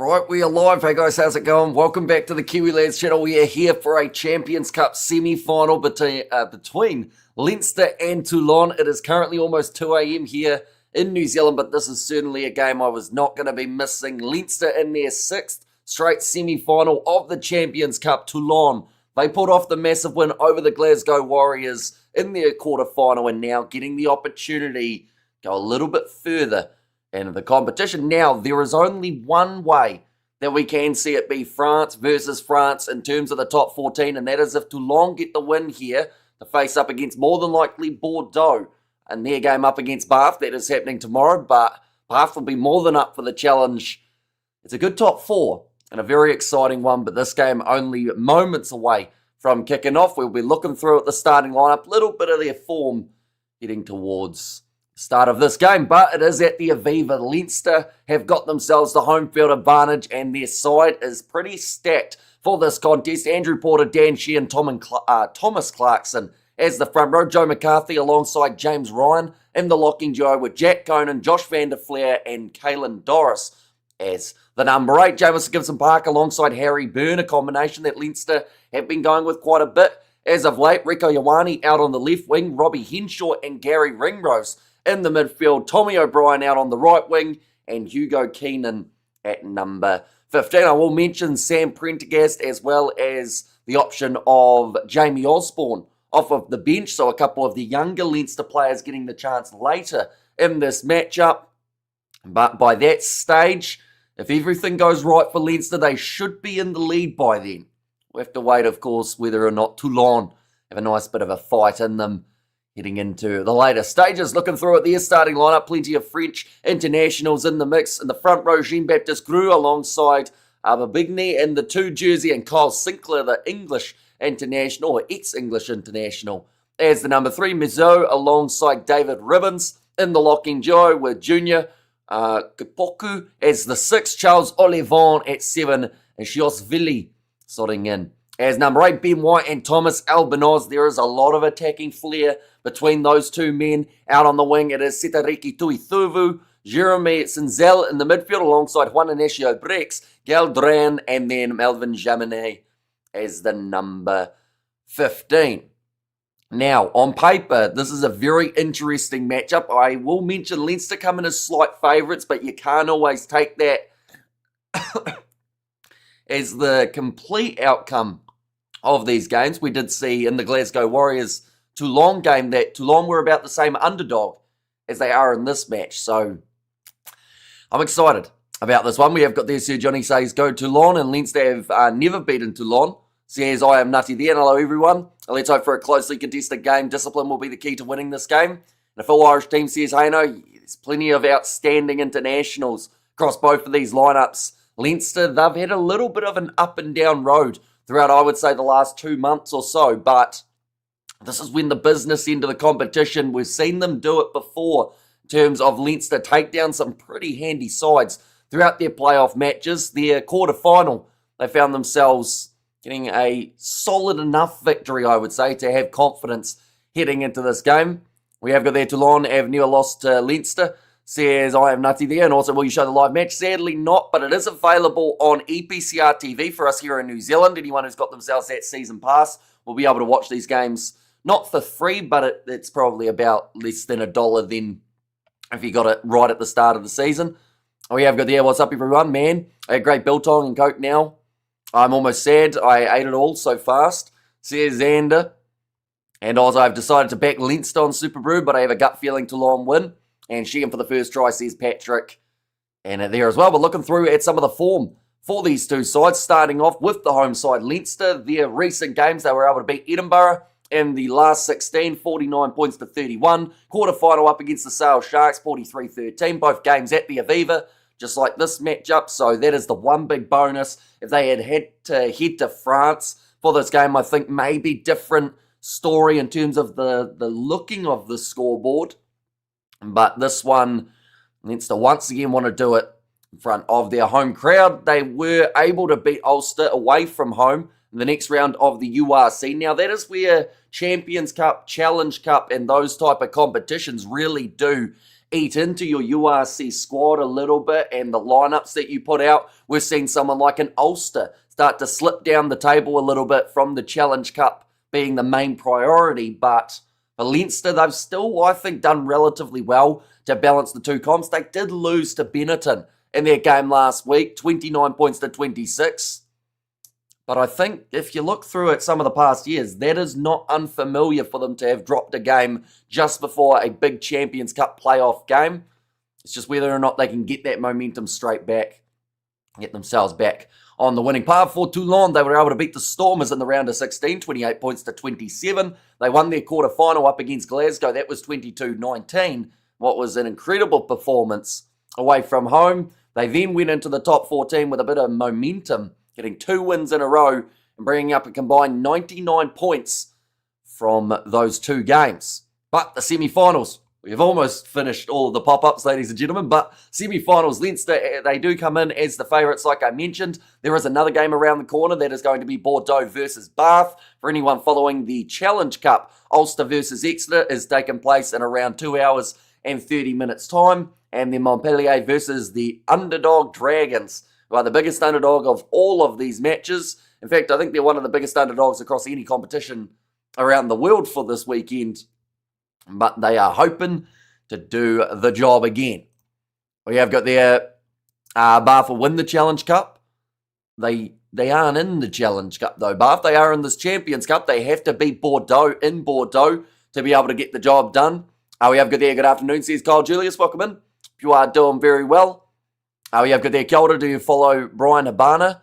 Right, we are live. Hey guys, how's it going? Welcome back to the Kiwi Lads channel. We are here for a Champions Cup semi-final between Leinster and Toulon. It is currently almost 2 a.m. here in New Zealand, but this is certainly a game I was not going to be missing. Leinster in their 6th straight semi-final of the Champions Cup. Toulon, they pulled off the massive win over the Glasgow Warriors in their quarter-final and now getting the opportunity to go a little bit further in the competition. Now, there is only one way that we can see it be France versus France in terms of the top 14, and that is if Toulon get the win here to face up against more than likely Bordeaux and their game up against Bath. That is happening tomorrow, but Bath will be more than up for the challenge. It's a good top 4 and a very exciting one, but this game only moments away from kicking off. We'll be looking through at the starting lineup, a little bit of their form heading towards start of this game, but it is at the Aviva. Leinster have got themselves the home field advantage and their side is pretty stacked for this contest. Andrew Porter, Dan Sheehan, Thomas Clarkson as the front row. Joe McCarthy alongside James Ryan in the locking duo with Jack Conan, Josh van der Flair and Caelan Doris as the number 8. Jamison Gibson-Park alongside Harry Byrne, a combination that Leinster have been going with quite a bit as of late. Rieko Ioane out on the left wing, Robbie Henshaw and Gary Ringrose in the midfield, Tommy O'Brien out on the right wing, and Hugo Keenan at number 15. I will mention Sam Prendergast as well as the option of Jamie Osborne off of the bench, so a couple of the younger Leinster players getting the chance later in this matchup. But by that stage, if everything goes right for Leinster, they should be in the lead by then. We'll have to wait, of course, whether or not Toulon have a nice bit of a fight in them heading into the later stages. Looking through at their starting lineup, plenty of French internationals in the mix. In the front row, Jean-Baptiste Grue alongside Babigny in the 2 jersey and Kyle Sinclair, the English international, or ex-English international, as the number 3. Mizo alongside David Ribbons in the locking duo with Junior Kipoku as the 6. Charles Olivon at 7 and Shiosvili slotting in as number 8. Ben White and Thomas Albinoz. There is a lot of attacking flair between those two men. Out on the wing, it is Setariki Tuithuvu, Jeremy Sinzel in the midfield alongside Juan Inacio Brex, Galdran, and then Melvin Jaminet as the number 15. Now, on paper, this is a very interesting matchup. I will mention Leinster come in as slight favourites, but you can't always take that as the complete outcome of these games. We did see in the Glasgow Warriors Toulon game that Toulon were about the same underdog as they are in this match. So I'm excited about this one. We have got there Sir Johnny says go Toulon, and Leinster have never beaten Toulon. Says I am nutty there. And hello everyone. Let's hope for a closely contested game. Discipline will be the key to winning this game. And a full Irish team says, hey no, there's plenty of outstanding internationals across both of these lineups. Leinster, they've had a little bit of an up and down road throughout, I would say, the last 2 months or so, but this is when the business end of the competition, we've seen them do it before in terms of Leinster take down some pretty handy sides throughout their playoff matches. Their quarter-final, they found themselves getting a solid enough victory, I would say, to have confidence heading into this game. We have got there Toulon have never lost to Leinster. Says, I am nutty there. And also, will you show the live match? Sadly not, but it is available on EPCR TV for us here in New Zealand. Anyone who's got themselves that season pass will be able to watch these games, not for free, but it's probably about less than $1 then if you got it right at the start of the season. We have got there, what's up everyone? Man, I had great biltong and coke now. I'm almost sad. I ate it all so fast. Says Xander. And also, I've decided to back Leinster on Super Brew, but I have a gut feeling Toulon win. And Sheehan for the first try, says Patrick. And there as well. But looking through at some of the form for these two sides, starting off with the home side, Leinster. Their recent games, they were able to beat Edinburgh in the last 16, 49 points to 31. Quarter-final up against the Sale Sharks, 43-13. Both games at the Aviva, just like this matchup. So that is the one big bonus. If they had to head to France for this game, I think maybe different story in terms of the looking of the scoreboard. But this one, Leinster once again want to do it in front of their home crowd. They were able to beat Ulster away from home in the next round of the URC. Now, that is where Champions Cup, Challenge Cup, and those type of competitions really do eat into your URC squad a little bit and the lineups that you put out. We've seen someone like an Ulster start to slip down the table a little bit from the Challenge Cup being the main priority, but for Leinster, they've still, I think, done relatively well to balance the two comps. They did lose to Benetton in their game last week, 29 points to 26. But I think if you look through at some of the past years, that is not unfamiliar for them to have dropped a game just before a big Champions Cup playoff game. It's just whether or not they can get that momentum straight back, get themselves back on the winning path. For Toulon, they were able to beat the Stormers in the round of 16, 28 points to 27. They won their quarter-final up against Glasgow. That was 22-19. What was an incredible performance away from home. They then went into the top 14 with a bit of momentum, getting 2 wins in a row and bringing up a combined 99 points from those 2 games. But the semi-finals, we've almost finished all of the pop-ups, ladies and gentlemen, but semi-finals, Leinster, they do come in as the favourites, like I mentioned. There is another game around the corner that is going to be Bordeaux versus Bath. For anyone following the Challenge Cup, Ulster versus Exeter is taking place in around 2 hours and 30 minutes time. And then Montpellier versus the underdog Dragons, who are the biggest underdog of all of these matches. In fact, I think they're one of the biggest underdogs across any competition around the world for this weekend. But they are hoping to do the job again. We have got their Bath will win the Challenge Cup. They aren't in the Challenge Cup though, Bath. They are in this Champions Cup. They have to beat Bordeaux in Bordeaux to be able to get the job done. We have got there, good afternoon, says Kyle Julius. Welcome in. You are doing very well. We have got there, Kia ora. Do you follow Brian Habana?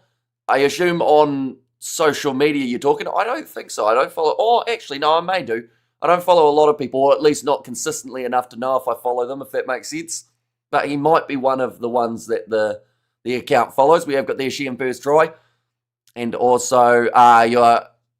I assume on social media you're talking. I don't think so. I don't follow. Oh, actually, no, I may do. I don't follow a lot of people, or at least not consistently enough to know if I follow them, if that makes sense. But he might be one of the ones that the account follows. We have got there, Sheehan First Try. And also,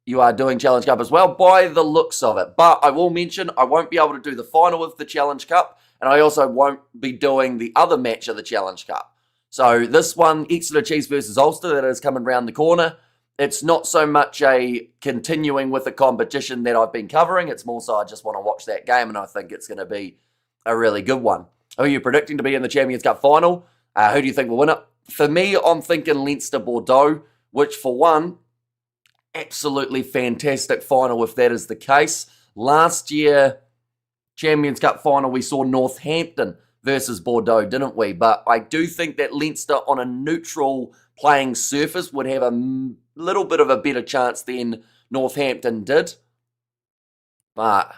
you are doing Challenge Cup as well, by the looks of it. But I will mention, I won't be able to do the final of the Challenge Cup, and I also won't be doing the other match of the Challenge Cup. So this one, Exeter Chiefs versus Ulster, that is coming round the corner. It's not so much a continuing with the competition that I've been covering. It's more so I just want to watch that game, and I think it's going to be a really good one. Who are you predicting to be in the Champions Cup final? Who do you think will win it? For me, I'm thinking Leinster-Bordeaux, which for one, absolutely fantastic final if that is the case. Last year, Champions Cup final, we saw Northampton versus Bordeaux, didn't we? But I do think that Leinster on a neutral playing surface would have a little bit of a better chance than Northampton did. But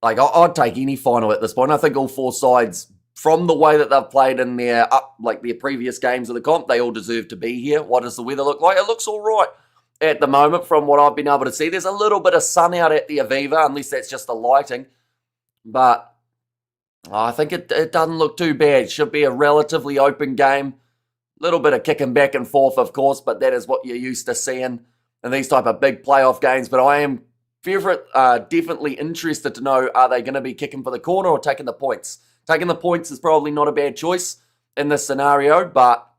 like, I'd take any final at this point. I think all 4 sides, from the way that they've played in their previous games of the comp, they all deserve to be here. What does the weather look like? It looks all right at the moment from what I've been able to see. There's a little bit of sun out at the Aviva, unless that's just the lighting. But I think it doesn't look too bad. It should be a relatively open game. A little bit of kicking back and forth, of course, but that is what you're used to seeing in these type of big playoff games. But I am definitely interested to know, are they going to be kicking for the corner or taking the points? Taking the points is probably not a bad choice in this scenario, but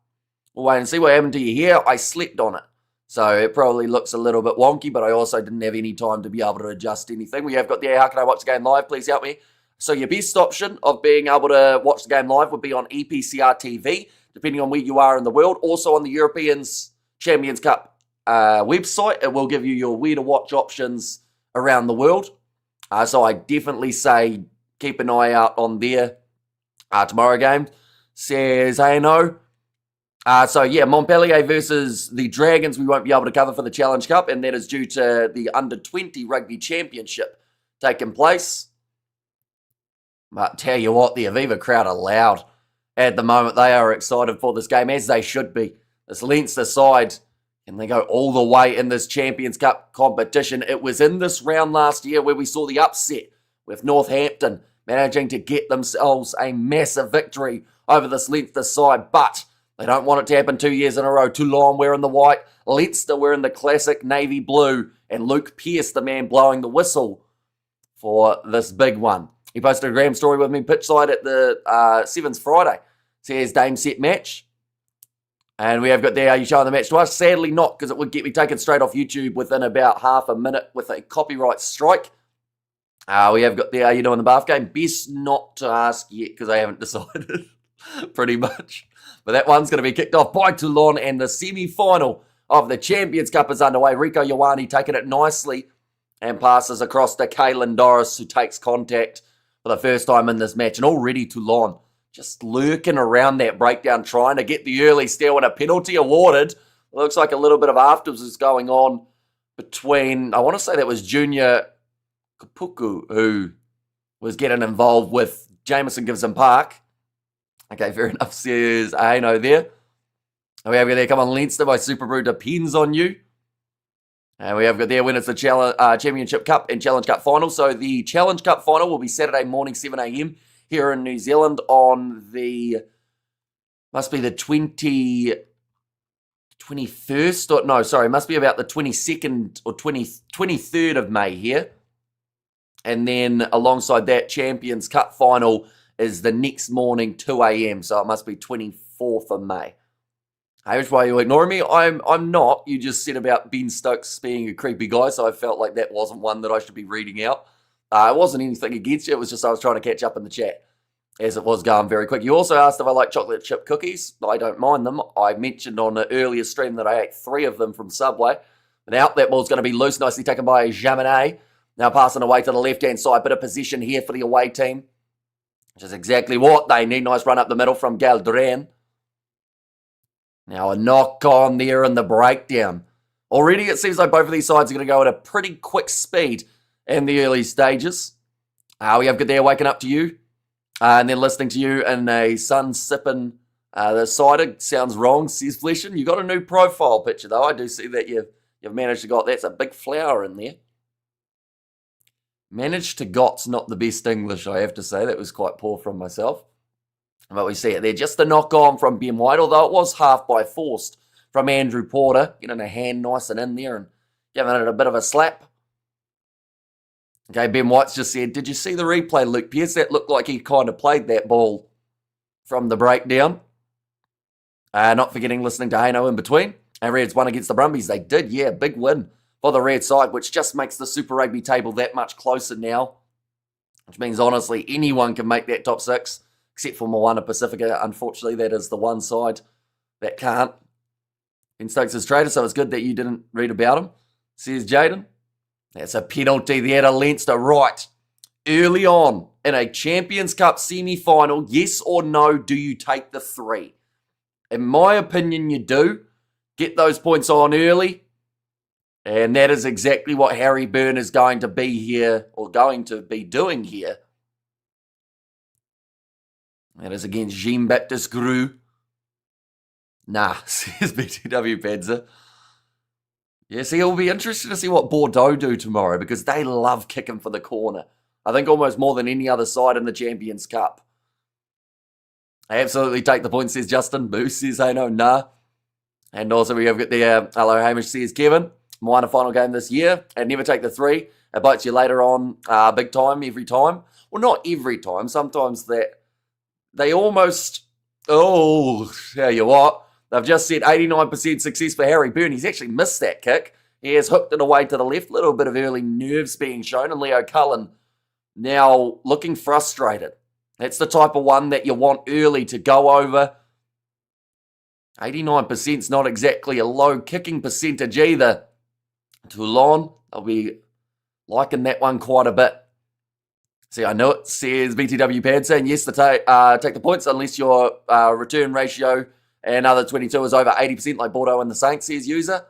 we'll wait and see what happened to you here. I slept on it, so it probably looks a little bit wonky, but I also didn't have any time to be able to adjust anything. We have got there, how can I watch the game live? Please help me. So your best option of being able to watch the game live would be on EPCR TV, depending on where you are in the world. Also on the Europeans Champions Cup website, it will give you your where to watch options around the world. So I definitely say keep an eye out on there. Tomorrow game, says ANO. So yeah, Montpellier versus the Dragons we won't be able to cover for the Challenge Cup, and that is due to the Under-20 Rugby Championship taking place. But tell you what, the Aviva crowd are loud at the moment. They are excited for this game, as they should be. This Leinster side, and they go all the way in this Champions Cup competition. It was in this round last year where we saw the upset with Northampton managing to get themselves a massive victory over this Leinster side. But they don't want it to happen 2 years in a row. Toulon wearing the white, Leinster wearing the classic navy blue, and Luke Pearce, the man blowing the whistle for this big one. He posted a Graham story with me pitchside at the Sevens Friday. Says Dame set match. And we have got there, are you showing the match to us? Sadly not, because it would get me taken straight off YouTube within about half a minute with a copyright strike. We have got the Are You Doing the Bath game? Best not to ask yet because I haven't decided pretty much. But that one's going to be kicked off by Toulon, and the semi-final of the Champions Cup is underway. Rieko Ioane taking it nicely and passes across to Caelan Doris, who takes contact for the first time in this match. And already Toulon just lurking around that breakdown, trying to get the early steal and a penalty awarded. It looks like a little bit of afterwards is going on between, I want to say that was Junior Kapuku, who was getting involved with Jameson Gibson Park. Okay, fair enough, says Aino there. And we have got there, come on, Leinster by Super Brew, depends on you. And we have got there when it's the Championship Cup and Challenge Cup final. So the Challenge Cup final will be Saturday morning, 7 a.m. here in New Zealand on the, must be the 21st, or no, sorry, must be about the 22nd or 23rd of May here. And then alongside that, Champions Cup final is the next morning, 2 a.m. So it must be 24th of May. Hey, which way are you ignoring me? I'm not. You just said about Ben Stokes being a creepy guy, so I felt like that wasn't one that I should be reading out. It wasn't anything against you. It was just I was trying to catch up in the chat as it was going very quick. You also asked if I like chocolate chip cookies. I don't mind them. I mentioned on an earlier stream that I ate 3 of them from Subway. Now that ball's going to be loose, nicely taken by Jaminet. Now passing away to the left-hand side. Bit of position here for the away team, which is exactly what they need. Nice run up the middle from Galdren. Now a knock on there in the breakdown. Already it seems like both of these sides are going to go at a pretty quick speed in the early stages. We have good there waking up to you. And then listening to you in a sun sipping the cider. Sounds wrong, says Fleshin. You got a new profile picture though. I do see that you've managed to got, that's a big flower in there. Managed to got's not the best English, I have to say. That was quite poor from myself. But we see it there. Just the knock on from Ben White, although it was half by forced from Andrew Porter. Getting a hand nice and in there and giving it a bit of a slap. Okay, Ben White's just said, did you see the replay, Luke Pearce? That looked like he kind of played that ball from the breakdown. Not forgetting listening to Haino in between. And Reds won against the Brumbies. They did, yeah, big win for the Red side, which just makes the Super Rugby table that much closer now. Which means, honestly, anyone can make that top 6, except for Moana Pacifica. Unfortunately, that is the one side that can't. Ben Stokes is traitor, so it's good that you didn't read about him, says Jaden. That's a penalty there to Leinster. Right, early on in a Champions Cup semi-final, yes or no, do you take the 3? In my opinion, you do. Get those points on early. And that is exactly what Harry Byrne is going to be here, or going to be doing here. That is against Jean-Baptiste Grue. Nah, says BTW Panzer. Yeah, see, it'll be interesting to see what Bordeaux do tomorrow because they love kicking for the corner. I think almost more than any other side in the Champions Cup. I absolutely take the point, says Justin. Boo says, hey, no, nah. And also we have got the, hello, Hamish, says Kevin. Moana final game this year. And never take the 3. It bites you later on big time, every time. Well, not every time. Sometimes they almost, tell you what. They've just said 89% success for Harry Byrne. He's actually missed that kick. He has hooked it away to the left. Little bit of early nerves being shown. And Leo Cullen now looking frustrated. That's the type of one that you want early to go over. 89% is not exactly a low kicking percentage either. Toulon, they'll be liking that one quite a bit. See, I know it, says BTW Pad, saying yes to take the points unless your return ratio and other 22 is over 80% like Bordeaux and the Saints, says user.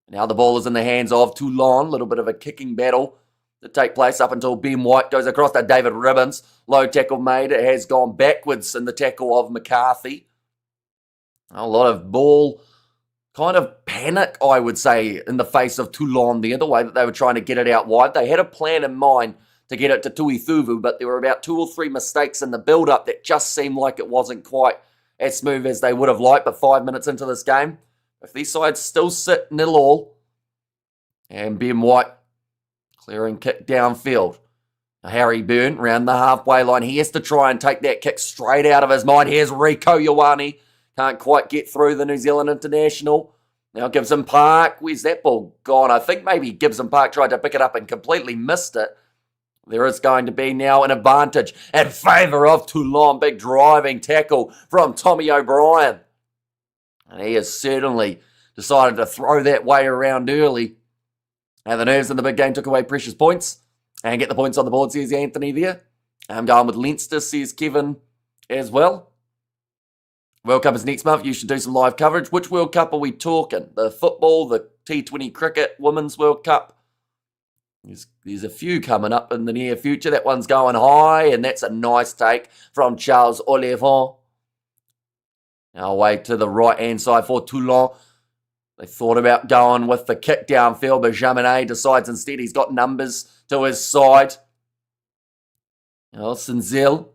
Now the ball is in the hands of Toulon. A little bit of a kicking battle to take place up until Ben White goes across to David Ribbons. Low tackle made. It has gone backwards in the tackle of McCarthy. A lot of ball kind of panic, I would say, in the face of Toulon there, the way that they were trying to get it out wide. They had a plan in mind to get it to Tui Thuvu, but there were about 2 or 3 mistakes in the build-up that just seemed like it wasn't quite as smooth as they would have liked. But 5 minutes into this game, if these sides still sit 0-0, and Ben White clearing kick downfield. Now Harry Byrne round the halfway line. He has to try and take that kick straight out of his mind. Here's Rieko Ioane. Can't quite get through the New Zealand international. Now Gibson Park. Where's that ball gone? I think maybe Gibson Park tried to pick it up and completely missed it. There is going to be now an advantage in favour of Toulon. Big driving tackle from Tommy O'Brien. And he has certainly decided to throw that way around early. And the nerves in the big game took away precious points. And get the points on the board, says Anthony there. I'm going with Leinster, says Kevin as well. World Cup is next month. You should do some live coverage. Which World Cup are we talking? The football, the T20 cricket, Women's World Cup? There's a few coming up in the near future. That one's going high, and that's a nice take from Charles Olivon. Now away to the right-hand side for Toulon. They thought about going with the kick downfield, but Jaminet decides instead he's got numbers to his side. Sinzil.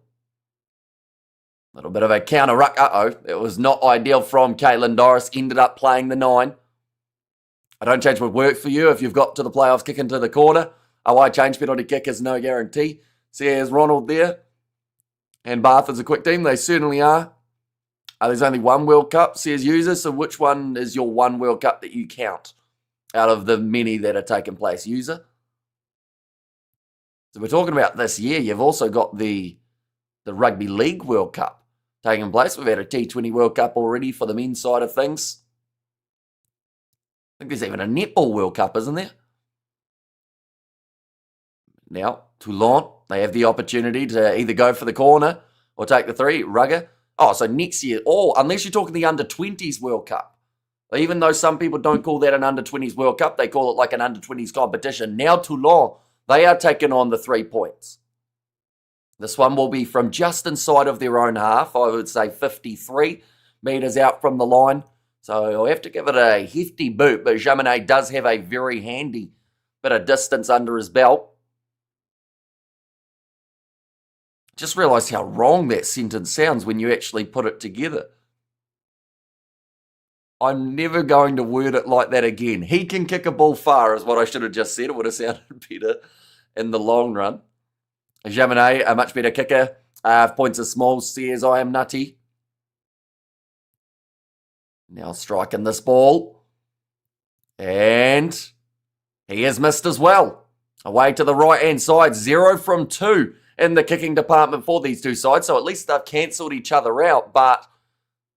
A little bit of a counter ruck. It was not ideal from Caitlin Doris. Ended up playing the 9. I don't change what worked for you if you've got to the playoffs, kick into the corner. I change penalty kick is no guarantee. See, there's Ronald there. And Bath is a quick team. They certainly are. There's only one World Cup, says user. So which one is your one World Cup that you count out of the many that are taking place, user? So we're talking about this year. You've also got the Rugby League World Cup taking place. We've had a T20 World Cup already for the men's side of things. I think there's even a Netball World Cup, isn't there? Now, Toulon, they have the opportunity to either go for the corner or take the 3. Rugger. So next year, unless you're talking the under-20s World Cup. Even though some people don't call that an under-20s World Cup, they call it like an under-20s competition. Now Toulon, they are taking on the 3 points. This one will be from just inside of their own half. I would say 53 metres out from the line. So I'll have to give it a hefty boot, but Jaminet does have a very handy bit of distance under his belt. Just realised how wrong that sentence sounds when you actually put it together. I'm never going to word it like that again. He can kick a ball far is what I should have just said. It would have sounded better in the long run. Jaminet, a much better kicker. Points are small, says I am nutty. Now striking this ball. And he has missed as well. Away to the right-hand side. 0 from 2 in the kicking department for these two sides. So at least they've cancelled each other out. But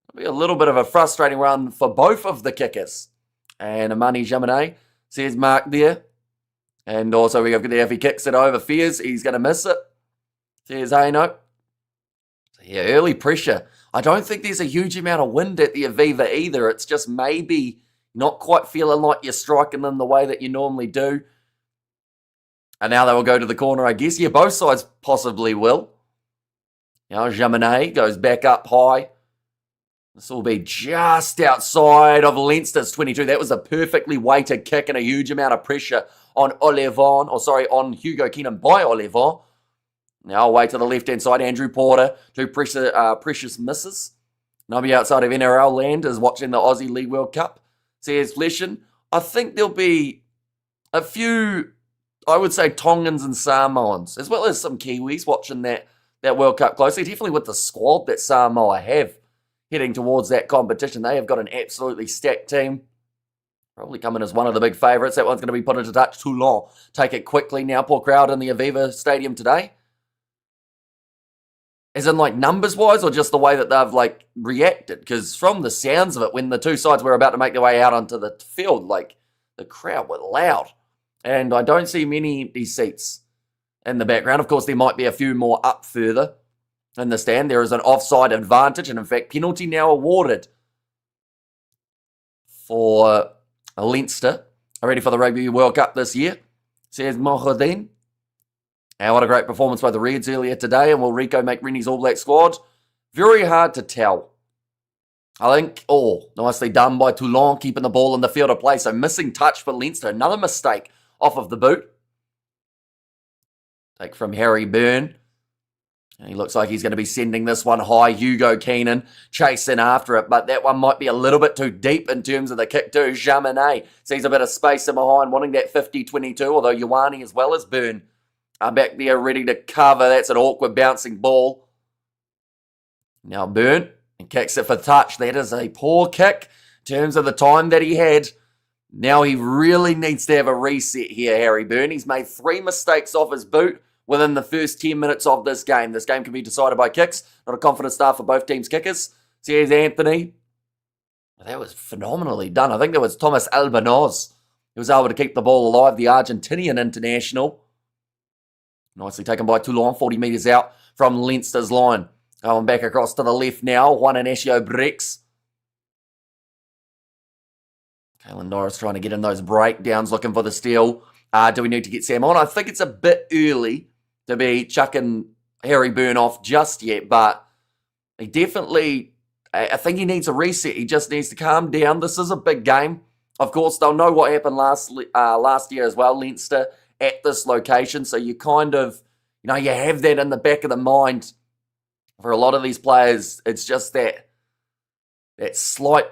it'll be a little bit of a frustrating run for both of the kickers. And Amani Jaminet, says Mark there. And also we have if he kicks it over Fears, he's going to miss it. Says Haino. Yeah, early pressure. I don't think there's a huge amount of wind at the Aviva either. It's just maybe not quite feeling like you're striking them the way that you normally do. And now they will go to the corner, I guess. Yeah, both sides possibly will. Now Jaminet goes back up high. This will be just outside of Leinster's 22. That was a perfectly weighted kick and a huge amount of pressure on on Hugo Keenan by Olivon. Now away to the left-hand side, Andrew Porter, 2 precious misses. Nobody outside of NRL land is watching the Aussie League World Cup. Says Fleshin. I think there'll be a few, I would say, Tongans and Samoans, as well as some Kiwis watching that World Cup closely. Definitely with the squad that Samoa have heading towards that competition. They have got an absolutely stacked team. Probably coming as one of the big favourites. That one's going to be put into touch. Toulon take it quickly now. Poor crowd in the Aviva Stadium today. As in, like, numbers-wise, or just the way that they've, like, reacted? Because from the sounds of it, when the two sides were about to make their way out onto the field, like, the crowd were loud. And I don't see many empty seats in the background. Of course, there might be a few more up further in the stand. There is an offside advantage, and in fact, penalty now awarded for Leinster. Ready for the Rugby World Cup this year, says Mohadin. And what a great performance by the Reds earlier today. And will Rico make Rennie's All Black squad? Very hard to tell. I think, nicely done by Toulon, keeping the ball in the field of play. So missing touch for Leinster. Another mistake off of the boot. Take from Harry Byrne. And he looks like he's going to be sending this one high. Hugo Keenan chasing after it. But that one might be a little bit too deep in terms of the kick too. Jaminet sees a bit of space in behind, wanting that 50-22. Although Ioane as well as Byrne are back there ready to cover. That's an awkward bouncing ball. Now Byrne and kicks it for touch. That is a poor kick in terms of the time that he had. Now he really needs to have a reset here, Harry Byrne. He's made 3 mistakes off his boot. within the first 10 minutes of this game. This game can be decided by kicks. Not a confident start for both teams' kickers. So here's Anthony. That was phenomenally done. I think that was Thomas Albanoz. He was able to keep the ball alive, the Argentinian international. Nicely taken by Toulon, 40 metres out from Leinster's line. Going back across to the left now. Juan Inacio Brex. Caelan Norris trying to get in those breakdowns, looking for the steal. Do we need to get Sam on? I think it's a bit early to be chucking Harry Byrne off just yet, but he definitely, I think he needs a reset. He just needs to calm down. This is a big game. Of course, they'll know what happened last year as well, Leinster, at this location. So you kind of, you have that in the back of the mind. For a lot of these players, it's just that slight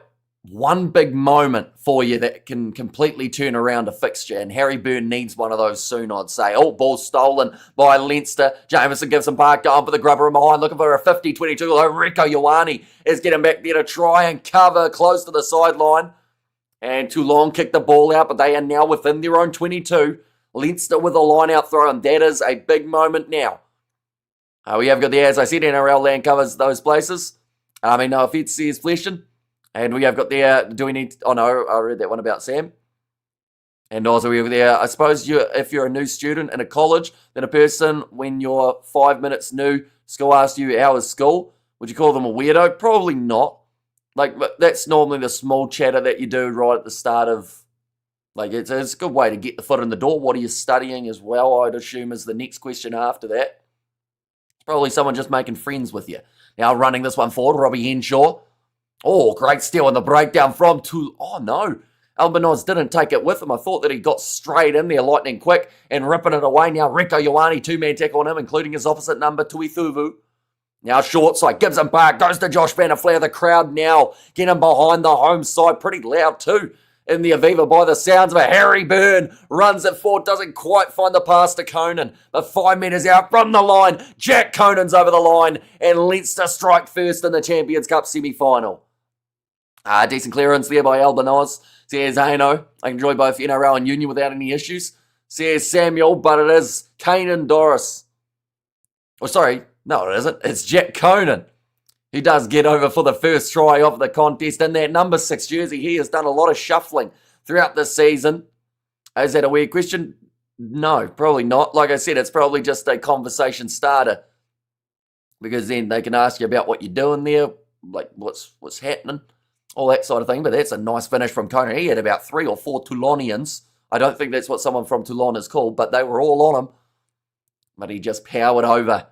one big moment for you that can completely turn around a fixture. And Harry Byrne needs one of those soon, I'd say. Oh, ball stolen by Leinster. Jameson gives him back down for the grubber in behind, looking for a 50-22. Rieko Ioane is getting back there to try and cover close to the sideline. And Toulon kicked the ball out, but they are now within their own 22. Leinster with a line-out throw, and that is a big moment now. We have got the, as I said, NRL land covers those places. No offense, says Fleshin. And we have got there, do we need, oh no, I read that one about Sam. And also we have there, I suppose if you're a new student in a college, then a person, when you're 5 minutes new, school asks you, how is school? Would you call them a weirdo? Probably not. But that's normally the small chatter that you do right at the start of, it's a good way to get the foot in the door. What are you studying as well, I'd assume, is the next question after that. It's probably someone just making friends with you. Now running this one forward, Robbie Henshaw. Oh, great steal on the breakdown from Toulon. Oh, no. Albanoz didn't take it with him. I thought that he got straight in there, lightning quick, and ripping it away. Now, Rieko Ioane, two-man tackle on him, including his opposite number, Tuithuvu. Now, short side, Gibson Park, goes to Josh Van der Flair. The crowd now getting behind the home side. Pretty loud, too, in the Aviva by the sounds of it. Harry Byrne runs it forward, doesn't quite find the pass to Conan. But 5 metres out from the line, Jack Conan's over the line, and Leinster strike first in the Champions Cup semi-final. Decent clearance there by Albanoz. Says Haino. I can enjoy both NRL and Union without any issues. Says Samuel, but it is Caelan Doris. Oh, sorry. No, it isn't. It's Jack Conan. He does get over for the first try of the contest in that number 6 jersey. He has done a lot of shuffling throughout this season. Is that a weird question? No, probably not. Like I said, it's probably just a conversation starter. Because then they can ask you about what you're doing there, like what's happening. All that sort of thing, but that's a nice finish from Conan. He had about 3 or 4 Toulonians. I don't think that's what someone from Toulon is called, but they were all on him. But he just powered over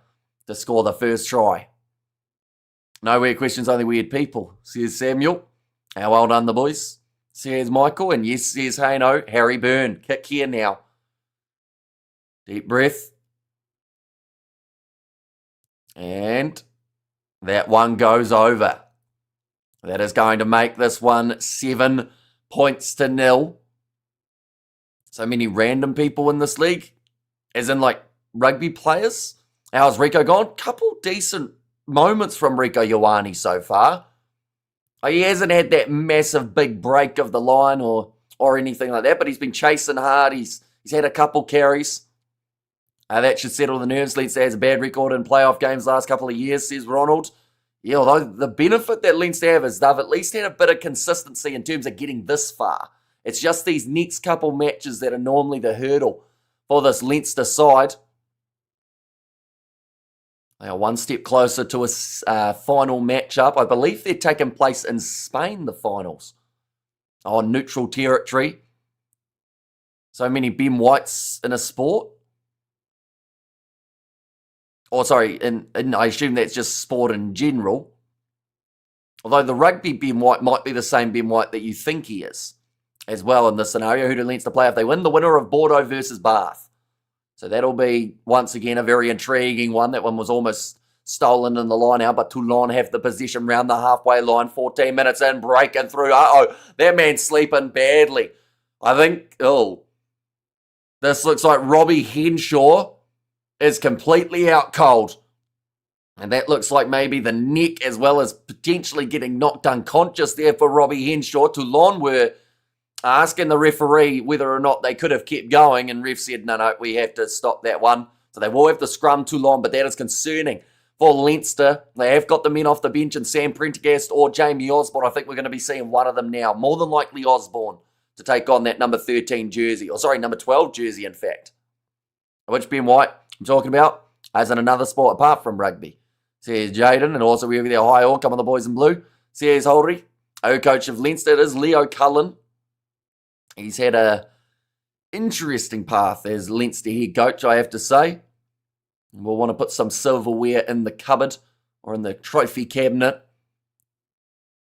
to score the first try. No weird questions, only weird people, says Samuel. How well done, the boys, says Michael. And yes, says Haino, Harry Byrne. Kick here now. Deep breath. And that one goes over. That is going to make this one 7 points to 0. So many random people in this league, as in like rugby players. How's Rieko gone? Couple decent moments from Rieko Ioane so far. He hasn't had that massive big break of the line or anything like that, but he's been chasing hard. He's had a couple carries. That should settle the nerves. Leinster has a bad record in playoff games last couple of years, says Ronald. Yeah, although the benefit that Leinster have is they've at least had a bit of consistency in terms of getting this far. It's just these next couple matches that are normally the hurdle for this Leinster side. They are one step closer to a final matchup. I believe they're taking place in Spain, the finals. On neutral territory. So many Ben Whites in a sport. Or sorry, and I assume that's just sport in general. Although the rugby Ben White might be the same Ben White that you think he is. As well in this scenario. Who do Leinster play if they win? The winner of Bordeaux versus Bath. So that'll be, once again, a very intriguing one. That one was almost stolen in the line out, but Toulon have the possession round the halfway line. 14 minutes in, breaking through. Uh-oh, that man's sleeping badly. I think, this looks like Robbie Henshaw is completely out cold. And that looks like maybe the neck as well as potentially getting knocked unconscious there for Robbie Henshaw. Toulon were asking the referee whether or not they could have kept going, and ref said, no, we have to stop that one. It's So they will have the scrum Toulon, but that is concerning for Leinster. They have got the men off the bench in Sam Prendergast or Jamie Osborne. I think we're going to be seeing one of them now. More than likely Osborne to take on that number 13 jersey. Or sorry, number 12 jersey, in fact. Which Ben White I'm talking about as in another sport apart from rugby. Says Jaden, and also we have there High All, come on the boys in blue. Says Holdery, coach of Leinster. It is Leo Cullen. He's had a interesting path as Leinster head coach, I have to say. We'll want to put some silverware in the cupboard or in the trophy cabinet.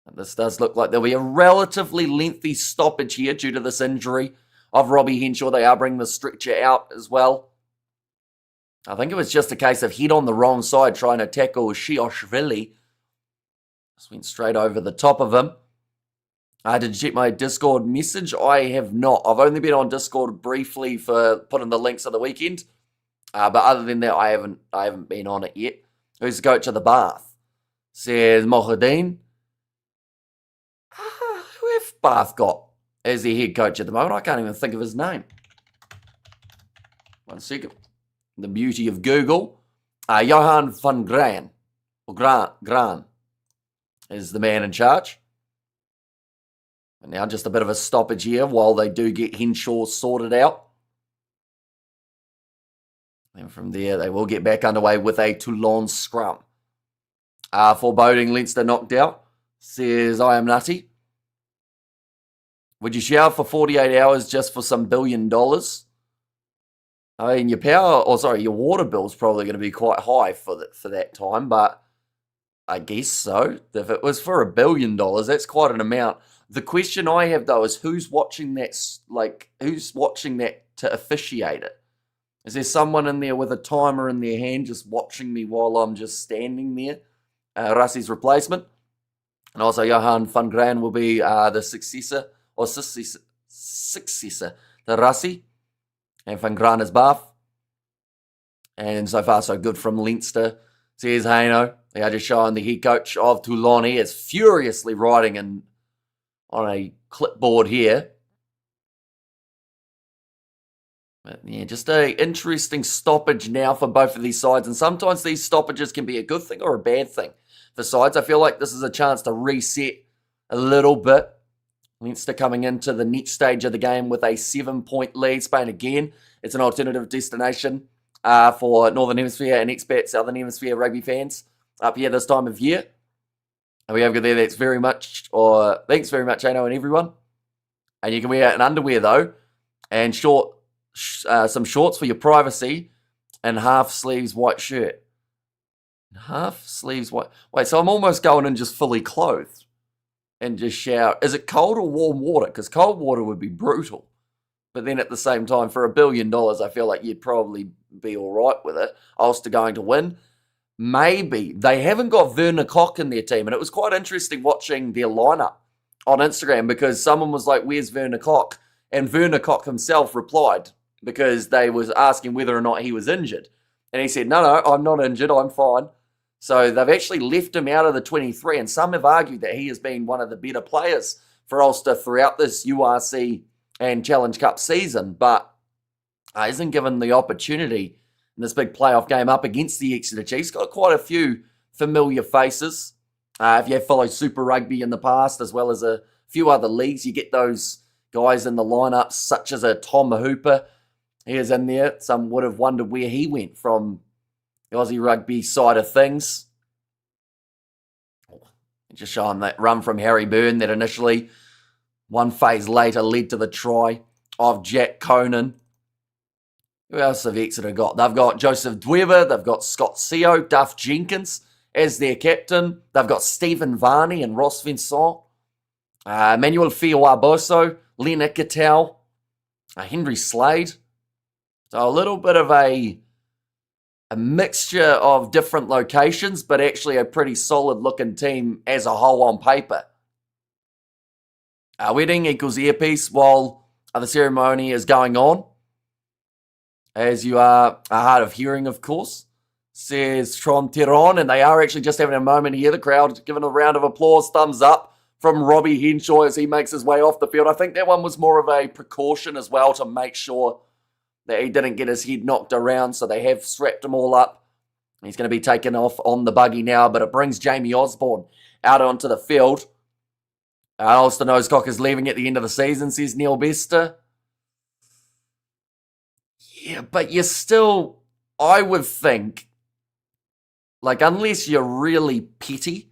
And this does look like there'll be a relatively lengthy stoppage here due to this injury of Robbie Henshaw. They are bringing the stretcher out as well. I think it was just a case of head on the wrong side trying to tackle Shioshvili. Just went straight over the top of him. Did you check my Discord message? I have not. I've only been on Discord briefly for putting the links of the weekend. But other than that, I haven't been on it yet. Who's the coach of the Bath? Says Mohadeen. Who have Bath got as their head coach at the moment? I can't even think of his name. 1 second. The beauty of Google. Johan van Graan, or Graan, is the man in charge. And now just a bit of a stoppage here while they do get Henshaw sorted out. And from there, they will get back underway with a Toulon scrum. Foreboding Leinster knocked out, says I am nutty. Would you shower for 48 hours just for some $1 billion? I mean, your water bill's probably going to be quite high for that time, but I guess so. If it was for $1 billion, that's quite an amount. The question I have, though, is who's watching that, who's watching that to officiate it? Is there someone in there with a timer in their hand just watching me while I'm just standing there? Rassi's replacement. And also Johan van Graan will be the successor to Rassi. And Van Graan is Bath. And so far, so good from Leinster. Says Haino. They are just showing the head coach of Toulon. He is furiously writing on a clipboard here. But yeah, just an interesting stoppage now for both of these sides. And sometimes these stoppages can be a good thing or a bad thing for sides. I feel like this is a chance to reset a little bit. Leinster coming into the next stage of the game with a 7-point lead. Spain again. It's an alternative destination for Northern Hemisphere and expat Southern Hemisphere rugby fans up here this time of year. And we have got there, thanks very much, Ano and everyone. And you can wear an underwear though, and some shorts for your privacy, and half sleeves white shirt. Half sleeves white. Wait, so I'm almost going in just fully clothed. And just shower. Is it cold or warm water? Because cold water would be brutal. But then at the same time, for $1 billion, I feel like you'd probably be all right with it. Ulster going to win. Maybe. They haven't got Werner Koch in their team. And it was quite interesting watching their lineup on Instagram because someone was like, where's Werner Koch? And Werner Koch himself replied because they was asking whether or not he was injured. And he said, no, I'm not injured. I'm fine. So they've actually left him out of the 23, and some have argued that he has been one of the better players for Ulster throughout this URC and Challenge Cup season, but isn't given the opportunity in this big playoff game up against the Exeter Chiefs. Got quite a few familiar faces. If you have followed Super Rugby in the past, as well as a few other leagues, you get those guys in the lineups, such as a Tom Hooper. He is in there. Some would have wondered where he went from the Aussie rugby side of things. Just showing that run from Harry Byrne that initially, one phase later, led to the try of Jack Conan. Who else have Exeter got? They've got Joseph Dweber, they've got Scott Seo, Duff Jenkins as their captain. They've got Stephen Varney and Ross Vincent. Manuel Fioaboso, Leonard Cattell, Henry Slade. So a little bit of a mixture of different locations, but actually a pretty solid-looking team as a whole on paper. Wedding equals earpiece while the ceremony is going on. As you are hard of hearing, of course, says Tron Teron, and they are actually just having a moment here. The crowd giving a round of applause, thumbs up from Robbie Henshaw as he makes his way off the field. I think that one was more of a precaution as well to make sure that he didn't get his head knocked around, so they have strapped him all up. He's going to be taken off on the buggy now, but it brings Jamie Osborne out onto the field. Ulster Nosecock is leaving at the end of the season, says Neil Bester. Yeah, but you're still, I would think, like, unless you're really petty,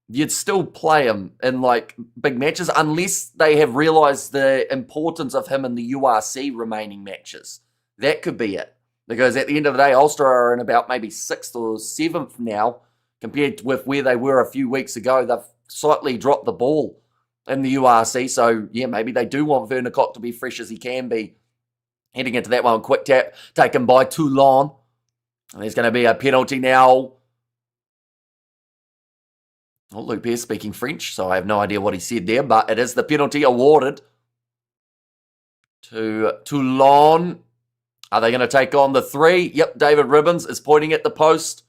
you'd still play him in, like, big matches, unless they have realised the importance of him in the URC remaining matches. That could be it. Because at the end of the day, Ulster are in about maybe 6th or 7th now, compared with where they were a few weeks ago. They've slightly dropped the ball in the URC, so yeah, maybe they do want Vernicock to be fresh as he can be. Heading into that one, quick tap, taken by Toulon. And there's going to be a penalty now. Oh, Luke Pearce speaking French, so I have no idea what he said there, but it is the penalty awarded to Toulon. Are they going to take on the 3? Yep, David Ribbons is pointing at the post.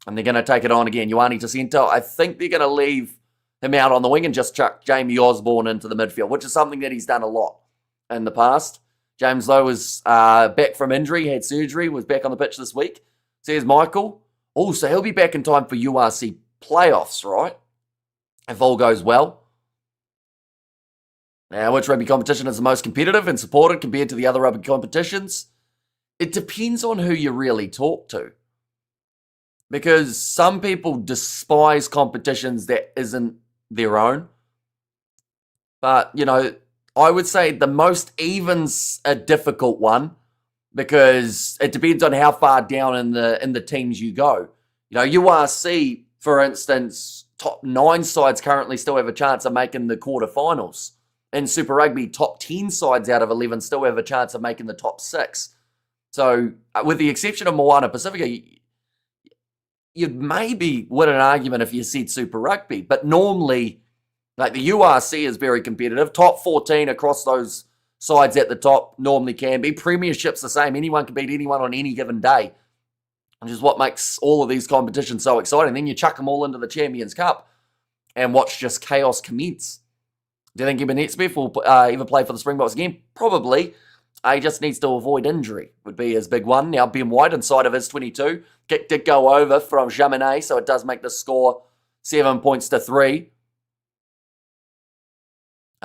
And they're going to take it on again. Ioane Tacento, I think they're going to leave him out on the wing and just chuck Jamie Osborne into the midfield, which is something that he's done a lot in the past. James Lowe was back from injury, had surgery, was back on the pitch this week. Says Michael. Oh, so he'll be back in time for URC playoffs, right? If all goes well. Now, which rugby competition is the most competitive and supported compared to the other rugby competitions? It depends on who you really talk to. Because some people despise competitions that isn't their own. But, you know, I would say the most even's a difficult one because it depends on how far down in the teams you go. You know, URC, for instance, top 9 sides currently still have a chance of making the quarterfinals. In Super Rugby, top 10 sides out of 11 still have a chance of making the top 6. So, with the exception of Moana Pacifica, you'd maybe win an argument if you said Super Rugby. But normally, like the URC is very competitive. Top 14 across those sides at the top normally can be. Premiership's the same. Anyone can beat anyone on any given day, which is what makes all of these competitions so exciting. Then you chuck them all into the Champions Cup and watch just chaos commence. Do you think Ibanez will ever play for the Springboks again? Probably. He just needs to avoid injury, would be his big one. Now, Ben White inside of his 22. Kick did go over from Jaminet, so it does make the score 7 points to 3.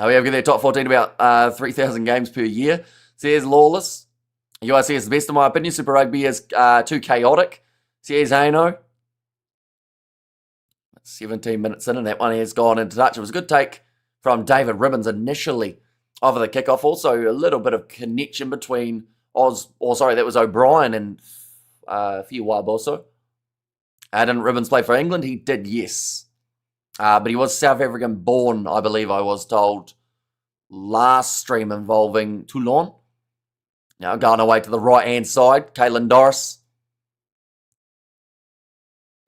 We have their top 14 about 3,000 games per year. Says Lawless. URC is the best in my opinion. Super Rugby is too chaotic. Says Haino. 17 minutes in, and that one has gone into touch. It was a good take from David Ribbons initially over the kickoff. Also, a little bit of connection between that was O'Brien and Fiuwaboso. Didn't Ribbons play for England? He did, yes. But he was South African born, I believe I was told, last stream involving Toulon. Now going away to the right-hand side, Caelan Doris.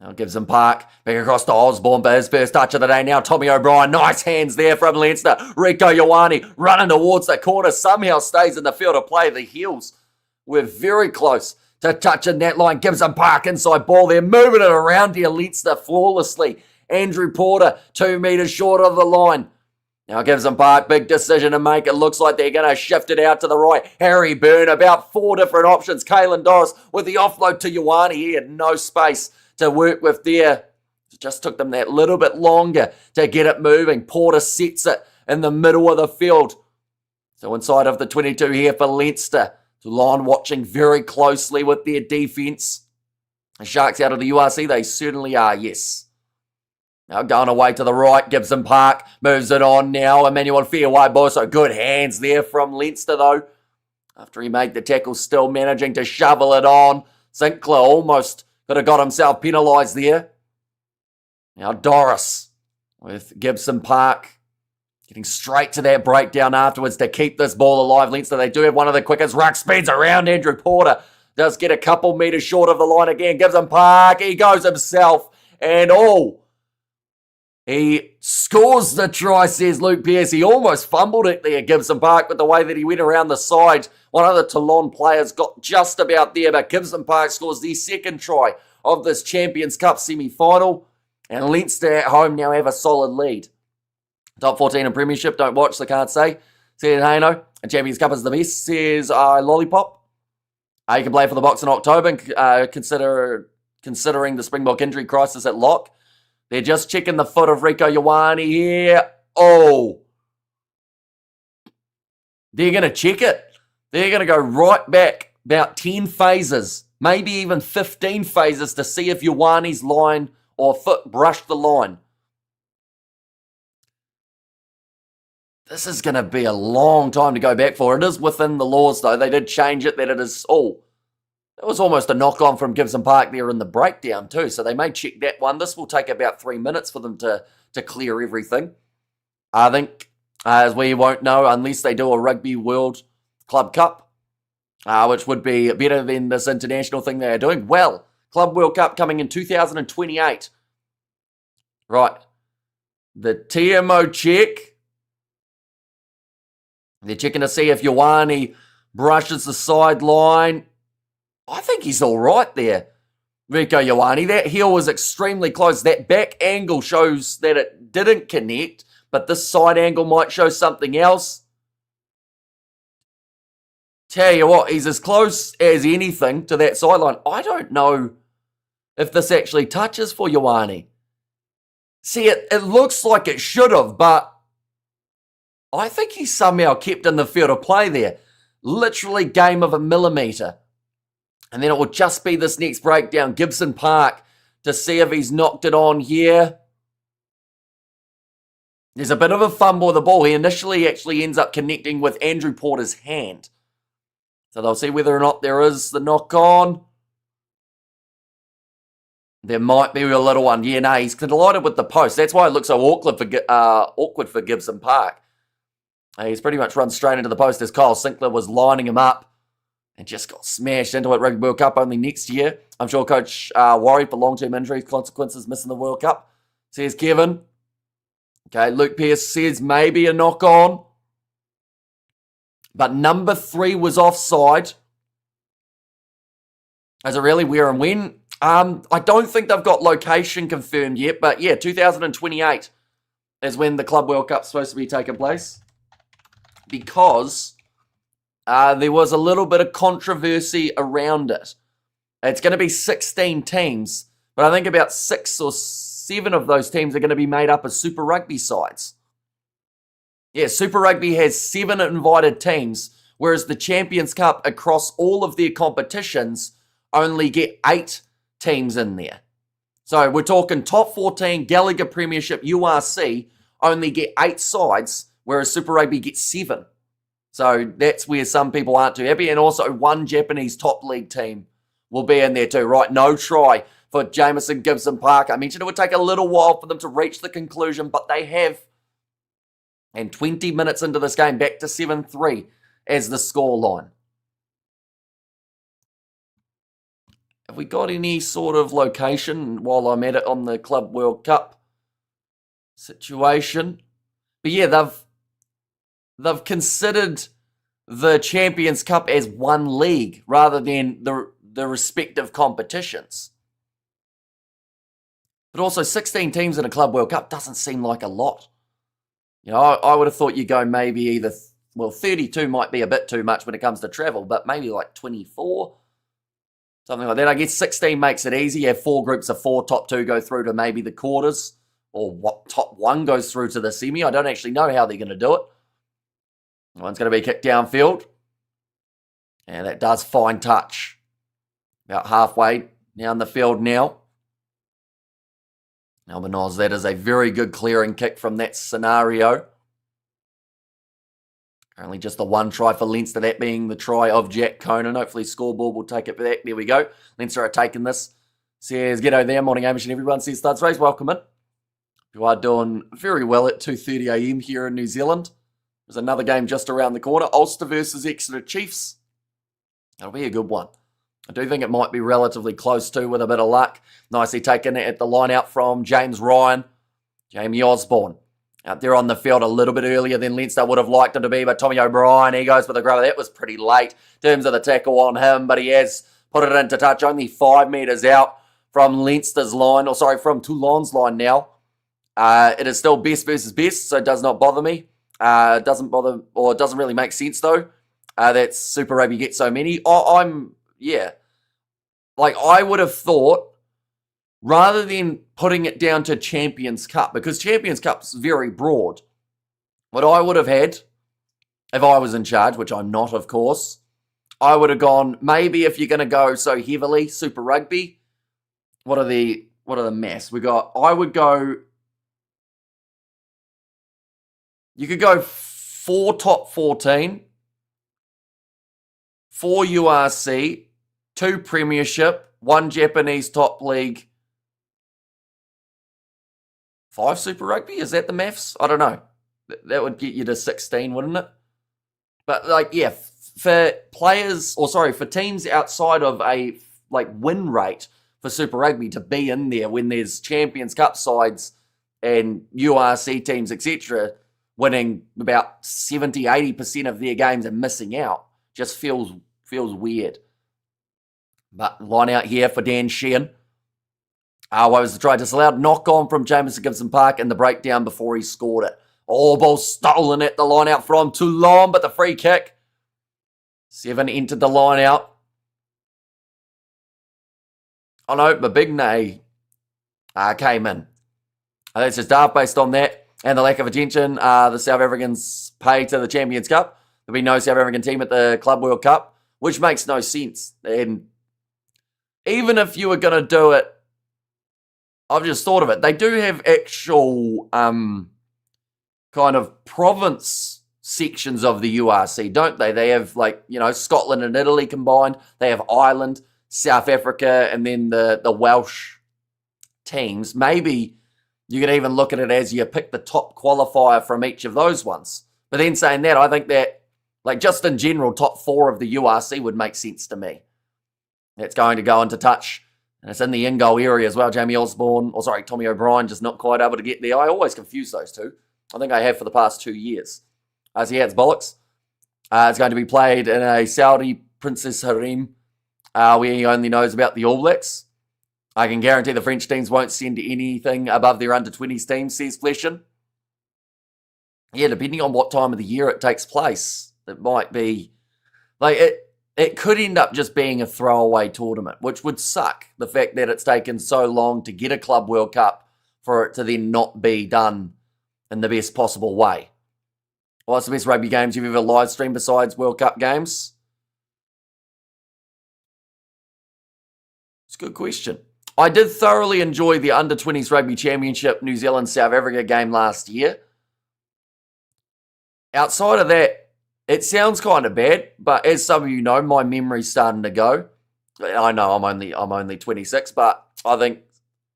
Now Gibson Park, back across to Osborne, but his first touch of the day now. Tommy O'Brien, nice hands there from Leinster. Rico Ioane running towards the corner, somehow stays in the field of play. The heels were very close to touching that line. Gibson Park inside ball there, moving it around here. Leinster flawlessly. Andrew Porter, 2 metres short of the line. Now Gibson Park, big decision to make. It looks like they're going to shift it out to the right. Harry Byrne, about 4 different options. Caelan Doris with the offload to Ioane. He had no space to work with there. It just took them that little bit longer to get it moving. Porter sets it in the middle of the field. So inside of the 22 here for Leinster. Toulon watching very closely with their defence. The Sharks out of the URC, they certainly are, yes. Now going away to the right, Gibson Park moves it on now. Emmanuel Fiuwaboso, good hands there from Leinster though. After he made the tackle, still managing to shovel it on. Sinclair almost could have got himself penalised there. Now Doris with Gibson Park getting straight to that breakdown afterwards to keep this ball alive. Leinster, they do have one of the quickest ruck speeds around. Andrew Porter does get a couple metres short of the line again. Gibson Park, he goes himself and he scores the try, says Luke Pearce. He almost fumbled it there, Gibson Park, with the way that he went around the side. One of the Toulon players got just about there, but Gibson Park scores the second try of this Champions Cup semi-final. And Leinster at home now have a solid lead. Top 14 in Premiership, don't watch, so can't say. Says Haino, and Champions Cup is the best, says Lollipop. He can play for the Box in October, and considering the Springbok injury crisis at lock. They're just checking the foot of Rieko Ioane here. Oh. They're going to check it. They're going to go right back about 10 phases, maybe even 15 phases to see if Ioane's line or foot brushed the line. This is going to be a long time to go back for. It is within the laws, though. They did change it that it is... Oh, it was almost a knock-on from Gibson Park there in the breakdown, too. So they may check that one. This will take about 3 minutes for them to clear everything. I think, as we won't know, unless they do a Rugby World Club Cup, which would be better than this international thing they are doing. Well, Club World Cup coming in 2028. Right. The TMO check... They're checking to see if Ioane brushes the sideline. I think he's all right there, Rieko Ioane. That heel was extremely close. That back angle shows that it didn't connect, but this side angle might show something else. Tell you what, he's as close as anything to that sideline. I don't know if this actually touches for Ioane. See, it looks like it should have, but I think he somehow kept in the field of play there. Literally game of a millimetre. And then it will just be this next breakdown. Gibson Park to see if he's knocked it on here. There's a bit of a fumble with the ball. He initially actually ends up connecting with Andrew Porter's hand. So they'll see whether or not there is the knock on. There might be a little one. Yeah, no, he's collided with the post. That's why it looks so awkward for Gibson Park. He's pretty much run straight into the post as Kyle Sinclair was lining him up and just got smashed into it. Rugby World Cup only next year. I'm sure Coach worried for long-term injuries, consequences, missing the World Cup. Says Kevin. Okay, Luke Pearce says maybe a knock-on. But number 3 was offside. Is it really where and when? I don't think they've got location confirmed yet, but yeah, 2028 is when the Club World Cup's supposed to be taking place. Because there was a little bit of controversy around it. It's going to be 16 teams, but I think about 6 or 7 of those teams are going to be made up of Super Rugby sides. Yeah, Super Rugby has 7 invited teams, whereas the Champions Cup across all of their competitions only get 8 teams in there. So we're talking top 14, Gallagher Premiership, URC, only get 8 sides, whereas Super Rugby gets 7. So that's where some people aren't too happy. And also 1 Japanese top league team will be in there too, right? No try for Jameson Gibson Park. I mentioned it would take a little while for them to reach the conclusion, but they have. And 20 minutes into this game, back to 7-3 as the scoreline. Have we got any sort of location while I'm at it on the Club World Cup situation? But yeah, they've considered the Champions Cup as one league rather than the respective competitions. But also 16 teams in a Club World Cup doesn't seem like a lot. You know, I would have thought you go maybe either, 32 might be a bit too much when it comes to travel, but maybe like 24, something like that. I guess 16 makes it easy. You have 4 groups of 4, top 2 go through to maybe the quarters, or what top 1 goes through to the semi. I don't actually know how they're going to do it. One's going to be kicked downfield. And that does fine touch. About halfway down the field now. Albanoz, that is a very good clearing kick from that scenario. Currently just the 1 try for Leinster, that being the try of Jack Conan. Hopefully scoreboard will take it back. There we go. Leinster are taking this. Says, g'day there, morning Amish and everyone. Says, Studs Race, welcome in. You are doing very well at 2:30 a.m. here in New Zealand. There's another game just around the corner. Ulster versus Exeter Chiefs. That'll be a good one. I do think it might be relatively close too with a bit of luck. Nicely taken at the line out from James Ryan. Jamie Osborne out there on the field a little bit earlier than Leinster would have liked him to be, but Tommy O'Brien, he goes for the grubber. That was pretty late in terms of the tackle on him, but he has put it into touch only 5 metres out from Leinster's line, from Toulon's line now. It is still best versus best, so it does not bother me. It doesn't really make sense though. That Super Rugby gets so many. I'm yeah. Like, I would have thought, rather than putting it down to Champions Cup, because Champions Cup's very broad, what I would have had, if I was in charge, which I'm not, of course, I would have gone, maybe if you're going to go so heavily, Super Rugby, what are the maths? I would go, you could go 4 top 14, 4 URC, 2 Premiership, 1 Japanese top league, 5 Super Rugby? Is that the maths? I don't know. That would get you to 16, wouldn't it? But, like, yeah, for teams outside of a, like, win rate for Super Rugby to be in there when there's Champions Cup sides and URC teams, etc., winning about 70, 80% of their games and missing out, just feels weird. But line out here for Dan Sheehan. What was the try disallowed? Knock on from Jameson Gibson Park in the breakdown before he scored it. Oh, ball stolen at the line out from Toulon, but the free kick. 7 entered the line out. Oh no, but Big Nay came in. That's just daft based on that and the lack of attention the South Africans pay to the Champions Cup. There'll be no South African team at the Club World Cup, which makes no sense. And even if you were going to do it, I've just thought of it. They do have actual kind of province sections of the URC, don't they? They have, like, Scotland and Italy combined. They have Ireland, South Africa, and then the Welsh teams. Maybe you could even look at it as you pick the top qualifier from each of those ones. But then saying that, I think that, like, just in general, top 4 of the URC would make sense to me. It's going to go into touch. And it's in the in-goal area as well. Tommy O'Brien just not quite able to get there. I always confuse those two. I think I have for the past 2 years. So yeah, it's bollocks. It's going to be played in a Saudi Princess Harem where he only knows about the All Blacks. I can guarantee the French teams won't send anything above their under-20s team, says Fleshen. Yeah, depending on what time of the year it takes place, it might be... like it could end up just being a throwaway tournament, which would suck. The fact that it's taken so long to get a Club World Cup for it to then not be done in the best possible way. What's the best rugby games you've ever live streamed besides World Cup games? It's a good question. I did thoroughly enjoy the Under-20s Rugby Championship New Zealand-South Africa game last year. Outside of that, it sounds kind of bad, but as some of you know, my memory's starting to go. I know I'm only 26, but I think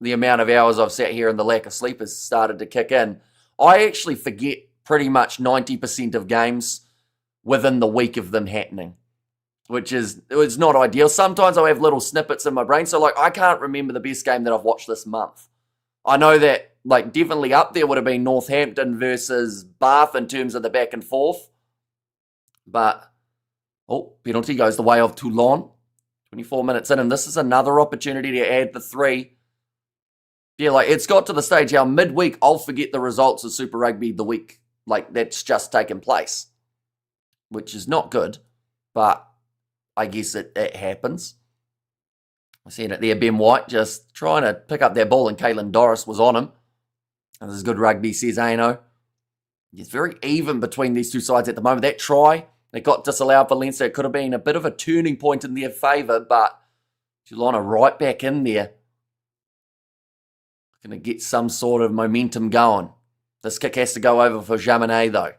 the amount of hours I've sat here and the lack of sleep has started to kick in. I actually forget pretty much 90% of games within the week of them happening, which is it's not ideal. Sometimes I have little snippets in my brain, so like I can't remember the best game that I've watched this month. I know that like definitely up there would have been Northampton versus Bath in terms of the back and forth. But, penalty goes the way of Toulon. 24 minutes in, and this is another opportunity to add the 3. Yeah, like, it's got to the stage how midweek I'll forget the results of Super Rugby the week, like, that's just taken place. Which is not good, but I guess it happens. I seen it there, Ben White just trying to pick up that ball, and Caelan Doris was on him. And this is good rugby, says Aino. It's very even between these two sides at the moment. That try, it got disallowed for Leinster. It could have been a bit of a turning point in their favour, but Toulon are right back in there. Going to get some sort of momentum going. This kick has to go over for Jaminet, though.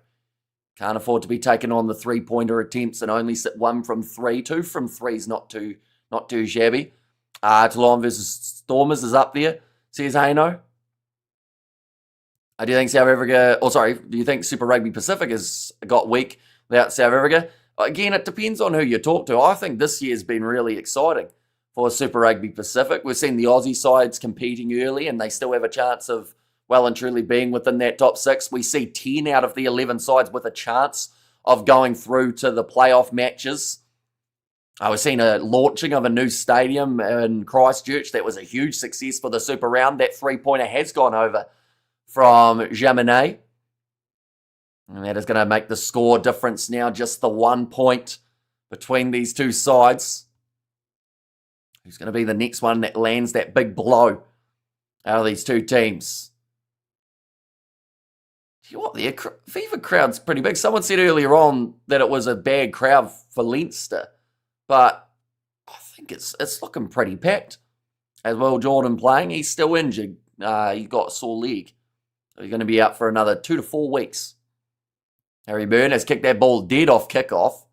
Can't afford to be taking on the 3-pointer attempts and only sit 1 from 3. 2 from 3 is not too shabby. Toulon versus Stormers is up there, says Aino. Do you think do you think Super Rugby Pacific has got weak without South Africa? Again, it depends on who you talk to. I think this year's been really exciting for Super Rugby Pacific. We've seen the Aussie sides competing early, and they still have a chance of well and truly being within that top 6. We see 10 out of the 11 sides with a chance of going through to the playoff matches. We've seen a launching of a new stadium in Christchurch. That was a huge success for the Super Round. That 3-pointer has gone over from Jaminet. And that is going to make the score difference now, just the 1 point between these two sides. Who's going to be the next one that lands that big blow out of these two teams? You know what, the Viva crowd's pretty big. Someone said earlier on that it was a bad crowd for Leinster, but I think it's looking pretty packed. As well, Jordan playing, he's still injured. He got a sore leg. He's going to be out for another 2 to 4 weeks. Harry Byrne has kicked that ball dead off kickoff.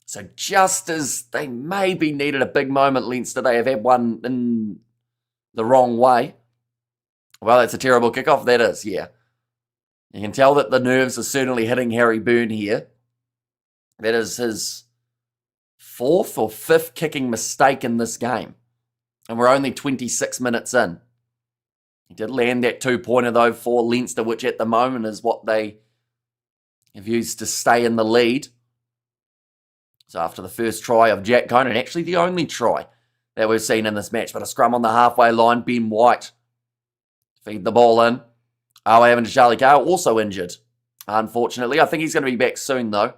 So just as they maybe needed a big moment, Leinster, they have had one in the wrong way. Well, that's a terrible kickoff, that is, yeah. You can tell that the nerves are certainly hitting Harry Byrne here. That is his 4th or 5th kicking mistake in this game. And we're only 26 minutes in. He did land that 2-pointer, though, for Leinster, which at the moment is what they have used to stay in the lead. So after the first try of Jack Conan, actually the only try that we've seen in this match, but a scrum on the halfway line, Ben White feed the ball in. Evan to Charlie Carr, also injured, unfortunately. I think he's going to be back soon, though.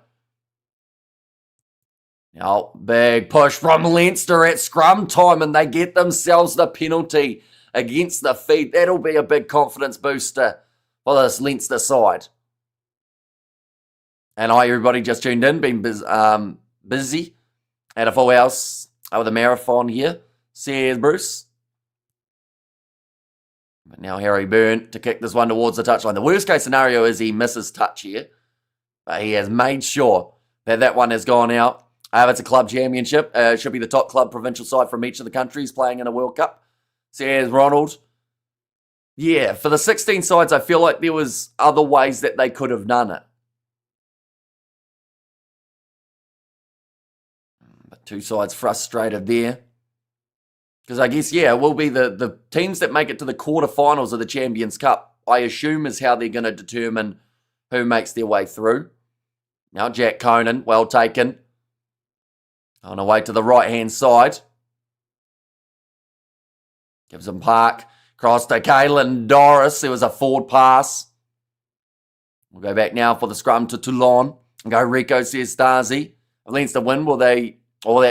Now, big push from Leinster at scrum time, and they get themselves the penalty against the feet. That'll be a big confidence booster for this Leinster side. And hi, everybody just tuned in, been busy at a full house with a marathon here. Says Bruce. But now Harry Byrne to kick this one towards the touchline. The worst case scenario is he misses touch here. But he has made sure that that one has gone out. It's a club championship. It should be the top club provincial side from each of the countries playing in a World Cup. Says Ronald. Yeah, for the 16 sides, I feel like there was other ways that they could have done it. But two sides frustrated there. Because I guess, yeah, it will be the teams that make it to the quarterfinals of the Champions Cup, I assume is how they're going to determine who makes their way through. Now Jack Conan, well taken. On the way to the right-hand side. Gives him Park. Cross to Caelan Doris. There was a forward pass. We'll go back now for the scrum to Toulon. And go Rico, says Stasi. If Leinster win, will they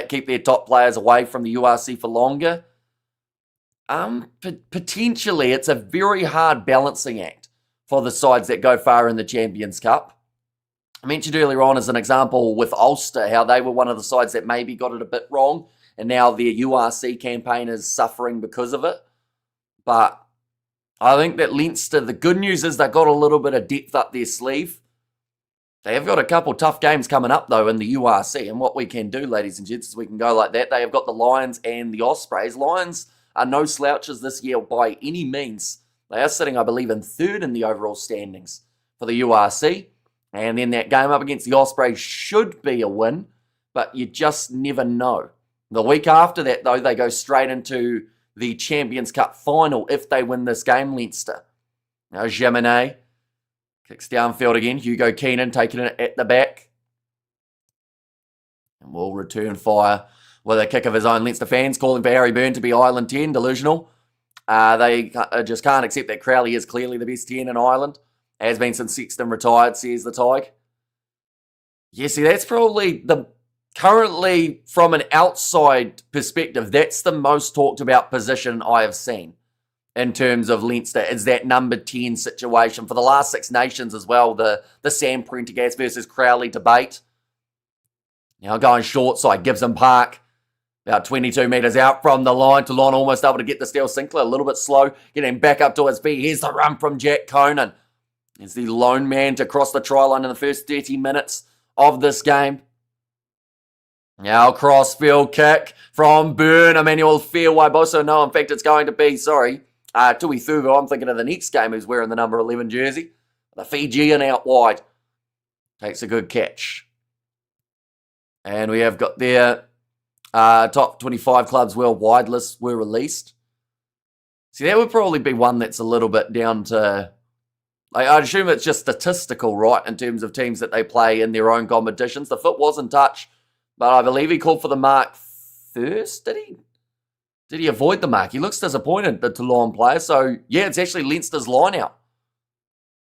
keep their top players away from the URC for longer? Potentially, it's a very hard balancing act for the sides that go far in the Champions Cup. I mentioned earlier on as an example with Ulster, how they were one of the sides that maybe got it a bit wrong, and now their URC campaign is suffering because of it. But I think that Leinster, the good news is they've got a little bit of depth up their sleeve. They have got a couple tough games coming up, though, in the URC. And what we can do, ladies and gents, is we can go like that. They have got the Lions and the Ospreys. Lions are no slouches this year by any means. They are sitting, I believe, in 3rd in the overall standings for the URC. And then that game up against the Ospreys should be a win, but you just never know. The week after that, though, they go straight into the Champions Cup final if they win this game, Leinster. Now, Jaminet kicks downfield again. Hugo Keenan taking it at the back. And will return fire with a kick of his own. Leinster fans calling for Harry Byrne to be Ireland 10, delusional. They just can't accept that Crowley is clearly the best 10 in Ireland. Has been since Sexton retired, says the Tig. Yeah, see, that's probably currently, from an outside perspective, that's the most talked about position I have seen in terms of Leinster, is that number 10 situation. For the last Six Nations as well, the Sam Prendergast versus Crowley debate. Now going short side, Gibson Park, about 22 metres out from the line. Toulon almost able to get the steal. Sinclair a little bit slow, getting back up to his feet. Here's the run from Jack Conan. He's the lone man to cross the try line in the first 30 minutes of this game. Now crossfield kick from Byrne. Emmanuel Fairway. No, in fact, it's going to be, Tui Thugo. I'm thinking of the next game who's wearing the number 11 jersey. The Fijian out wide. Takes a good catch. And we have got their top 25 clubs worldwide lists were released. See, that would probably be one that's a little bit down to... I'd assume it's just statistical, right, in terms of teams that they play in their own competitions. The foot was in touch, but I believe he called for the mark first, did he? Did he avoid the mark? He looks disappointed, the Toulon player. So, yeah, it's actually Leinster's line out.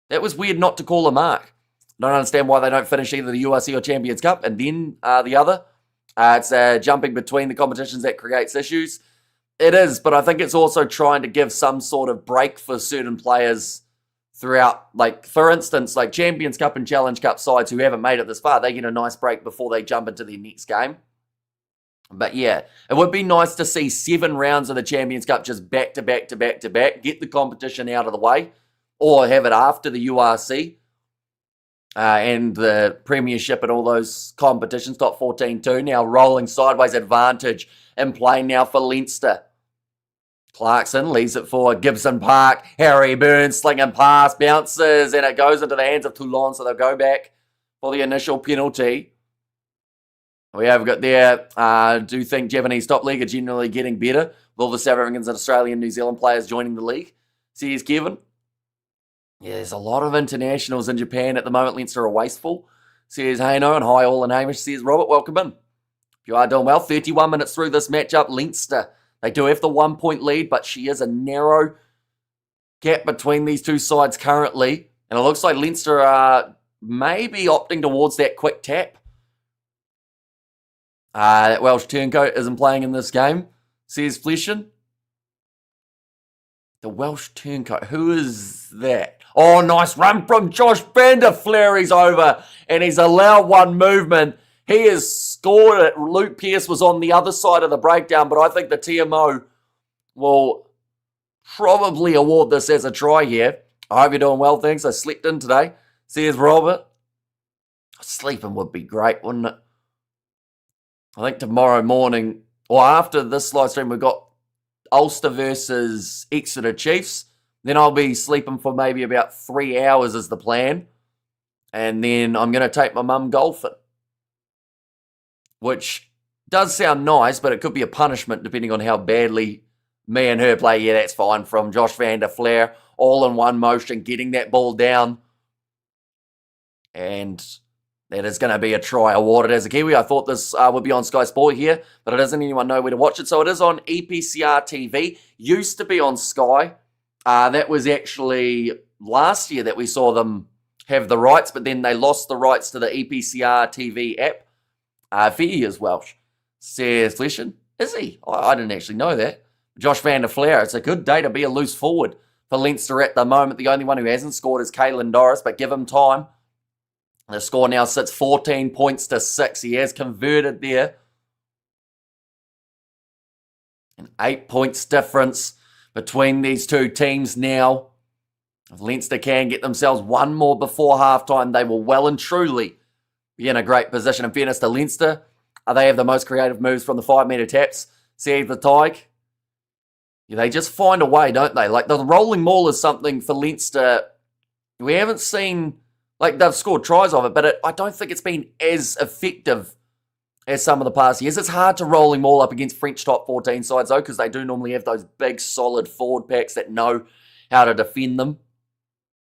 That was weird not to call a mark. I don't understand why they don't finish either the URC or Champions Cup and then the other. It's jumping between the competitions that creates issues. It is, but I think it's also trying to give some sort of break for certain players throughout. Like, for instance, like Champions Cup and Challenge Cup sides who haven't made it this far, they get a nice break before they jump into their next game. But yeah, it would be nice to see 7 rounds of the Champions Cup just back to back to back to back, get the competition out of the way, or have it after the URC and the Premiership and all those competitions, top 14 too. Now rolling sideways advantage in play now for Leinster. Clarkson leaves it for Gibson Park. Harry Burns slinging pass, bounces, and it goes into the hands of Toulon, so they'll go back for the initial penalty. We have got there, do think Japanese top league are generally getting better with all the South Africans and Australian and New Zealand players joining the league. Says Kevin. Yeah, there's a lot of internationals in Japan at the moment. Leinster are wasteful. Says Hayno, and hi all and Hamish. Says Robert, welcome in. If you are doing well, 31 minutes through this matchup, Leinster. They do have the 1 point lead, but she is a narrow gap between these two sides currently. And it looks like Leinster are maybe opting towards that quick tap. That Welsh turncoat isn't playing in this game, says Fleshin. The Welsh turncoat, who is that? Oh, nice run from Josh van der Flair. He's over, and he's allowed one movement. He has scored it. Luke Pearce was on the other side of the breakdown, but I think the TMO will probably award this as a try here. I hope you're doing well, thanks. I slept in today. Says Robert. Sleeping would be great, wouldn't it? I think tomorrow morning, or after this live stream, we've got Ulster versus Exeter Chiefs. Then I'll be sleeping for maybe about 3 hours is the plan. And then I'm going to take my mum golfing. Which does sound nice, but it could be a punishment depending on how badly me and her play. Yeah, that's fine. From Josh van der Flair, all in one motion, getting that ball down. And that is going to be a try awarded as a Kiwi. I thought this would be on Sky Sport here, but it doesn't anyone know where to watch it. So it is on EPCR TV. Used to be on Sky. That was actually last year that we saw them have the rights, but then they lost the rights to the EPCR TV app. Fee is Welsh, says Fleshin. Is he? I didn't actually know that. Josh van der Flair, it's a good day to be a loose forward for Leinster at the moment. The only one who hasn't scored is Caelan Doris, but give him time. The score now sits 14 points to 6. He has converted there. An 8 points difference between these two teams now. If Leinster can get themselves one more before halftime, they will well and truly be in a great position. In fairness to Leinster, they have the most creative moves from the 5-metre taps. See the Tig. Yeah, they just find a way, don't they? Like the rolling maul is something for Leinster we haven't seen. Like, they've scored tries of it, but I don't think it's been as effective as some of the past years. It's hard to rolling maul up against French top 14 sides, though, because they do normally have those big, solid forward packs that know how to defend them.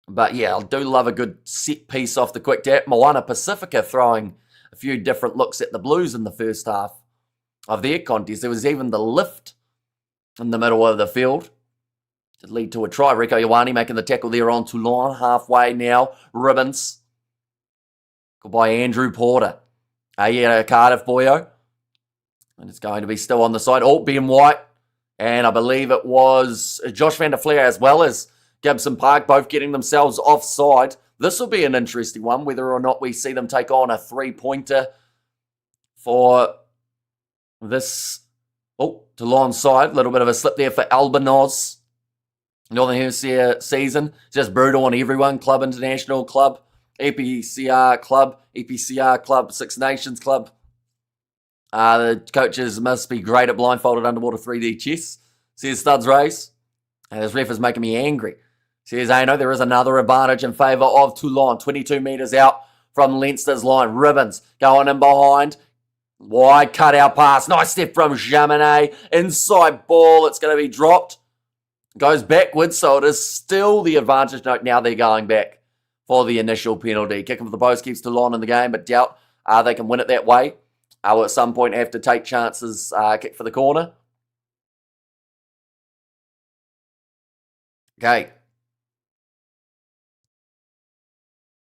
But, yeah, I do love a good set piece off the quick tap. Moana Pacifica throwing a few different looks at the Blues in the first half of their contest. There was even the lift in the middle of the field to lead to a try. Rico Ioane making the tackle there on Toulon. Halfway now. Ribbons. Goodbye, Andrew Porter. Cardiff boyo. And it's going to be still on the side. Oh, Ben White. And I believe it was Josh van der Flair as well as Gibson Park, both getting themselves offside. This will be an interesting one, whether or not we see them take on a 3-pointer for this Toulon side. A little bit of a slip there for Albanos. Northern Hemisphere season. Just brutal on everyone. Club International Club, EPCR Club, Six Nations Club. The coaches must be great at blindfolded underwater 3D chess, says Studs Race. And this ref is making me angry. Says, I know there is another advantage in favour of Toulon. 22 metres out from Leinster's line. Ribbons going in behind. Wide cut-out pass. Nice step from Jaminet. Inside ball. It's going to be dropped. Goes backwards, so it is still the advantage. No, now they're going back for the initial penalty. Kicking for the post keeps Toulon in the game, but doubt they can win it that way. Will at some point have to take chances. Kick for the corner. Okay.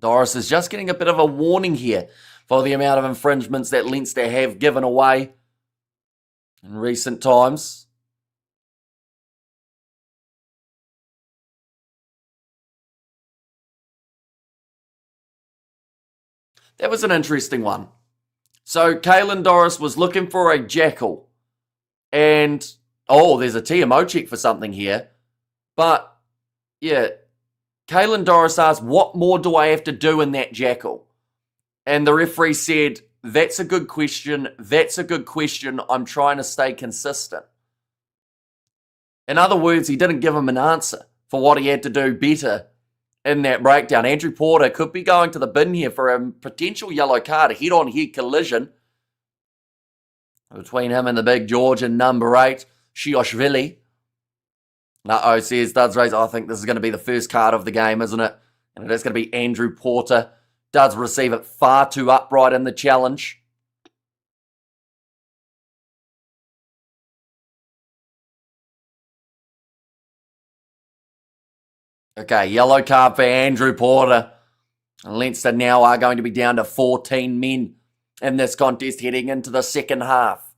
Doris is just getting a bit of a warning here for the amount of infringements that Leinster have given away in recent times. That was an interesting one. So Caelan Doris was looking for a jackal. And, oh, there's a TMO check for something here. But, yeah, Caelan Doris asked, what more do I have to do in that jackal? And the referee said, that's a good question. That's a good question. I'm trying to stay consistent. In other words, he didn't give him an answer for what he had to do better in that breakdown. Andrew Porter could be going to the bin here for a potential yellow card, a head-on-head collision between him and the big Georgian number 8, Shioshvili. No, says Duds Race, I think this is going to be the first card of the game, isn't it? And it is going to be Andrew Porter. Does receive it far too upright in the challenge. Okay, yellow card for Andrew Porter. And Leinster now are going to be down to 14 men in this contest heading into the second half.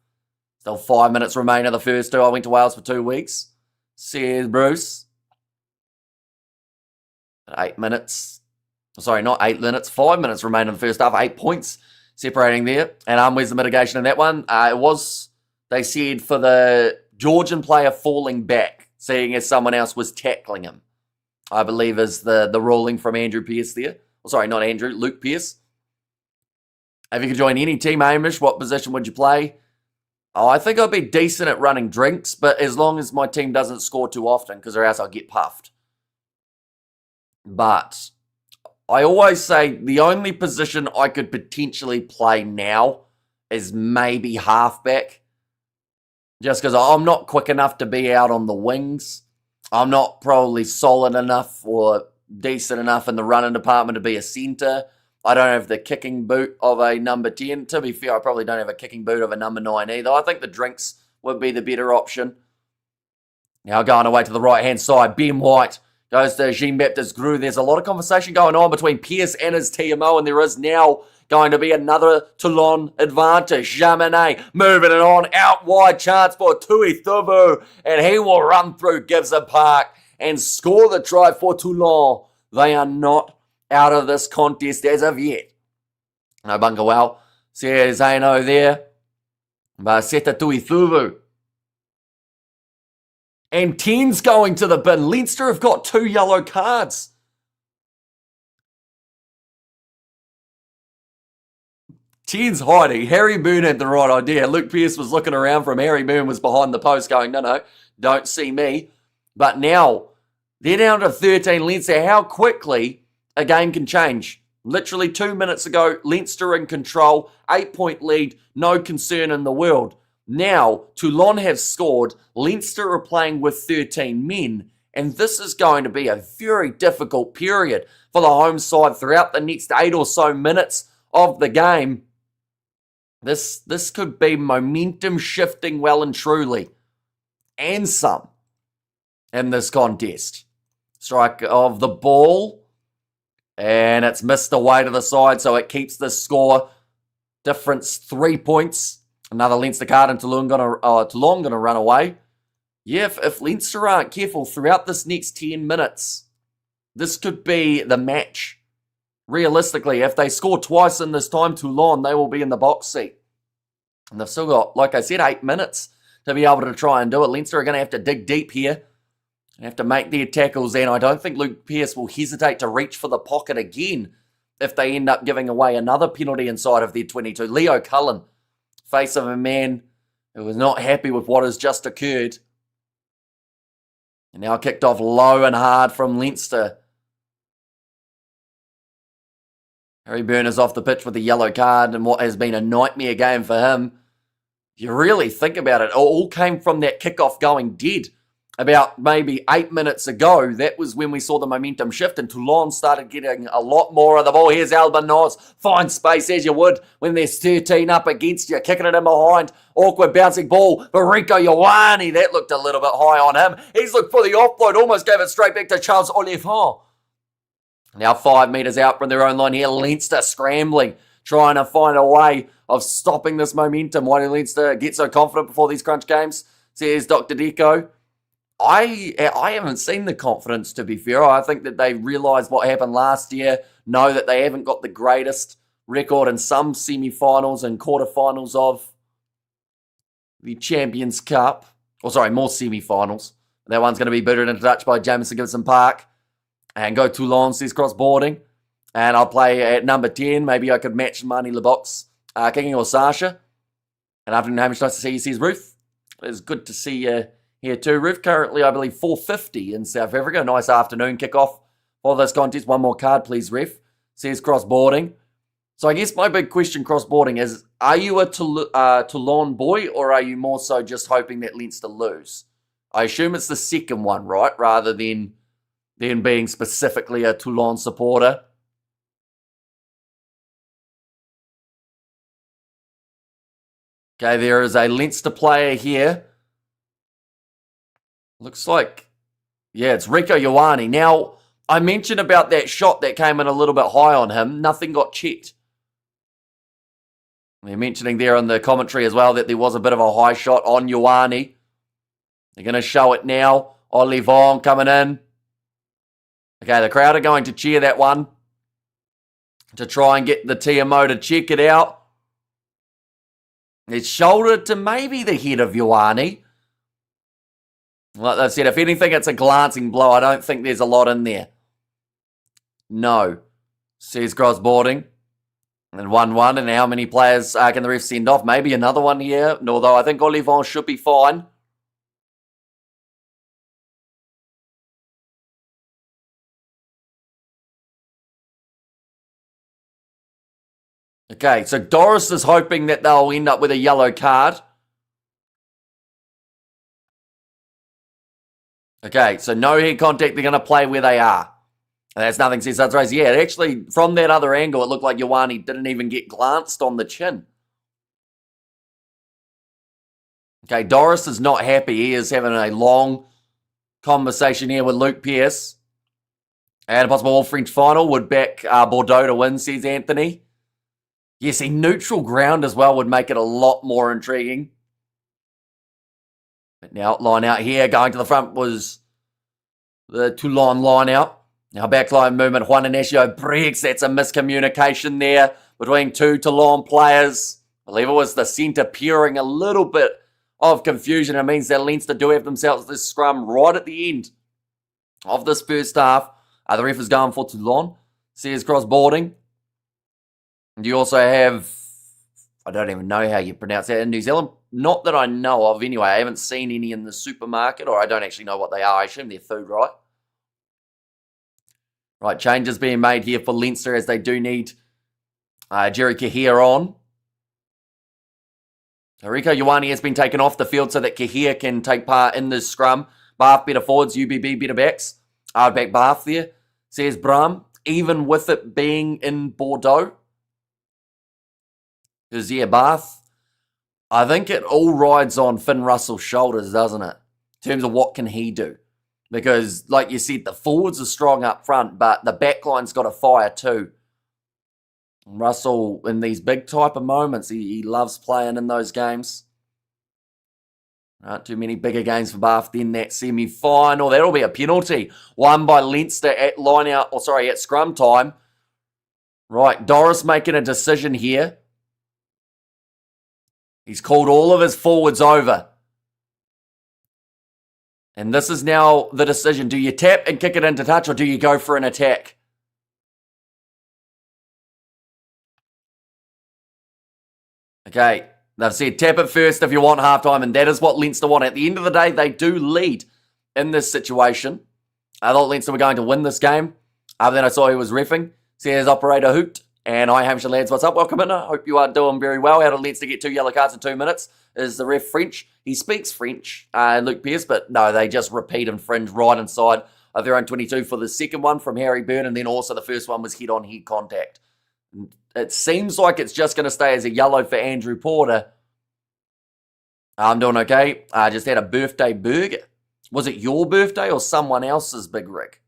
Still 5 minutes remain of the first two. I went to Wales for 2 weeks, says Bruce. 8 minutes. Sorry, not 8 minutes. 5 minutes remain in the first half. 8 points separating there. And where's the mitigation in that one? It was, they said, for the Georgian player falling back, seeing as someone else was tackling him. I believe is the ruling from Andrew Pearce there. Oh, sorry, not Andrew, Luke Pearce. If you could join any team, Hamish, what position would you play? Oh, I think I'd be decent at running drinks, but as long as my team doesn't score too often, because or else I'll get puffed. But I always say the only position I could potentially play now is maybe halfback. Just because I'm not quick enough to be out on the wings. I'm not probably solid enough or decent enough in the running department to be a centre. I don't have the kicking boot of a number 10. To be fair, I probably don't have a kicking boot of a number 9 either. I think the drinks would be the better option. Now going away to the right-hand side, Ben White goes to Jean-Baptiste Grue. There's a lot of conversation going on between Pearce and his TMO, and there is now going to be another Toulon advantage. Jaminet moving it on, out wide chance for Tui Thuvu, and he will run through Gibson Park and score the try for Toulon. They are not out of this contest as of yet. No Bungawal, says Aino there. Seta Tui Thuvu. And 10's going to the bin. Leinster have got 2 yellow cards. Ten's hiding. Harry Boone had the right idea. Luke Pearce was looking around for him. Harry Boone was behind the post going, no, don't see me. But now, they're down to 13 Leinster. How quickly a game can change. Literally 2 minutes ago, Leinster in control, 8-point lead, no concern in the world. Now, Toulon have scored, Leinster are playing with 13 men, and this is going to be a very difficult period for the home side throughout the next 8 or so minutes of the game. This could be momentum shifting well and truly, and some, in this contest. Strike of the ball, and it's missed away to the side, so it keeps the score difference 3 points. Another Leinster card, and Toulon gonna run away. Yeah, if Leinster aren't careful throughout this next 10 minutes, this could be the match. Realistically, if they score twice in this time, Toulon, they will be in the box seat. And they've still got, like I said, 8 minutes to be able to try and do it. Leinster are going to have to dig deep here and have to make their tackles. And I don't think Luke Pearce will hesitate to reach for the pocket again if they end up giving away another penalty inside of their 22. Leo Cullen, face of a man who was not happy with what has just occurred. And now kicked off low and hard from Leinster. Harry Boone is off the pitch with a yellow card and what has been a nightmare game for him. If you really think about it, it all came from that kickoff going dead. About maybe 8 minutes ago, that was when we saw the momentum shift and Toulon started getting a lot more of the ball. Here's Albanos, find space as you would when there's 13 up against you, kicking it in behind. Awkward bouncing ball for Rico Ioane. That looked a little bit high on him. He's looked for the offload, almost gave it straight back to Charles Oliphant. Now 5 metres out from their own line here, Leinster scrambling trying to find a way of stopping this momentum. Why do Leinster get so confident before these crunch games? Says Dr. Deco. I haven't seen the confidence, to be fair. I think that they realise what happened last year, know that they haven't got the greatest record in some semi-finals and quarter-finals of the Champions Cup. Or sorry, more semi-finals. That one's going to be booted into touch by Jamison Gibson Park. And go Toulon, says cross-boarding. And I'll play at number 10. Maybe I could match Marnie LeBox kicking or Sasha. And afternoon, Hamish, nice to see you, says Ruth. It's good to see you here too, Ruth. Currently, I believe, 4:50 in South Africa. Nice afternoon kickoff for this contest. One more card, please, Ref. Says cross-boarding. So I guess my big question cross-boarding is, are you a Toulon boy, or are you more so just hoping that Leinster lose? I assume it's the second one, right? Rather than being specifically a Toulon supporter. Okay, there is a Leinster player here. Looks like, yeah, it's Rieko Ioane. Now, I mentioned about that shot that came in a little bit high on him. Nothing got checked. They're mentioning there on the commentary as well that there was a bit of a high shot on Ioane. They're going to show it now. Olivon coming in. Okay, the crowd are going to cheer that one to try and get the TMO to check it out. It's shouldered to maybe the head of Ioane. Like they've said, if anything, it's a glancing blow. I don't think there's a lot in there. No. Says cross-boarding. And 1-1. And how many players can the ref send off? Maybe another one here. Although I think Olivon should be fine. Okay, so Doris is hoping that they'll end up with a yellow card. Okay, so no head contact. They're going to play where they are. And that's nothing says that's raised. Yeah, actually, from that other angle, it looked like Ioane didn't even get glanced on the chin. Okay, Doris is not happy. He is having a long conversation here with Luke Pearce. And a possible all-French final would back Bordeaux to win, says Anthony. Yes, a neutral ground as well would make it a lot more intriguing. But now, line out here, going to the front was the Toulon line out. Now, backline movement, Juan Inacio breaks. That's a miscommunication there between two Toulon players. I believe it was the centre peering a little bit of confusion. It means that Leinster do have themselves this scrum right at the end of this first half. The ref is going for Toulon. Says cross-boarding. And you also have, I don't even know how you pronounce that in New Zealand. Not that I know of anyway. I haven't seen any in the supermarket, or I don't actually know what they are. I assume they're food, right? Right, changes being made here for Leinster as they do need Jerry Cahir on. Rieko Ioane has been taken off the field so that Cahir can take part in this scrum. Bath better forwards, UBB better backs. I would back Bath there, says Bram, even with it being in Bordeaux. Because, yeah, Bath, I think it all rides on Finn Russell's shoulders, doesn't it? In terms of what can he do. Because, like you said, the forwards are strong up front, but the backline's got a fire too. Russell, in these big type of moments, he loves playing in those games. Not too many bigger games for Bath in that semi-final. That'll be a penalty. Won by Leinster at at scrum time. Right, Doris making a decision here. He's called all of his forwards over. And this is now the decision. Do you tap and kick it into touch, or do you go for an attack? Okay, they've said tap it first if you want halftime, and that is what Leinster want. At the end of the day, they do lead in this situation. I thought Leinster were going to win this game. Then I saw he was reffing. Says operator hoot. And hi, Hampshire lads, what's up? Welcome in. I hope you are doing very well. How did Leinster get 2 yellow cards in 2 minutes? Is the ref French? He speaks French, Luke Pearce, but no, they just repeat infringe right inside of their own 22 for the second one from Harry Byrne, and then also the first one was head-on-head contact. It seems like it's just going to stay as a yellow for Andrew Porter. I'm doing okay. I just had a birthday burger. Was it your birthday or someone else's, Big Rick?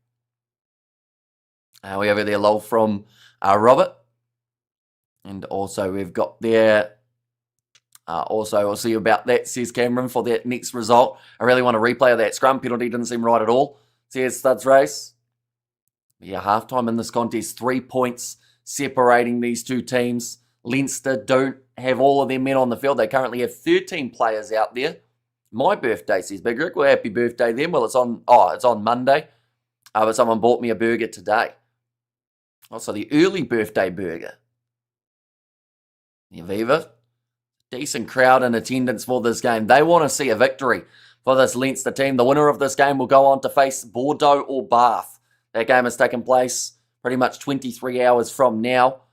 We have there lol from Robert. And also we've got there, also we'll see about that, says Cameron, for that next result. I really want a replay of that scrum. Penalty didn't seem right at all, says Studs Race. Yeah, halftime in this contest, 3 points separating these two teams. Leinster don't have all of their men on the field. They currently have 13 players out there. My birthday, says Big Rick. Well, happy birthday then. Well, it's on Monday. But someone bought me a burger today. Also, the early birthday burger. Yeah, Viva. Decent crowd in attendance for this game. They want to see a victory for this Leinster team. The winner of this game will go on to face Bordeaux or Bath. That game has taken place pretty much 23 hours from now.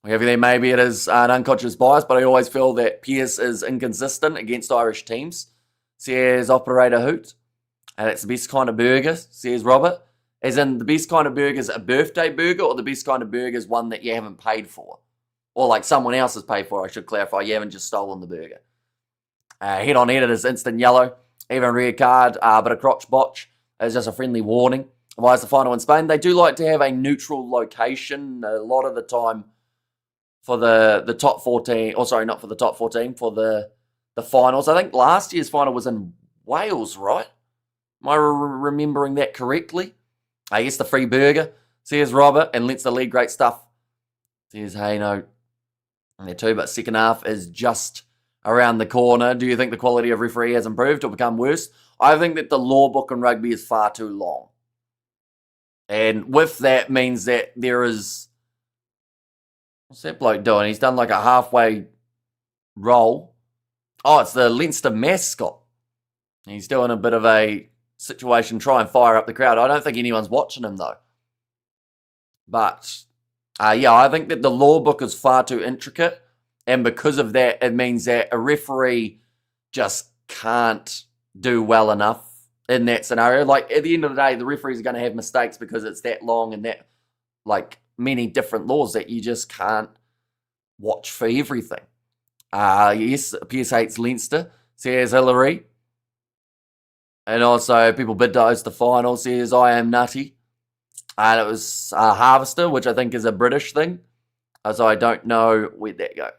Maybe it is an unconscious bias, but I always feel that Pearce is inconsistent against Irish teams, says Operator Hoot. And it's the best kind of burger, says Robert. As in, the best kind of burger is a birthday burger, or the best kind of burger is one that you haven't paid for? Or like someone else has paid for, I should clarify. You haven't just stolen the burger. Head on head, it is instant yellow. Even red card, but a crotch botch is just a friendly warning. Why is the final in Spain? They do like to have a neutral location a lot of the time for the top 14. Or sorry, not for the top 14, for the finals. I think last year's final was in Wales, right? Am I remembering that correctly? I guess the free burger, says Robert, and Leinster lead, great stuff, says Hayno. There too, but second half is just around the corner. Do you think the quality of referee has improved or become worse? I think that the law book in rugby is far too long. And with that means that there is... What's that bloke doing? He's done like a halfway roll. Oh, it's the Leinster mascot. He's doing a bit of a situation, try and fire up the crowd. I don't think anyone's watching him though. But, yeah, I think that the law book is far too intricate. And because of that, it means that a referee just can't do well enough in that scenario. Like, at the end of the day, the referees are going to have mistakes because it's that long and that, like, many different laws that you just can't watch for everything. Yes, Pierce hates Leinster, says Hillary. And also, people bid to host the final, says I am nutty. And it was Harvester, which I think is a British thing. So I don't know where'd that go.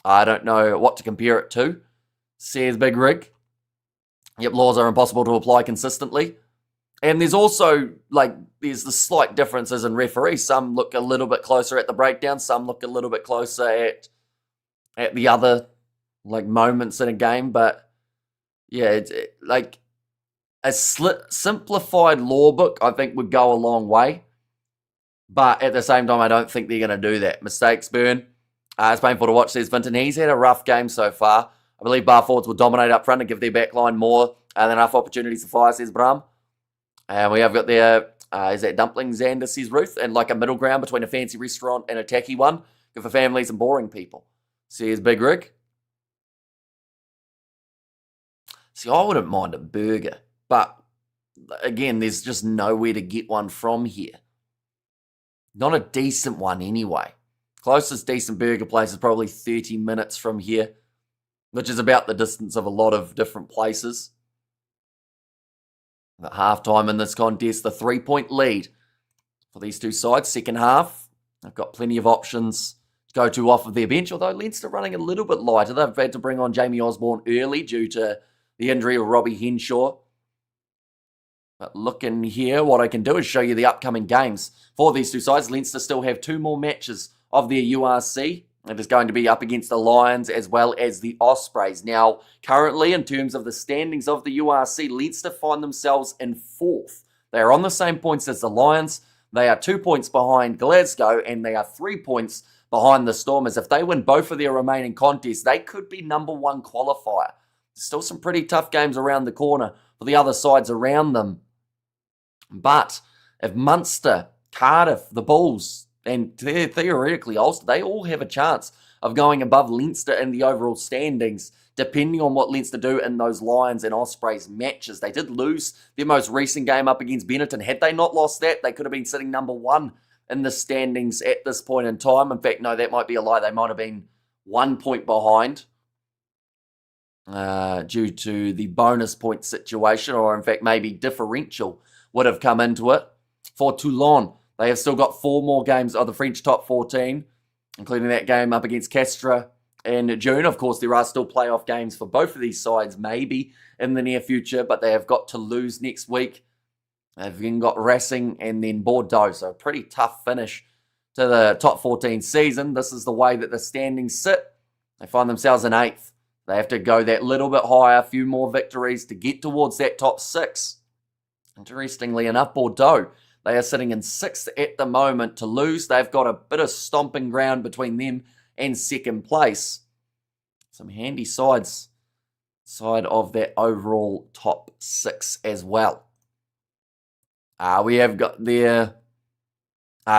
I don't know what to compare it to, says Big Rig. Yep, laws are impossible to apply consistently. And there's also, like, there's the slight differences in referees. Some look a little bit closer at the breakdown. Some look a little bit closer at the other, like, moments in a game. But, yeah, like, a simplified law book, I think, would go a long way. But at the same time, I don't think they're going to do that. Mistakes, Burn. It's painful to watch, says Vinton. He's had a rough game so far. I believe bar forwards will dominate up front and give their backline more than enough opportunities to fire, says Bram. And we have got there, is that Dumpling, Xander, says Ruth, and like a middle ground between a fancy restaurant and a tacky one. Good for families and boring people, says Big Rig. See, I wouldn't mind a burger, but again, there's just nowhere to get one from here. Not a decent one anyway. Closest decent burger place is probably 30 minutes from here, which is about the distance of a lot of different places. At halftime in this contest, the 3-point lead for these two sides. Second half, they've got plenty of options to go to off of their bench, although Leinster running a little bit lighter. They've had to bring on Jamie Osborne early due to the injury of Robbie Henshaw. But looking here, what I can do is show you the upcoming games for these two sides. Leinster still have 2 more matches of their URC. It is going to be up against the Lions as well as the Ospreys. Now, currently, in terms of the standings of the URC, Leinster find themselves in 4th. They are on the same points as the Lions. They are 2 points behind Glasgow, and they are 3 points behind the Stormers. If they win both of their remaining contests, they could be number 1 qualifier. Still some pretty tough games around the corner for the other sides around them. But if Munster, Cardiff, the Bulls, and theoretically Ulster, they all have a chance of going above Leinster in the overall standings, depending on what Leinster do in those Lions and Ospreys matches. They did lose their most recent game up against Benetton. Had they not lost that, they could have been sitting number 1 in the standings at this point in time. In fact, no, that might be a lie. They might have been 1 point behind due to the bonus point situation, or in fact, maybe differential would have come into it. For Toulon, They have still got 4 more games of the French top 14, including that game up against Castres in June. Of course, there are still playoff games for both of these sides, maybe in the near future, but they have got Toulouse next week. They've then got Racing and then Bordeaux, so a pretty tough finish to the top 14 season. This is the way that the standings sit. They find themselves in 8th. They have to go that little bit higher, a few more victories to get towards that top 6. Interestingly enough, Bordeaux, they are sitting in 6th at the moment. Toulouse, they've got a bit of stomping ground between them and 2nd place. Some handy sides side of that overall top 6 as well. We have got their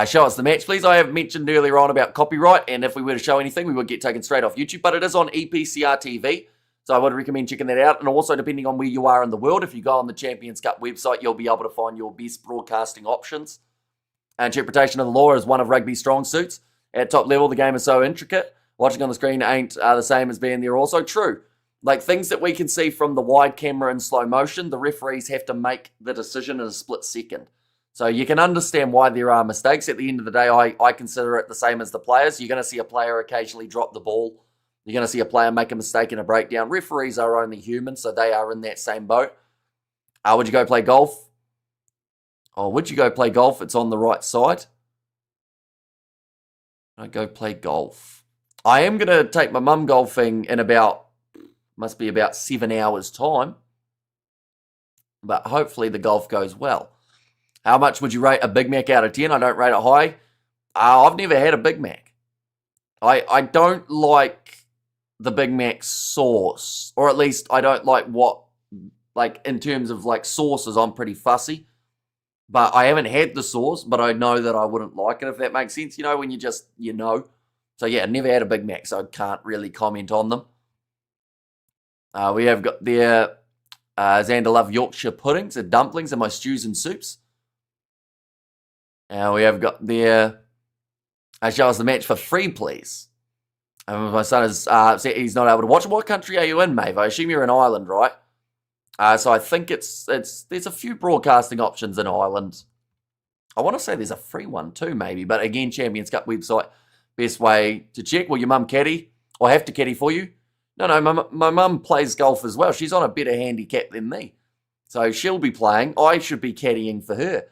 show us the match, please. I have mentioned earlier on about copyright, and if we were to show anything, we would get taken straight off YouTube, but it is on EPCR TV, so I would recommend checking that out. And also, depending on where you are in the world, if you go on the Champions Cup website, you'll be able to find your best broadcasting options. Interpretation of the law is one of rugby's strong suits. At top level, the game is so intricate. Watching on the screen ain't the same as being there also. True. Like things that we can see from the wide camera in slow motion, the referees have to make the decision in a split second. So you can understand why there are mistakes. At the end of the day, I consider it the same as the players. You're going to see a player occasionally drop the ball. You're going to see a player make a mistake in a breakdown. Referees are only human, so they are in that same boat. Would you go play golf? Or would you go play golf? It's on the right side. I'd go play golf. I am going to take my mum golfing in must be about 7 hours' time. But hopefully the golf goes well. How much would you rate a Big Mac out of 10? I don't rate it high. I've never had a Big Mac. I don't like the Big Mac sauce. Or at least I don't like in terms of like sauces, I'm pretty fussy. But I haven't had the sauce, but I know that I wouldn't like it, if that makes sense. You know, when you know. So yeah, never had a Big Mac, so I can't really comment on them. We have got their Xander love Yorkshire puddings and dumplings and my stews and soups. We have got their show us the match for free, please. My son is he's not able to watch. What country are you in, Maeve? I assume you're in Ireland, right? So I think there's a few broadcasting options in Ireland. I want to say there's a free one too, maybe. But again, Champions Cup website, best way to check. Will your mum caddy? Or have to caddy for you? No, my mum plays golf as well. She's on a better handicap than me. So she'll be playing. I should be caddying for her.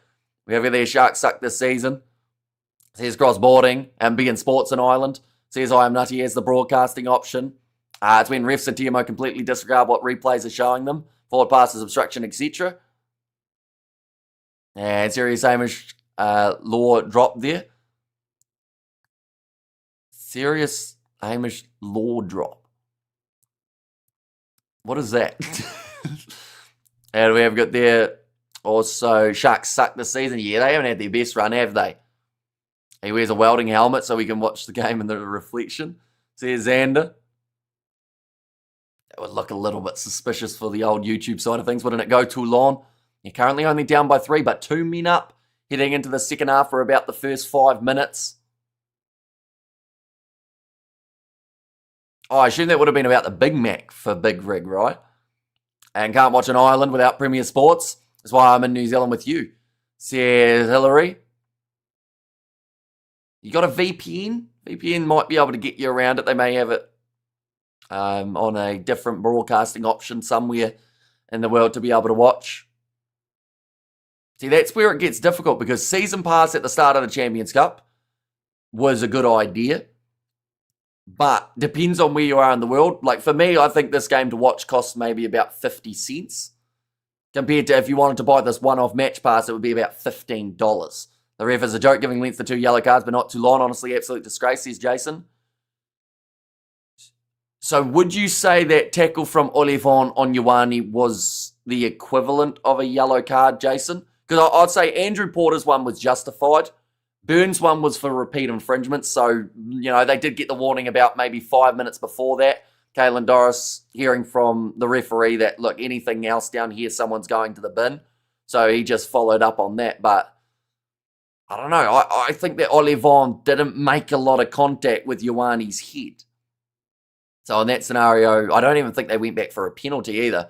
We have their Shark Suck this season. Says crossboarding and being sports in Ireland. Says I am nutty as the broadcasting option. It's when refs and TMO completely disregard what replays are showing them. Forward passes, obstruction, etc. And serious Hamish law drop there. Serious Hamish law drop. What is that? And we have got there also Sharks Suck this season. Yeah, they haven't had their best run, have they? He wears a welding helmet so we can watch the game in the reflection. Says Xander. That would look a little bit suspicious for the old YouTube side of things, wouldn't it go, Toulon? You're currently only down by 3, but 2 men up. Heading into the second half for about the first 5 minutes. I assume that would have been about the Big Mac for Big Rig, right? And can't watch an Ireland without Premier Sports. That's why I'm in New Zealand with you. Says Hillary. You got a VPN? VPN might be able to get you around it. They may have it on a different broadcasting option somewhere in the world to be able to watch. See, that's where it gets difficult because season pass at the start of the Champions Cup was a good idea. But depends on where you are in the world. Like for me, I think this game to watch costs maybe about 50 cents. Compared to if you wanted to buy this one-off match pass, it would be about $15. The ref is a joke, giving Leinster 2 yellow cards, but not Toulon. Honestly, absolute disgrace, says Jason. So would you say that tackle from Olivon on Ioane was the equivalent of a yellow card, Jason? Because I'd say Andrew Porter's one was justified. Burns' one was for repeat infringement. So, they did get the warning about maybe 5 minutes before that. Caelan Doris hearing from the referee that, look, anything else down here, someone's going to the bin. So he just followed up on that. But I don't know. I think that Olivon didn't make a lot of contact with Ioane's head. So in that scenario, I don't even think they went back for a penalty either.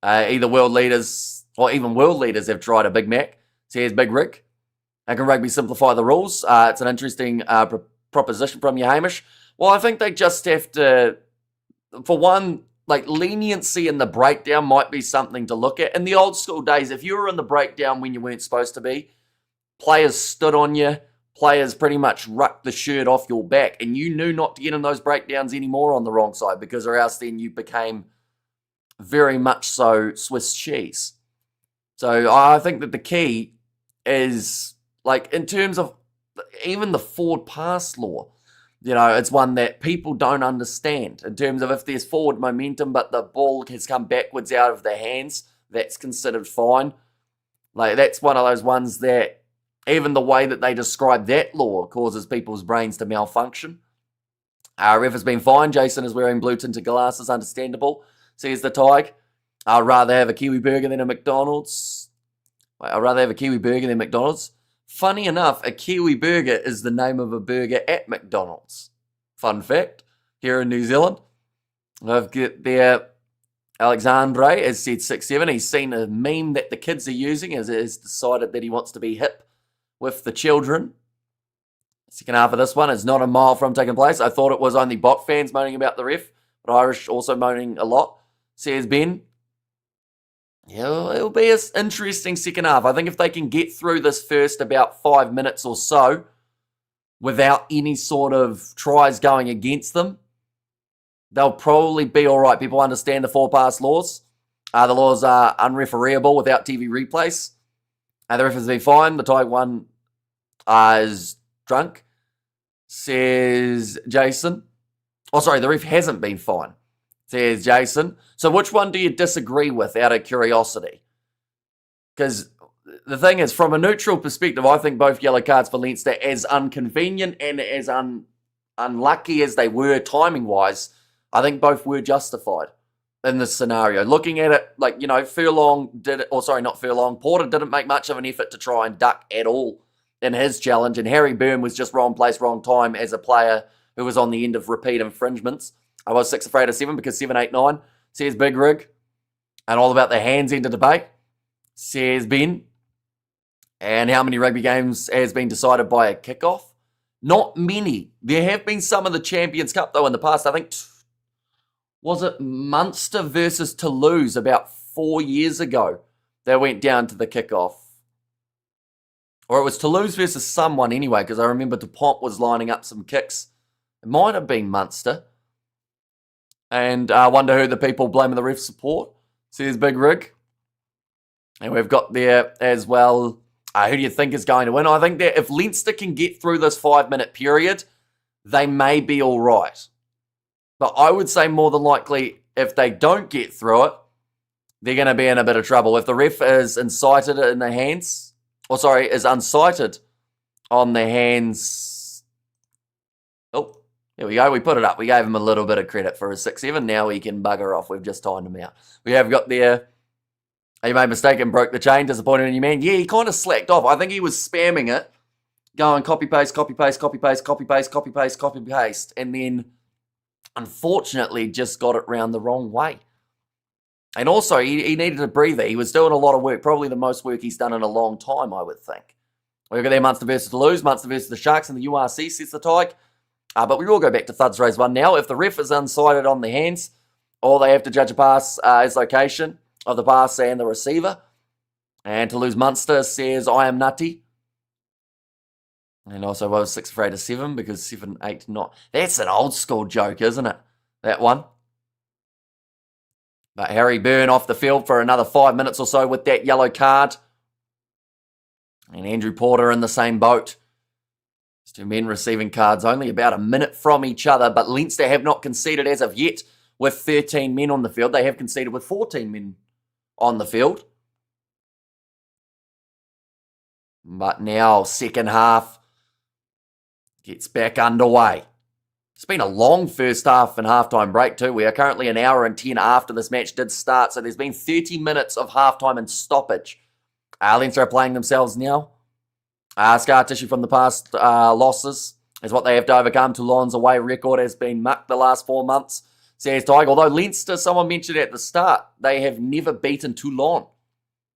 Either world leaders or even world leaders have tried a Big Mac. So here's Big Rick. How can rugby simplify the rules? It's an interesting proposition from you, Hamish. Well, I think they just have to, for one, like leniency in the breakdown might be something to look at. In the old school days, if you were in the breakdown when you weren't supposed to be, players stood on you, players pretty much rucked the shirt off your back, and you knew not to get in those breakdowns anymore on the wrong side, because or else then you became very much so Swiss cheese. So I think that the key is, like, in terms of even the forward pass law, you know, it's one that people don't understand in terms of if there's forward momentum, but the ball has come backwards out of their hands, that's considered fine. Like, that's one of those ones that even the way that they describe that law causes people's brains to malfunction. Ref has been fine. Jason is wearing blue tinted glasses, understandable. Says the Tig. I'd rather have a Kiwi burger than a McDonald's. I'd rather have a Kiwi burger than McDonald's. Funny enough, a Kiwi burger is the name of a burger at McDonald's. Fun fact, here in New Zealand. I've got there, Alexandre has said 6-7. He's seen a meme that the kids are using as has decided that he wants to be hip with the children. Second half of this one is not a mile from taking place. I thought it was only Bot fans moaning about the ref, but Irish also moaning a lot. Says Ben. Yeah, it'll be an interesting second half. I think if they can get through this first about 5 minutes or so without any sort of tries going against them, they'll probably be all right. People understand the four-pass laws. The laws are unrefereeable without TV replays. The ref has been fine. The Tig one is drunk, says Jason. Oh, sorry, the ref hasn't been fine, says Jason. So which one do you disagree with out of curiosity? Because the thing is, from a neutral perspective, I think both yellow cards for Leinster, as inconvenient and as unlucky as they were timing-wise, I think both were justified in this scenario. Looking at it, like, you know, Porter didn't make much of an effort to try and duck at all in his challenge, and Harry Byrne was just wrong place, wrong time as a player who was on the end of repeat infringements. I was 6 afraid of 7 because 7, 8, 9, says Big Rig. And all about the hands end of debate, says Ben. And how many rugby games has been decided by a kickoff? Not many. There have been some of the Champions Cup, though, in the past. I think, was it Munster versus Toulouse about 4 years ago that went down to the kickoff? Or it was Toulouse versus someone anyway, because I remember DuPont was lining up some kicks. It might have been Munster. And I wonder who the people blaming the ref support, says Big Rig. And we've got there as well, who do you think is going to win? I think that if Leinster can get through this 5-minute period, they may be all right. But I would say more than likely, if they don't get through it, they're going to be in a bit of trouble. If the ref is incited in the hands, is unsighted on the hands. Oh, there we go. We put it up. We gave him a little bit of credit for his 6-7. Now he can bugger off. We've just timed him out. We have got there. You made a mistake and broke the chain. Disappointed in you, man. Yeah, he kind of slacked off. I think he was spamming it. Going copy, paste, copy, paste, copy, paste, copy, paste, copy, paste, copy, paste. And then, unfortunately, just got it round the wrong way. And also, he needed a breather. He was doing a lot of work. Probably the most work he's done in a long time, I would think. We've got there Munster versus Toulouse. Munster versus the Sharks and the URC, says the Tig. But we will go back to Thuds Race 1 now. If the ref is unsighted on the hands, all they have to judge a pass is location of the pass and the receiver. And Toulouse Munster says, I am nutty. And also, I was 6 afraid of 7 because 7, 8, 9. That's an old school joke, isn't it? That one. But Harry Byrne off the field for another 5 minutes or so with that yellow card. And Andrew Porter in the same boat. These two men receiving cards only about a minute from each other. But Leinster have not conceded as of yet with 13 men on the field. They have conceded with 14 men on the field. But now, second half gets back underway. It's been a long first half and halftime break too. We are currently an hour and 10 after this match did start. So there's been 30 minutes of halftime and stoppage. Leinster are playing themselves now. Scar tissue from the past losses is what they have to overcome. Toulon's away record has been mucked the last 4 months, says Tig. Although Leinster, someone mentioned at the start, they have never beaten Toulon,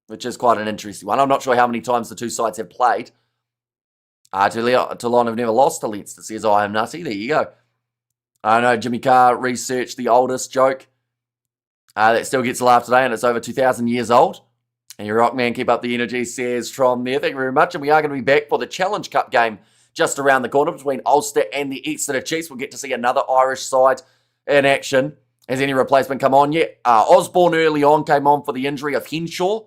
which is quite an interesting one. I'm not sure how many times the two sides have played. Toulon have never lost to Leinster, says I am nutty. There you go. I know Jimmy Carr researched the oldest joke that still gets laughed today, and it's over 2,000 years old. And your rock man, keep up the energy, says from there. Thank you very much. And we are going to be back for the Challenge Cup game just around the corner between Ulster and the Exeter Chiefs. We'll get to see another Irish side in action. Has any replacement come on yet? Osborne early on came on for the injury of Henshaw.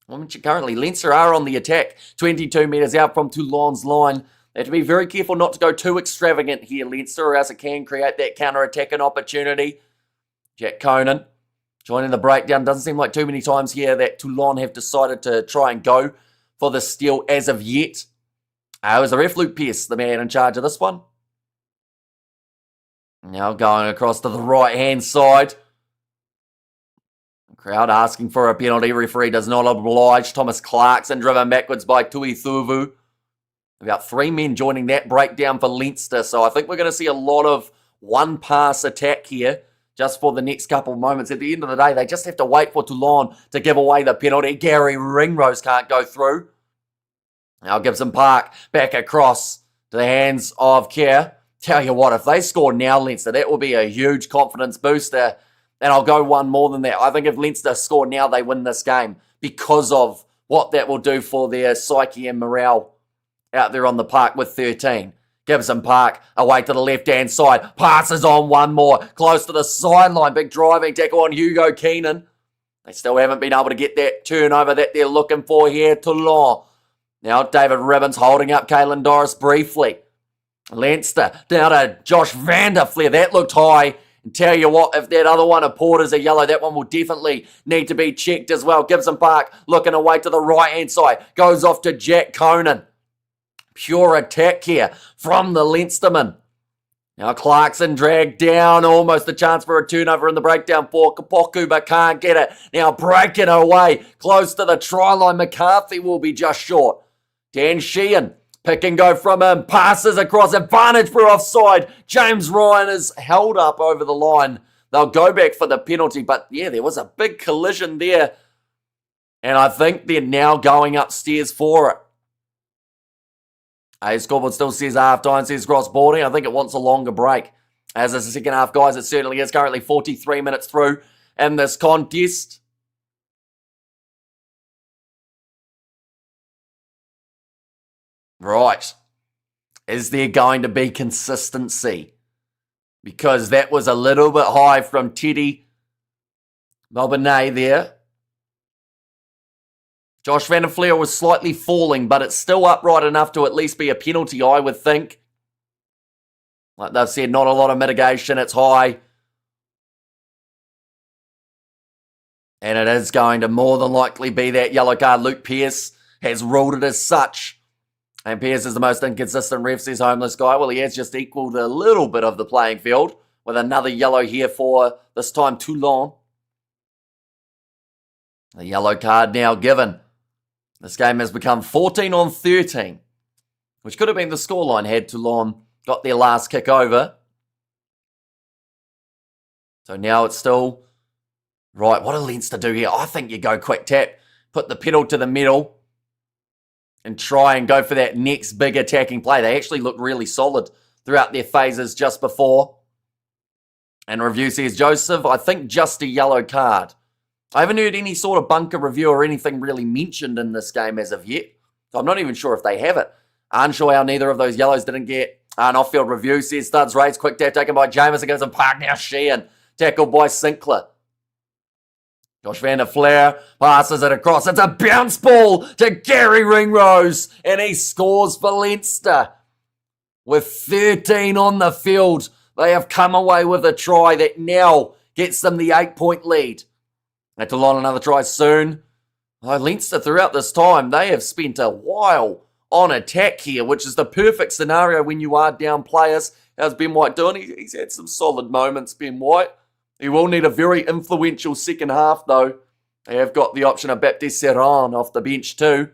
Currently, Leinster are on the attack, 22 metres out from Toulon's line. They have to be very careful not to go too extravagant here, Leinster, or else it can create that counter-attacking opportunity. Jack Conan joining the breakdown. Doesn't seem like too many times here that Toulon have decided to try and go for the steal as of yet. It was the ref, Luke Pearce, the man in charge of this one. Now going across to the right-hand side. Crowd asking for a penalty. Referee does not oblige. Thomas Clarkson driven backwards by Tui Thuvu. About 3 men joining that breakdown for Leinster. So I think we're going to see a lot of one-pass attack here just for the next couple of moments. At the end of the day, they just have to wait for Toulon to give away the penalty. Gary Ringrose can't go through. Now Gibson Park back across to the hands of Kerr. Tell you what, if they score now, Leinster, that will be a huge confidence booster. And I'll go one more than that. I think if Leinster score now, they win this game because of what that will do for their psyche and morale out there on the park with 13. Gibson Park away to the left-hand side. Passes on one more. Close to the sideline. Big driving tackle on Hugo Keenan. They still haven't been able to get that turnover that they're looking for here. Toulon. Now David Ribbons holding up Caelan Doris briefly. Leinster down to Josh Vanderfleer. That looked high. And tell you what, if that other one of Porter's a yellow, that one will definitely need to be checked as well. Gibson Park looking away to the right-hand side. Goes off to Jack Conan. Pure attack here from the Leinsterman. Now Clarkson dragged down. Almost a chance for a turnover in the breakdown for Kapoku, but can't get it. Now breaking away. Close to the try line. McCarthy will be just short. Dan Sheehan. Pick and go from him. Passes across. Advantage for offside. James Ryan is held up over the line. They'll go back for the penalty. But yeah, there was a big collision there. And I think they're now going upstairs for it. Scoreboard still says half-time, says cross-boarding. I think it wants a longer break. As it's the second half, guys, it certainly is. Currently 43 minutes through in this contest. Right. Is there going to be consistency? Because that was a little bit high from Teddy Malbonnet there. Josh Vanderfleer was slightly falling, but it's still upright enough to at least be a penalty, I would think. Like they've said, not a lot of mitigation. It's high. And it is going to more than likely be that yellow card. Luke Pearce has ruled it as such. And Pearce is the most inconsistent ref, says Homeless Guy. Well, he has just equaled a little bit of the playing field with another yellow here for, this time, Toulon. The yellow card now given. This game has become 14-13, which could have been the scoreline had Toulon got their last kick over. So now it's still, right, what do Leinster do here? I think you go quick tap, put the pedal to the metal, and try and go for that next big attacking play. They actually look really solid throughout their phases just before. And review says, Joseph, I think just a yellow card. I haven't heard any sort of bunker review or anything really mentioned in this game as of yet. So I'm not even sure if they have it. Aren't sure how neither of those yellows didn't get an off-field review. Says Studs Race. Quick tap taken by Jameson. Goes and Park now Sheehan. Tackled by Sinclair. Josh Vanderfleer passes it across. It's a bounce ball to Gary Ringrose. And he scores for Leinster. With 13 on the field, they have come away with a try that now gets them the 8-point lead. And Toulon another try soon. Leinster throughout this time, they have spent a while on attack here, which is the perfect scenario when you are down players. How's Ben White doing? He's had some solid moments, Ben White. He will need a very influential second half, though. They have got the option of Baptiste Serran off the bench, too.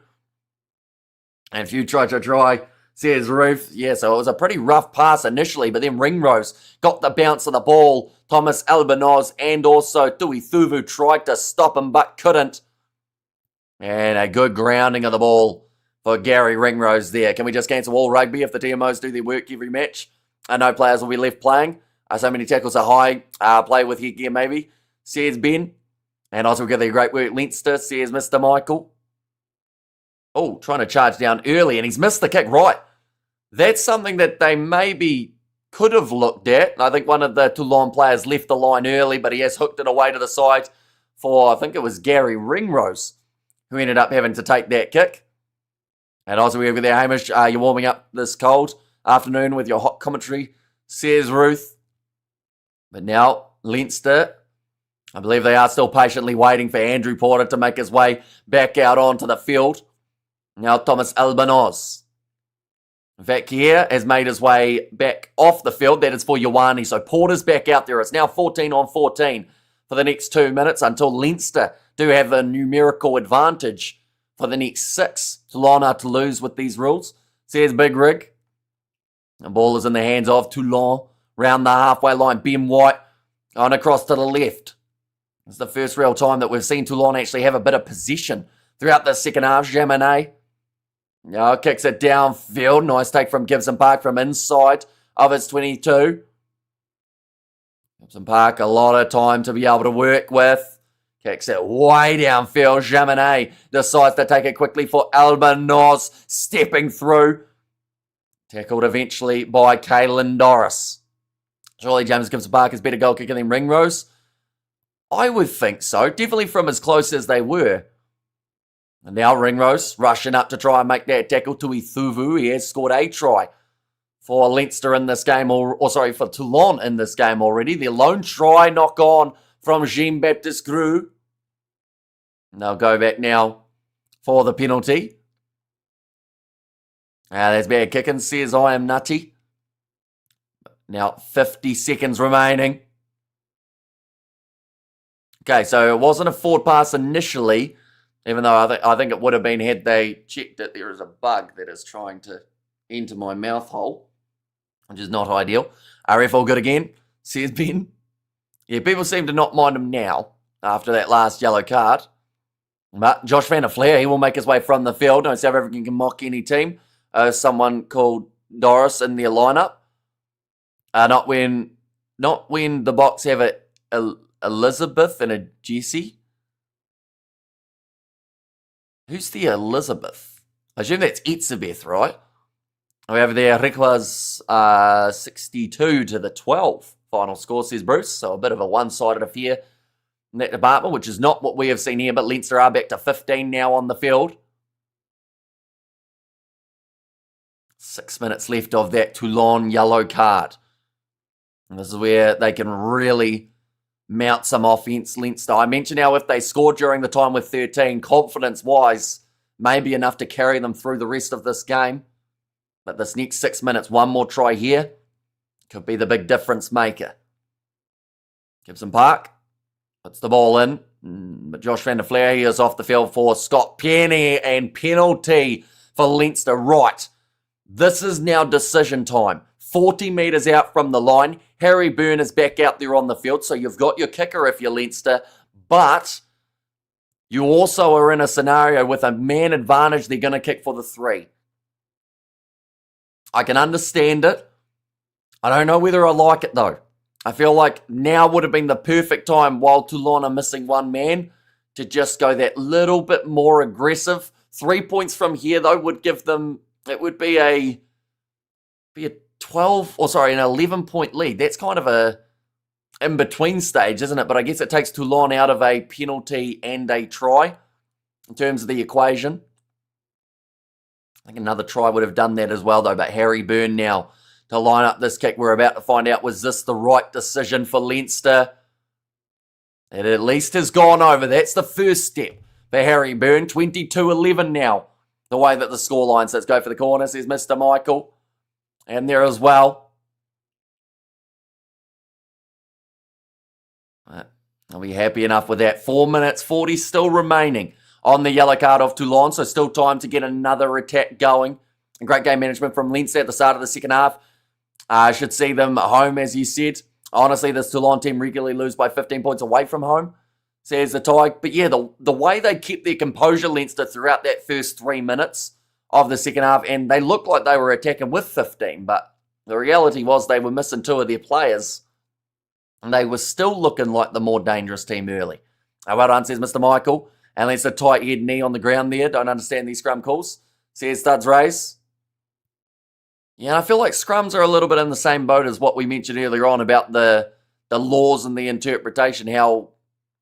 And if you try to try, says Ruth. Yeah, so it was a pretty rough pass initially, but then Ringrose got the bounce of the ball. Thomas Albanoz and also Tui Thuvu tried to stop him, but couldn't. And a good grounding of the ball for Gary Ringrose there. Can we just cancel all rugby if the TMOs do their work every match? No players will be left playing. So many tackles are high. Play with headgear maybe, says Ben. And also give their great work, Leinster, says Mr. Michael. Oh, trying to charge down early, and he's missed the kick. Right. That's something that they maybe could have looked at. I think one of the Toulon players left the line early, but he has hooked it away to the side for, I think it was Gary Ringrose, who ended up having to take that kick. And also we have there, Hamish, you're warming up this cold afternoon with your hot commentary, says Ruth. But now, Leinster, I believe they are still patiently waiting for Andrew Porter to make his way back out onto the field. Now Thomas Albanos. Vakier has made his way back off the field. That is for Ioane. So Porter's back out there. It's now 14-on-14 for the next 2 minutes until Leinster do have a numerical advantage for the next 6. Toulon are to lose with these rules. Says Big Rig. The ball is in the hands of Toulon. Round the halfway line. Ben White on across to the left. It's the first real time that we've seen Toulon actually have a bit of possession throughout the second half. Jaminet now kicks it downfield. Nice take from Gibson Park from inside of his 22. Gibson Park, a lot of time to be able to work with. Kicks it way downfield. Jaminet decides to take it quickly for Albanos, stepping through. Tackled eventually by Caelan Doris. Surely James Gibson Park is better goal kicker than Ringrose. I would think so. Definitely from as close as they were. And now Ringrose rushing up to try and make that tackle to Ithuvu. He has scored a try for Leinster in this game, for Toulon in this game already. Their lone try knock on from Jean-Baptiste Grue. They'll go back now for the penalty. There's bad kicking, says I am nutty. Now 50 seconds remaining. Okay, so it wasn't a forward pass initially, even though I think it would have been had they checked that there is a bug that is trying to enter my mouth hole, which is not ideal. RF all good again, says Ben. Yeah, people seem to not mind him now after that last yellow card. But Josh Van der Fleer, he will make his way from the field. No South African can mock any team. Someone called Doris in their lineup. Not when the Box have a Elizabeth and a Jessie. Who's the Elizabeth? I assume that's Itzebeth, right? We have there, Rick was 62-12. Final score, says Bruce. So a bit of a one-sided affair in that department, which is not what we have seen here. But Leinster are back to 15 now on the field. 6 minutes left of that Toulon yellow card. And this is where they can really mount some offense, Leinster. I mentioned how if they scored during the time with 13, confidence-wise, may be enough to carry them through the rest of this game. But this next 6 minutes, one more try here, could be the big difference maker. Gibson Park puts the ball in. But Josh Van der Fleer, he is off the field for Scott Penny, and penalty for Leinster. Right, this is now decision time. 40 metres out from the line. Harry Byrne is back out there on the field, so you've got your kicker if you're Leinster, but you also are in a scenario with a man advantage. They're going to kick for the 3. I can understand it. I don't know whether I like it, though. I feel like now would have been the perfect time, while Toulon are missing one man, to just go that little bit more aggressive. 3 points from here, though, would give them, it would be an 11-point lead. That's kind of a in-between stage, isn't it? But I guess it takes Toulon out of a penalty and a try in terms of the equation. I think another try would have done that as well, though. But Harry Byrne now to line up this kick. We're about to find out, was this the right decision for Leinster? It at least has gone over. That's the first step for Harry Byrne. 22-11 now, the way that the scoreline says. Go for the corner, says Mr. Michael. And there as well. I'll be happy enough with that. 4 minutes 40 still remaining on the yellow card of Toulon. So still time to get another attack going. And great game management from Leinster at the start of the second half. I should see them at home, as you said. Honestly, this Toulon team regularly lose by 15 points away from home, says the Tig. But yeah, the way they kept their composure, Leinster, throughout that first 3 minutes of the second half, and they looked like they were attacking with 15, but the reality was they were missing 2 of their players, and they were still looking like the more dangerous team early. Well done, says Mr. Michael. And it's a tight head knee on the ground there. Don't understand these scrum calls. Says Studs Race. Yeah, I feel like scrums are a little bit in the same boat as what we mentioned earlier on about the laws and the interpretation. How,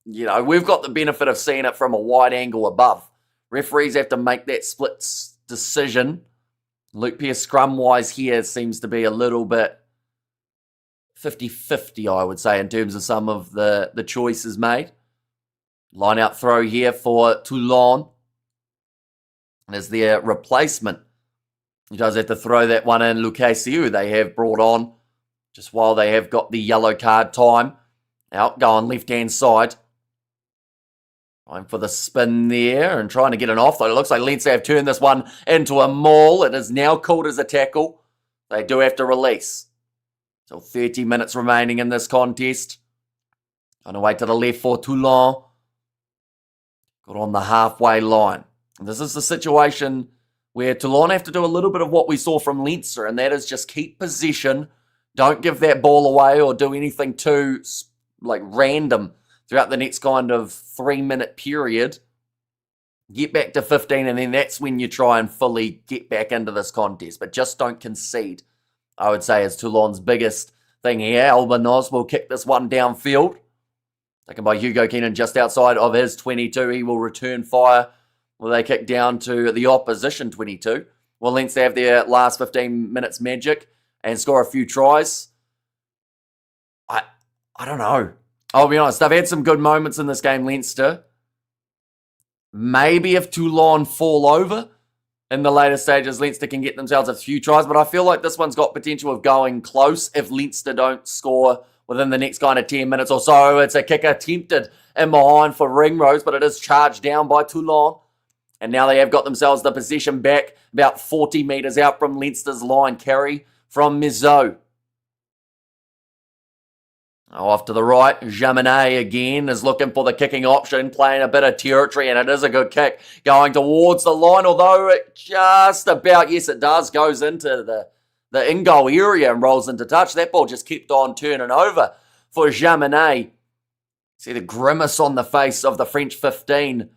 we've got the benefit of seeing it from a wide angle above. Referees have to make that split decision. Luke Pearce scrum-wise here seems to be a little bit 50-50, I would say, in terms of some of the choices made. Line out throw here for Toulon. As their replacement. He does have to throw that one in. Lucasiu they have brought on just while they have got the yellow card time. Out going left-hand side. Going for the spin there and trying to get it off. Though it looks like Leinster have turned this one into a maul. It is now called as a tackle. They do have to release. So 30 minutes remaining in this contest. On the way to the left for Toulon. Got on the halfway line. And this is the situation where Toulon have to do a little bit of what we saw from Leinster, and that is just keep possession. Don't give that ball away or do anything too random throughout the next kind of 3-minute period. Get back to 15, and then that's when you try and fully get back into this contest. But just don't concede, I would say, is Toulon's biggest thing here. Albanos will kick this one downfield. Taken by Hugo Keenan just outside of his 22. He will return fire. Will they kick down to the opposition 22? Will Leinster have their last 15 minutes magic and score a few tries? I don't know. I'll be honest. They've had some good moments in this game, Leinster. Maybe if Toulon fall over in the later stages, Leinster can get themselves a few tries. But I feel like this one's got potential of going close if Leinster don't score within the next kind of 10 minutes or so. It's a kick attempted in behind for Ringrose, but it is charged down by Toulon. And now they have got themselves the possession back about 40 metres out from Leinster's line. Carry from Mizo. Off to the right, Jaminet again is looking for the kicking option, playing a bit of territory, and it is a good kick going towards the line, although it just about, yes it does, goes into the in-goal area and rolls into touch. That ball just kept on turning over for Jaminet. See the grimace on the face of the French 15.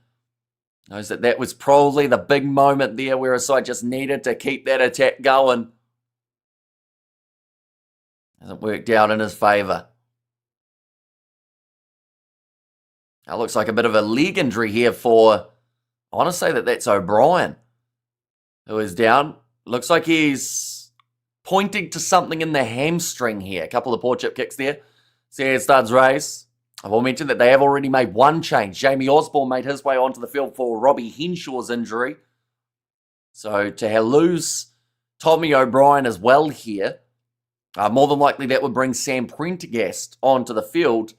Knows that was probably the big moment there where a side just needed to keep that attack going. Hasn't worked out in his favour. That looks like a bit of a leg injury here for, I want to say that's O'Brien, who is down. Looks like he's pointing to something in the hamstring here. A couple of poor chip kicks there. See how it starts race. I've all mentioned that they have already made one change. Jamie Osborne made his way onto the field for Robbie Henshaw's injury. So to lose Tommy O'Brien as well here, more than likely that would bring Sam Prendergast onto the field.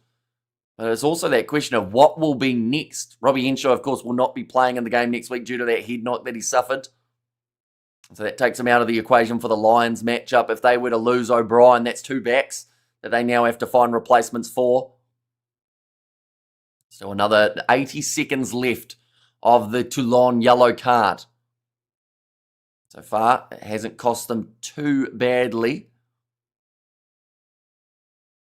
But there's also that question of what will be next. Robbie Henshaw, of course, will not be playing in the game next week due to that head knock that he suffered. So that takes him out of the equation for the Lions matchup. If they were to lose O'Brien, that's 2 backs that they now have to find replacements for. So another 80 seconds left of the Toulon yellow card. So far, it hasn't cost them too badly.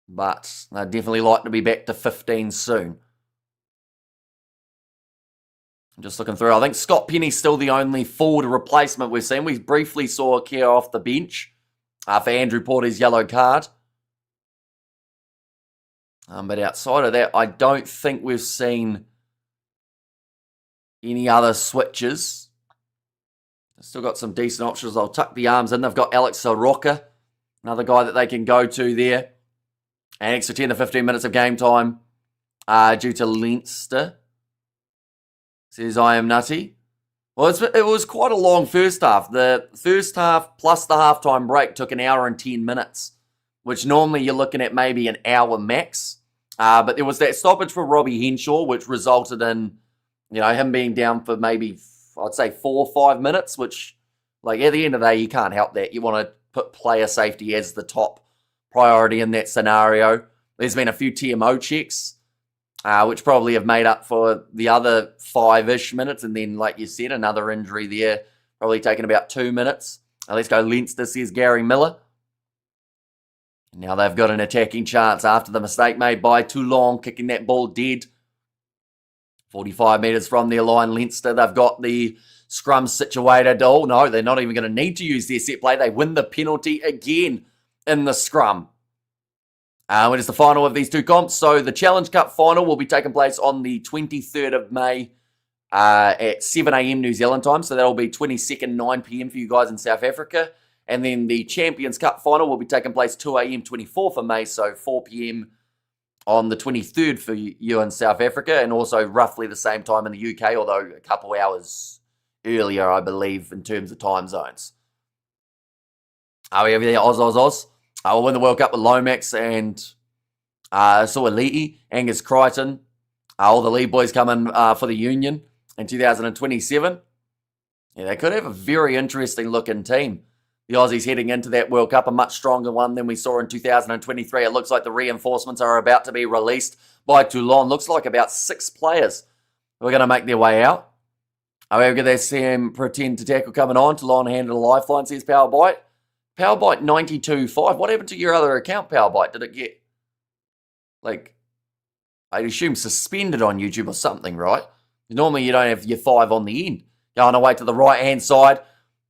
But they'd definitely like to be back to 15 soon. I'm just looking through. I think Scott Penny's still the only forward replacement we've seen. We briefly saw Kerr off the bench for Andrew Porter's yellow card. But outside of that, I don't think we've seen any other switches. They've still got some decent options. I'll tuck the arms in. They've got Alex Soroka, another guy that they can go to there. And extra 10 to 15 minutes of game time due to Leinster. Says I am nutty. Well, it was quite a long first half. The first half plus the halftime break took an hour and 10 minutes, which normally you're looking at maybe an hour max. But there was that stoppage for Robbie Henshaw, which resulted in, him being down for maybe, I'd say 4 or 5 minutes, which, at the end of the day, you can't help that. You want to put player safety as the top priority in that scenario. There's been a few TMO checks, which probably have made up for the other 5-ish minutes. And then, like you said, another injury there Probably taking about 2 minutes. Let's go Leinster, says Gary Miller. Now they've got an attacking chance after the mistake made by Toulon, kicking that ball dead. 45 metres from their line, Leinster. They've got the scrum situated. Oh, no, they're not even going to need to use their set play. They win the penalty again in the scrum. It is the final of these two comps. So the Challenge Cup final will be taking place on the 23rd of May at 7 a.m. New Zealand time. So that'll be 22nd, 9 p.m. for you guys in South Africa. And then the Champions Cup final will be taking place 2 a.m. 24th of May, so 4 p.m. on the 23rd for you in South Africa, and also roughly the same time in the UK, although a couple hours earlier, I believe, in terms of time zones. We have there Oz. We'll win the World Cup with Lomax and Suoliti, Angus Crichton. All the lead boys coming for the Union in 2027. Yeah, they could have a very interesting looking team. The Aussies heading into that World Cup, a much stronger one than we saw in 2023. It looks like the reinforcements are about to be released by Toulon. Looks like about 6 players who are going to make their way out. However, they see him pretend to tackle coming on. Toulon handed a lifeline, says Powerbite. Powerbite 92.5. What happened to your other account, Powerbite? Did it get, I'd assume suspended on YouTube or something, right? Normally you don't have your 5 on the end. Going away to the right-hand side.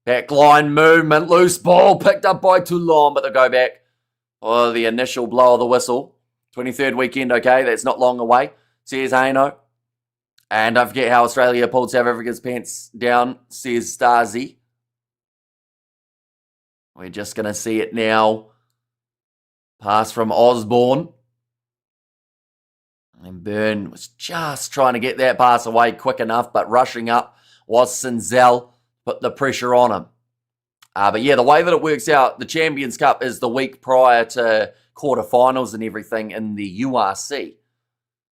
Back line movement, loose ball picked up by Toulon, but they go back. Oh, the initial blow of the whistle. 23rd weekend, okay, that's not long away. Says Haino. And don't forget how Australia pulled South Africa's pants down, says Stasi. We're just going to see it now. Pass from Osborne. And Byrne was just trying to get that pass away quick enough, but rushing up was Sinzel. Put the pressure on him. But yeah, the way that it works out, the Champions Cup is the week prior to quarterfinals and everything in the URC.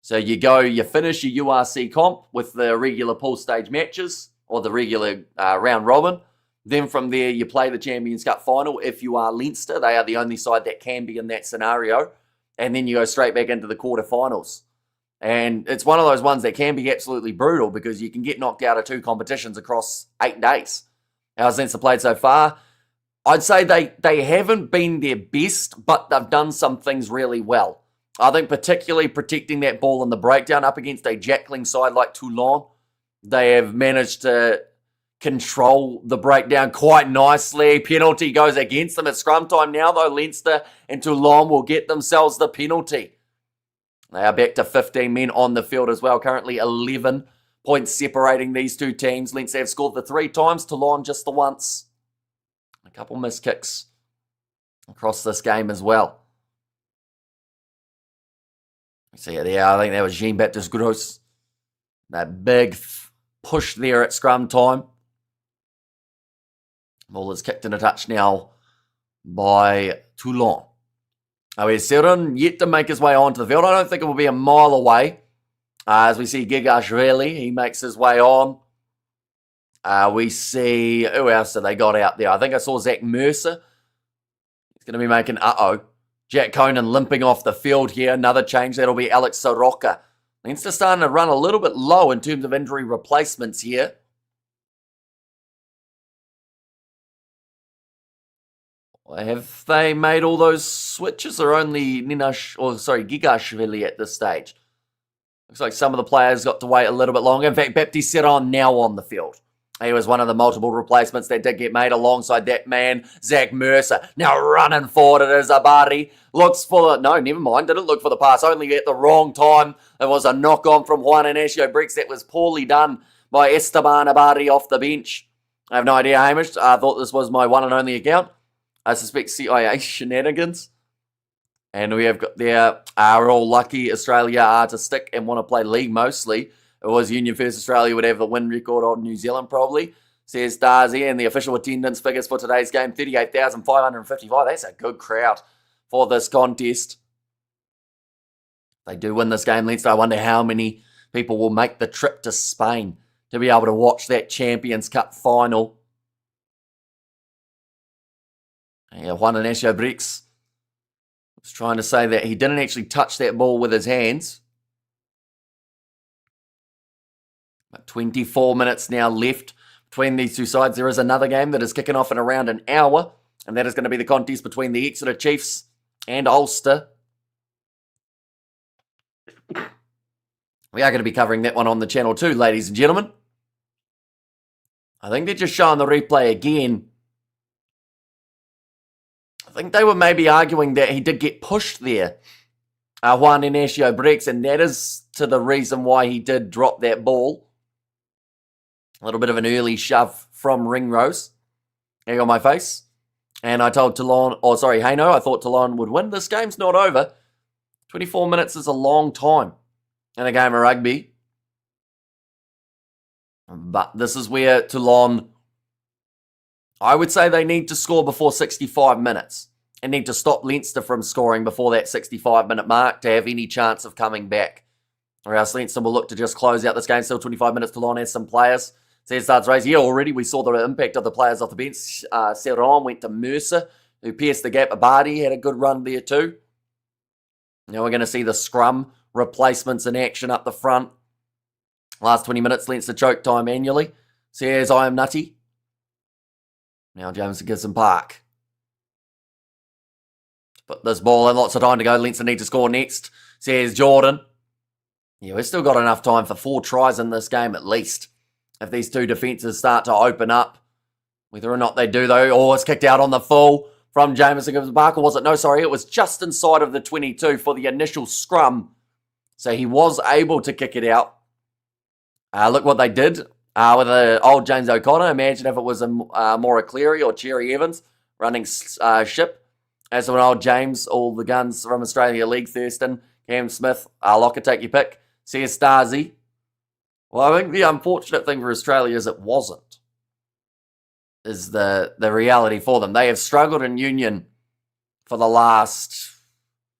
So you finish your URC comp with the regular pool stage matches or the regular round robin. Then from there, you play the Champions Cup final. If you are Leinster, they are the only side that can be in that scenario. And then you go straight back into the quarterfinals. And it's one of those ones that can be absolutely brutal because you can get knocked out of 2 competitions across 8 days. How's Leinster played so far? I'd say they haven't been their best, but they've done some things really well. I think particularly protecting that ball in the breakdown up against a jackling side like Toulon. They have managed to control the breakdown quite nicely. Penalty goes against them at scrum time now, though. Leinster and Toulon will get themselves the penalty. They are back to 15 men on the field as well. Currently 11 points separating these two teams. Leinster have scored the 3 times, Toulon just the once. A couple missed kicks across this game as well. See it there. I think that was Jean-Baptiste Gros. That big push there at scrum time. Ball is kicked in a touch now by Toulon. Seron yet to make his way onto the field. I don't think it will be a mile away. As we see Gigashvili, he makes his way on. We see, who else have they got out there? I think I saw Zach Mercer. He's going to be making, Jack Conan limping off the field here. Another change, that'll be Alex Soroka. Leinster starting to run a little bit low in terms of injury replacements here. Have they made all those switches or only Gigashvili at this stage? Looks like some of the players got to wait a little bit longer. In fact, Baptiste Seron now on the field. He was one of the multiple replacements that did get made alongside that man, Zach Mercer. Now running forward, it is Abari. Looks for the... No, never mind. Didn't look for the pass. Only at the wrong time. It was a knock-on from Juan Inacio Brix that was poorly done by Esteban Abari off the bench. I have no idea, Hamish. I thought this was my one and only account. I suspect CIA shenanigans. And we have got there, are all lucky Australia are to stick and want to play league mostly. It was Union First Australia would have the win record on New Zealand probably. Says Darcy, and the official attendance figures for today's game, 38,555. That's a good crowd for this contest. They do win this game, Leinster. I wonder how many people will make the trip to Spain to be able to watch that Champions Cup final. Yeah, Juan Inacio Brix was trying to say that he didn't actually touch that ball with his hands. But 24 minutes now left. between these two sides, there is another game that is kicking off in around an hour, and that is going to be the contest between the Exeter Chiefs and Ulster. We are going to be covering that one on the channel too, ladies and gentlemen. I think they're just showing the replay again. I think they were maybe arguing that he did get pushed there, Juan Inacio Brex, and that is to the reason why he did drop that ball. A little bit of an early shove from Ringrose. Egg on my face. And I told Toulon, Haino, I thought Toulon would win. This game's not over. 24 minutes is a long time in a game of rugby. But this is where Toulon, I would say they need to score before 65 minutes and need to stop Leinster from scoring before that 65-minute mark to have any chance of coming back. Or else Leinster will look to just close out this game. Still 25 minutes. Toulon has some players. So it starts raising. Yeah, already we saw the impact of the players off the bench. Serron went to Mercer, who pierced the gap. Abadi had a good run there too. Now we're going to see the scrum replacements in action up the front. Last 20 minutes, Leinster choke time annually. Says I am nutty. Now James Gibson Park. Put this ball in, lots of time to go. Leinster need to score next. Says Jordan. Yeah, we've still got enough time for 4 tries in this game at least. If these two defences start to open up. Whether or not they do though. Oh, it's kicked out on the full from Jameson Gibson Park. Or was it? No, sorry. It was just inside of the 22 for the initial scrum. So he was able to kick it out. Look what they did with the old James O'Connor. Imagine if it was a Maura Cleary or Cherry Evans running ship. As an old James, all the guns from Australia League, Thurston, Cam Smith, Locker, take your pick. Says Stasi. Well, I think the unfortunate thing for Australia is it wasn't. Is the reality for them. They have struggled in union for the last,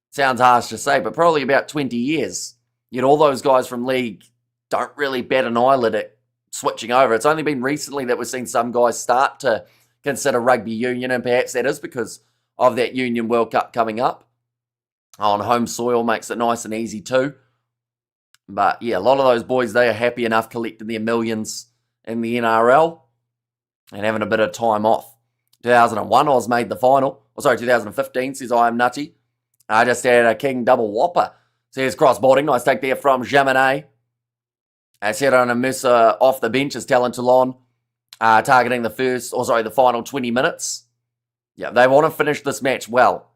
sounds harsh to say, but probably about 20 years. Yet all those guys from league don't really bat an eyelid at switching over. It's only been recently that we've seen some guys start to consider rugby union, and perhaps that is because of that Union World Cup coming up. On home soil makes it nice and easy too. But yeah, a lot of those boys, they are happy enough collecting their millions in the NRL and having a bit of time off. 2001, I was made the final. 2015, says I am nutty. I just had a king double whopper. Says cross-boarding. Nice take there from Jaminet. Serron and Mercer off the bench is telling Toulon, targeting the final 20 minutes. Yeah, they want to finish this match well.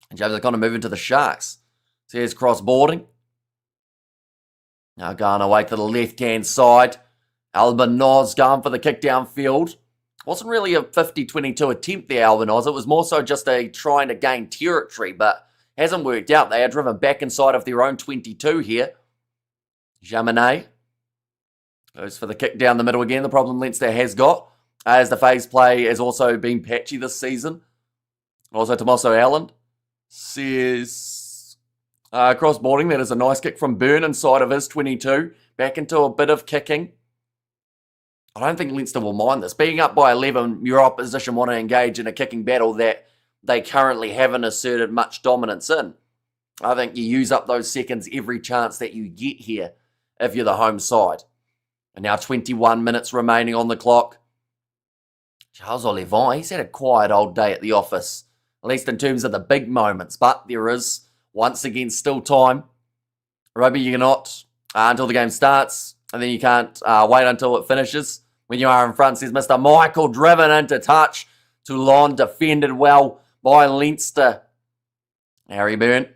And James O'Connor moving to the Sharks. Says cross-boarding. Now going away to the left-hand side. Albanoz going for the kick downfield. Wasn't really a 50-22 attempt there, Albanoz. It was more so just a trying to gain territory, but hasn't worked out. They are driven back inside of their own 22 here. Jaminet goes for the kick down the middle again. The problem Leinster has got, as the phase play has also been patchy this season. Also Tomaso Allen says cross-boarding. That is a nice kick from Byrne inside of his 22. Back into a bit of kicking. I don't think Leinster will mind this. Being up by 11, your opposition want to engage in a kicking battle that they currently haven't asserted much dominance in. I think you use up those seconds every chance that you get here if you're the home side. And now 21 minutes remaining on the clock. Charles Olivant, he's had a quiet old day at the office, at least in terms of the big moments. But there is, once again, still time. Rugby, you cannot until the game starts, and then you can't wait until it finishes. When you are in front, says Mr. Michael, driven into touch. Toulon defended well by Leinster. Harry Byrne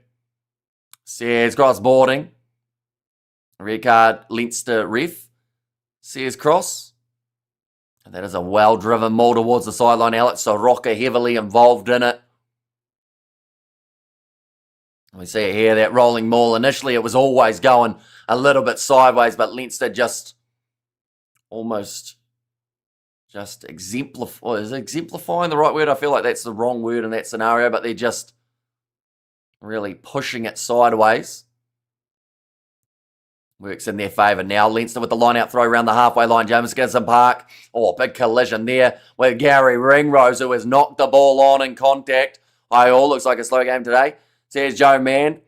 says cross-boarding. Red card, Leinster ref. Says cross. And that is a well-driven maul towards the sideline. Alex Soroka heavily involved in it. We see it here, that rolling maul. Initially, it was always going a little bit sideways, but Leinster just almost exemplifying. Is exemplifying the right word? I feel like that's the wrong word in that scenario, but they're just really pushing it sideways. Works in their favour now. Leinster with the line-out throw around the halfway line. James Gibson Park. Oh, big collision there with Gary Ringrose, who has knocked the ball on in contact. All looks like a slow game today, says Joe Mann.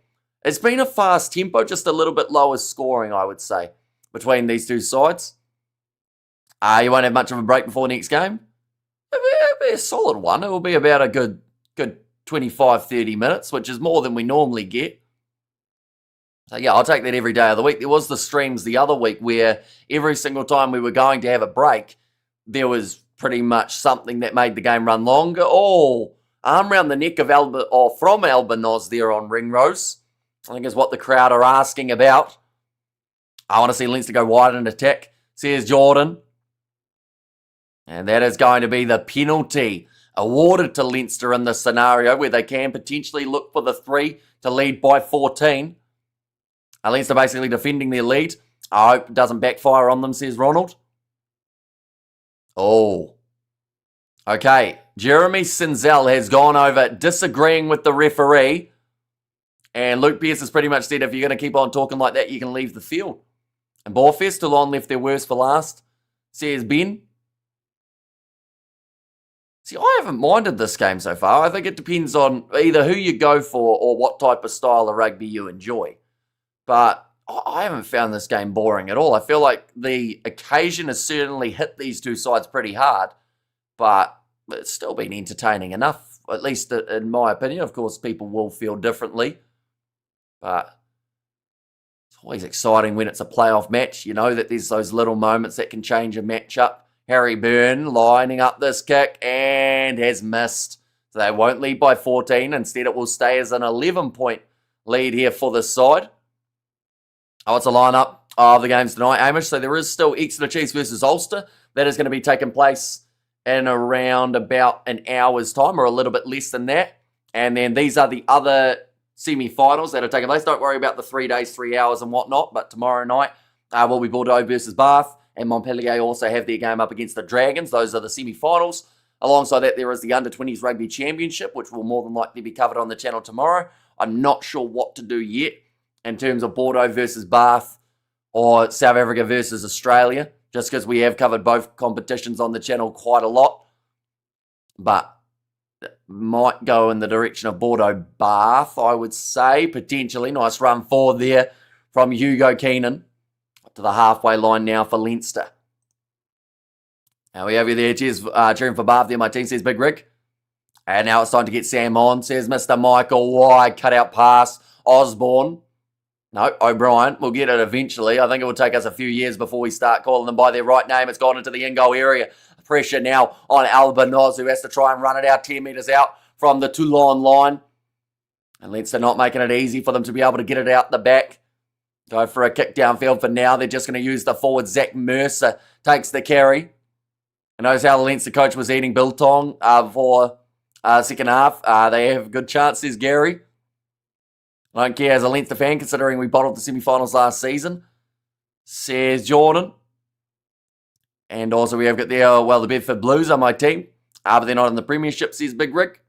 It's been a fast tempo, just a little bit lower scoring, I would say, between these two sides. You won't have much of a break before next game. It'll be a solid one. It will be about a good 25, 30 minutes, which is more than we normally get. So yeah, I'll take that every day of the week. There was the streams the other week where every single time we were going to have a break, there was pretty much something that made the game run longer. Oh, arm round the neck of from Albanoz there on Ringrose, I think is what the crowd are asking about. I want to see Leinster go wide and attack, says Jordan. And that is going to be the penalty awarded to Leinster in this scenario where they can potentially look for the 3 to lead by 14. Leinster basically defending their lead. I hope it doesn't backfire on them, says Ronald. Oh. Okay. Jeremy Sinzel has gone over disagreeing with the referee. And Luke Pearce has pretty much said if you're going to keep on talking like that, you can leave the field. And Borfest, Toulon left their worst for last, says Ben. See, I haven't minded this game so far. I think it depends on either who you go for or what type of style of rugby you enjoy. But I haven't found this game boring at all. I feel like the occasion has certainly hit these two sides pretty hard, but it's still been entertaining enough, at least in my opinion. Of course, people will feel differently, but it's always exciting when it's a playoff match. You know that there's those little moments that can change a matchup. Harry Byrne lining up this kick and has missed. So they won't lead by 14. Instead, it will stay as an 11-point lead here for this side. Oh, it's a lineup of the games tonight, Amish. So there is still Exeter Chiefs versus Ulster. That is going to be taking place in around about an hour's time or a little bit less than that. And then these are the other semi-finals that are taking place. Don't worry about the 3 days, 3 hours and whatnot. But tomorrow night will be Bordeaux versus Bath. And Montpellier also have their game up against the Dragons. Those are the semi-finals. Alongside that, there is the Under-20s Rugby Championship, which will more than likely be covered on the channel tomorrow. I'm not sure what to do yet in terms of Bordeaux versus Bath or South Africa versus Australia, just because we have covered both competitions on the channel quite a lot. But might go in the direction of Bordeaux-Bath, I would say, potentially. Nice run forward there from Hugo Keenan. To the halfway line now for Leinster. Now we have you there. Cheers, cheering for Bath there. My team says Big Rig. And now it's time to get Sam on, says Mr. Michael. Wide cutout pass. Osborne. No, O'Brien. We'll get it eventually. I think it will take us a few years before we start calling them by their right name. It's gone into the in-goal area. Pressure now on Albanoz, who has to try and run it out 10 metres out from the Toulon line. And Leinster not making it easy for them to be able to get it out the back. Go for a kick downfield for now. They're just going to use the forward. Zach Mercer takes the carry. And notice how the Leinster coach was eating biltong for second half. They have a good chance, says Gary. I don't care as a Leinster fan, considering we bottled the semi-finals last season, says Jordan. And also we have got there, well, the Bedford Blues are my team. But they're not in the Premiership, says Big Rick.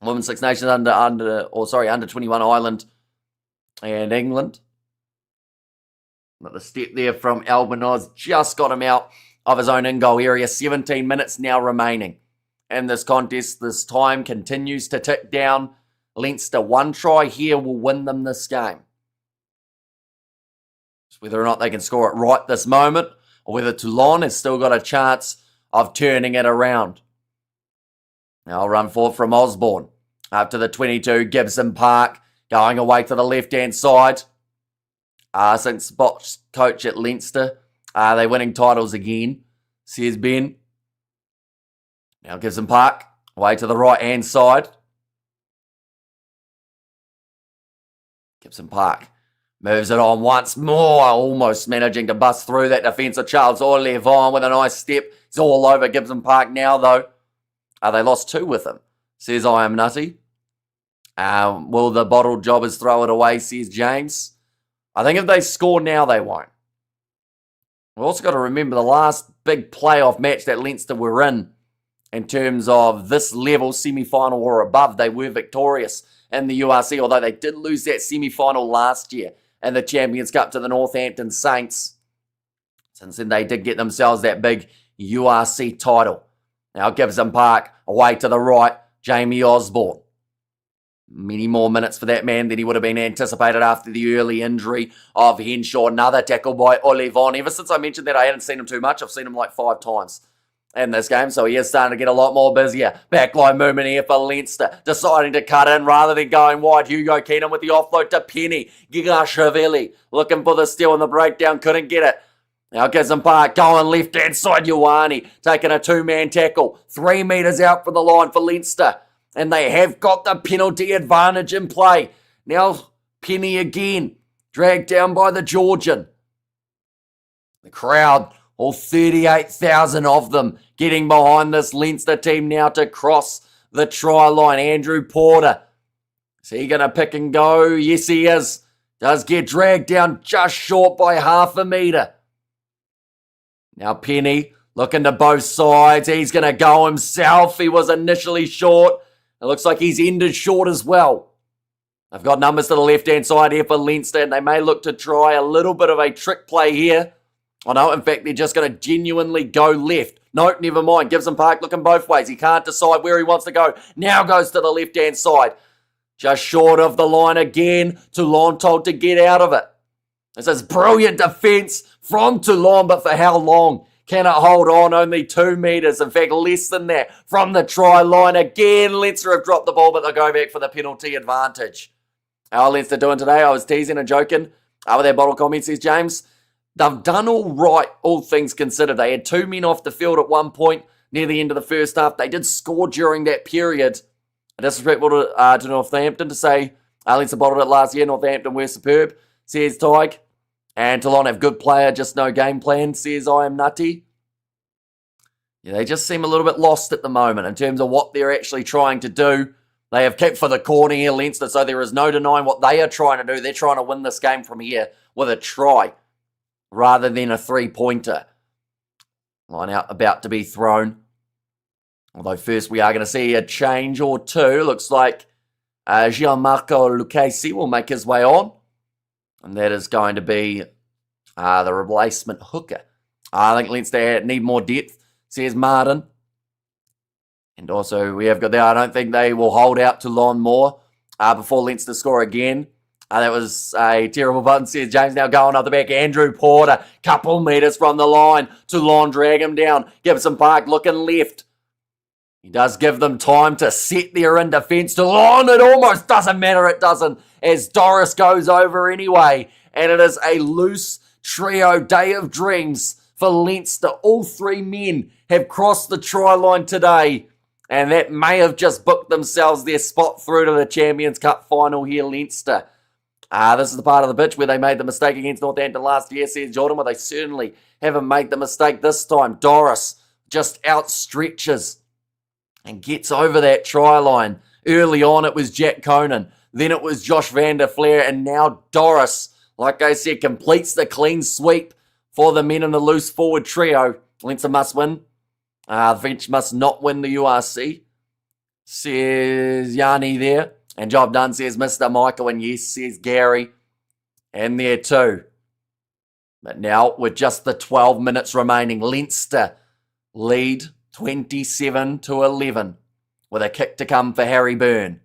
Women's Six Nations under 21 Ireland and England. But the step there from Albanoz just got him out of his own in-goal area. 17 minutes now remaining in this contest. This time continues to tick down. Leinster, one try here will win them this game. Just whether or not they can score it right this moment, or whether Toulon has still got a chance of turning it around. Now I'll run forward from Osborne. Up to the 22, Gibson Park. Going away to the left-hand side. Since Box coach at Leinster. They're winning titles again, says Ben. Now Gibson Park. Away to the right-hand side. Gibson Park moves it on once more. Almost managing to bust through that defence of Charles Orlevon with a nice step. It's all over Gibson Park now, though. They lost 2 with him, says I Am Nutty. Will the bottled jobbers throw it away, says James. I think if they score now, they won't. We've also got to remember the last big playoff match that Leinster were in terms of this level, semi-final or above. They were victorious in the URC, although they did lose that semi-final last year in the Champions Cup to the Northampton Saints. Since then, they did get themselves that big URC title. Now Gibson Park away to the right, Jamie Osborne. Many more minutes for that man than he would have been anticipated after the early injury of Henshaw. Another tackle by Olivon. Ever since I mentioned that, I hadn't seen him too much. I've seen him like 5 times in this game, so he is starting to get a lot more busier. Backline movement here for Leinster, deciding to cut in rather than going wide. Hugo Keenan with the offload to Penny. Gigashvili looking for the steal and the breakdown, couldn't get it. Now Gibson Park going left-hand side. Ioane taking a 2-man tackle. 3 metres out from the line for Leinster. And they have got the penalty advantage in play. Now Penny again, dragged down by the Georgian. The crowd, all 38,000 of them, getting behind this Leinster team now to cross the try line. Andrew Porter, is he going to pick and go? Yes, he is. Does get dragged down just short by half a metre. Now Penny looking to both sides. He's going to go himself. He was initially short. It looks like he's ended short as well. They've got numbers to the left-hand side here for Leinster, and they may look to try a little bit of a trick play here. Oh no, in fact, they're just going to genuinely go left. No, never mind. Gibson Park looking both ways. He can't decide where he wants to go. Now goes to the left-hand side. Just short of the line again. Toulon told to get out of it. This is brilliant defence from Toulon, but for how long? Can it hold on? Only 2 metres. In fact, less than that from the try line. Again, Leinster have dropped the ball, but they'll go back for the penalty advantage. How are Leinster doing today? I was teasing and joking with their bottle comments, says James. They've done all right, all things considered. They had 2 men off the field at one point near the end of the first half. They did score during that period. Disrespectful to Northampton to say Leinster bottled it last year. Northampton were superb, says Tig. And Toulon have good player, just no game plan, says I am nutty. Yeah, they just seem a little bit lost at the moment in terms of what they're actually trying to do. They have kicked for the corner here, Leinster, so there is no denying what they are trying to do. They're trying to win this game from here with a try rather than a 3-pointer. Line out about to be thrown. Although first we are going to see a change or two. Looks like Gianmarco Lucchesi will make his way on. And that is going to be the replacement hooker. I think Leinster need more depth, says Martin. And also we have got there, I don't think they will hold out Toulon more before Leinster score again. That was a terrible button, says James. Now going up the back. Andrew Porter, couple metres from the line. Toulon drag him down. Gibson Park looking left. He does give them time to sit there in defence. Toulon, it almost doesn't matter, it doesn't, as Doris goes over anyway. And it is a loose trio day of dreams for Leinster. All 3 men have crossed the try line today. And that may have just booked themselves their spot through to the Champions Cup final here, Leinster. This is the part of the pitch where they made the mistake against Northampton last year, says Jordan, but they certainly haven't made the mistake this time. Doris just outstretches and gets over that try line. Early on, it was Jack Conan. Then it was Josh van der Flair. And now Doris, like I said, completes the clean sweep for the men in the loose forward trio. Leinster must win. The French must not win the URC, says Yanni there. And job done, says Mr. Michael. And yes, says Gary. And there too. But now, with just the 12 minutes remaining, Leinster lead 27-11 with a kick to come for Harry Byrne.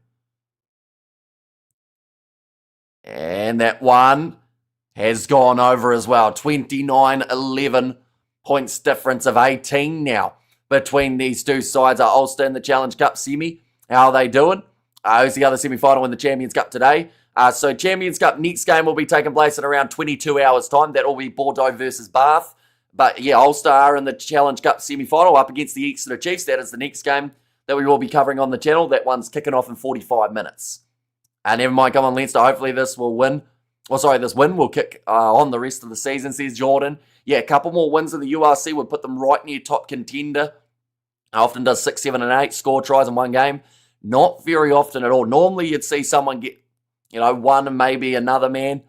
And that one has gone over as well. 29-11 points difference of 18 now between these two sides. Are Ulster in the Challenge Cup semi? How are they doing? Who's the other semi-final in the Champions Cup today? So Champions Cup next game will be taking place in around 22 hours' time. That will be Bordeaux versus Bath. But yeah, Ulster are in the Challenge Cup semi-final up against the Exeter Chiefs. That is the next game that we will be covering on the channel. That one's kicking off in 45 minutes. And never mind, come on, Leinster. Hopefully this will win. This win will kick on the rest of the season, says Jordan. Yeah, a couple more wins in the URC would put them right near top contender. Often does 6, 7, and 8 score tries in one game. Not very often at all. Normally you'd see someone get, one and maybe another man.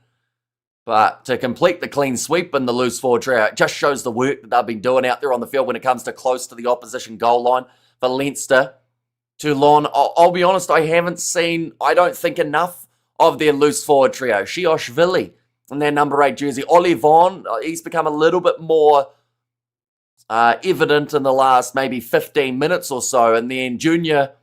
But to complete the clean sweep in the loose forward trio, it just shows the work that they've been doing out there on the field when it comes to close to the opposition goal line. For Leinster, Toulon, I'll be honest, I haven't seen, I don't think, enough of their loose forward trio. Shioshvili in their number 8 jersey. Olivon, he's become a little bit more evident in the last maybe 15 minutes or so. And then Junior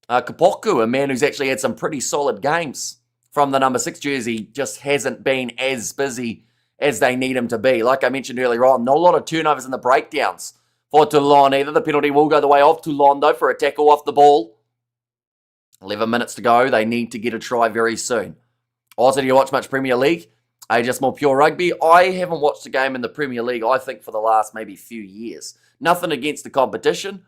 Kapoku, a man who's actually had some pretty solid games from the number 6 jersey, just hasn't been as busy as they need him to be. Like I mentioned earlier on, not a lot of turnovers in the breakdowns for Toulon either. The penalty will go the way of Toulon, though, for a tackle off the ball. 11 minutes to go. They need to get a try very soon. Also, do you watch much Premier League? Just more pure rugby? I haven't watched a game in the Premier League, I think, for the last maybe few years. Nothing against the competition.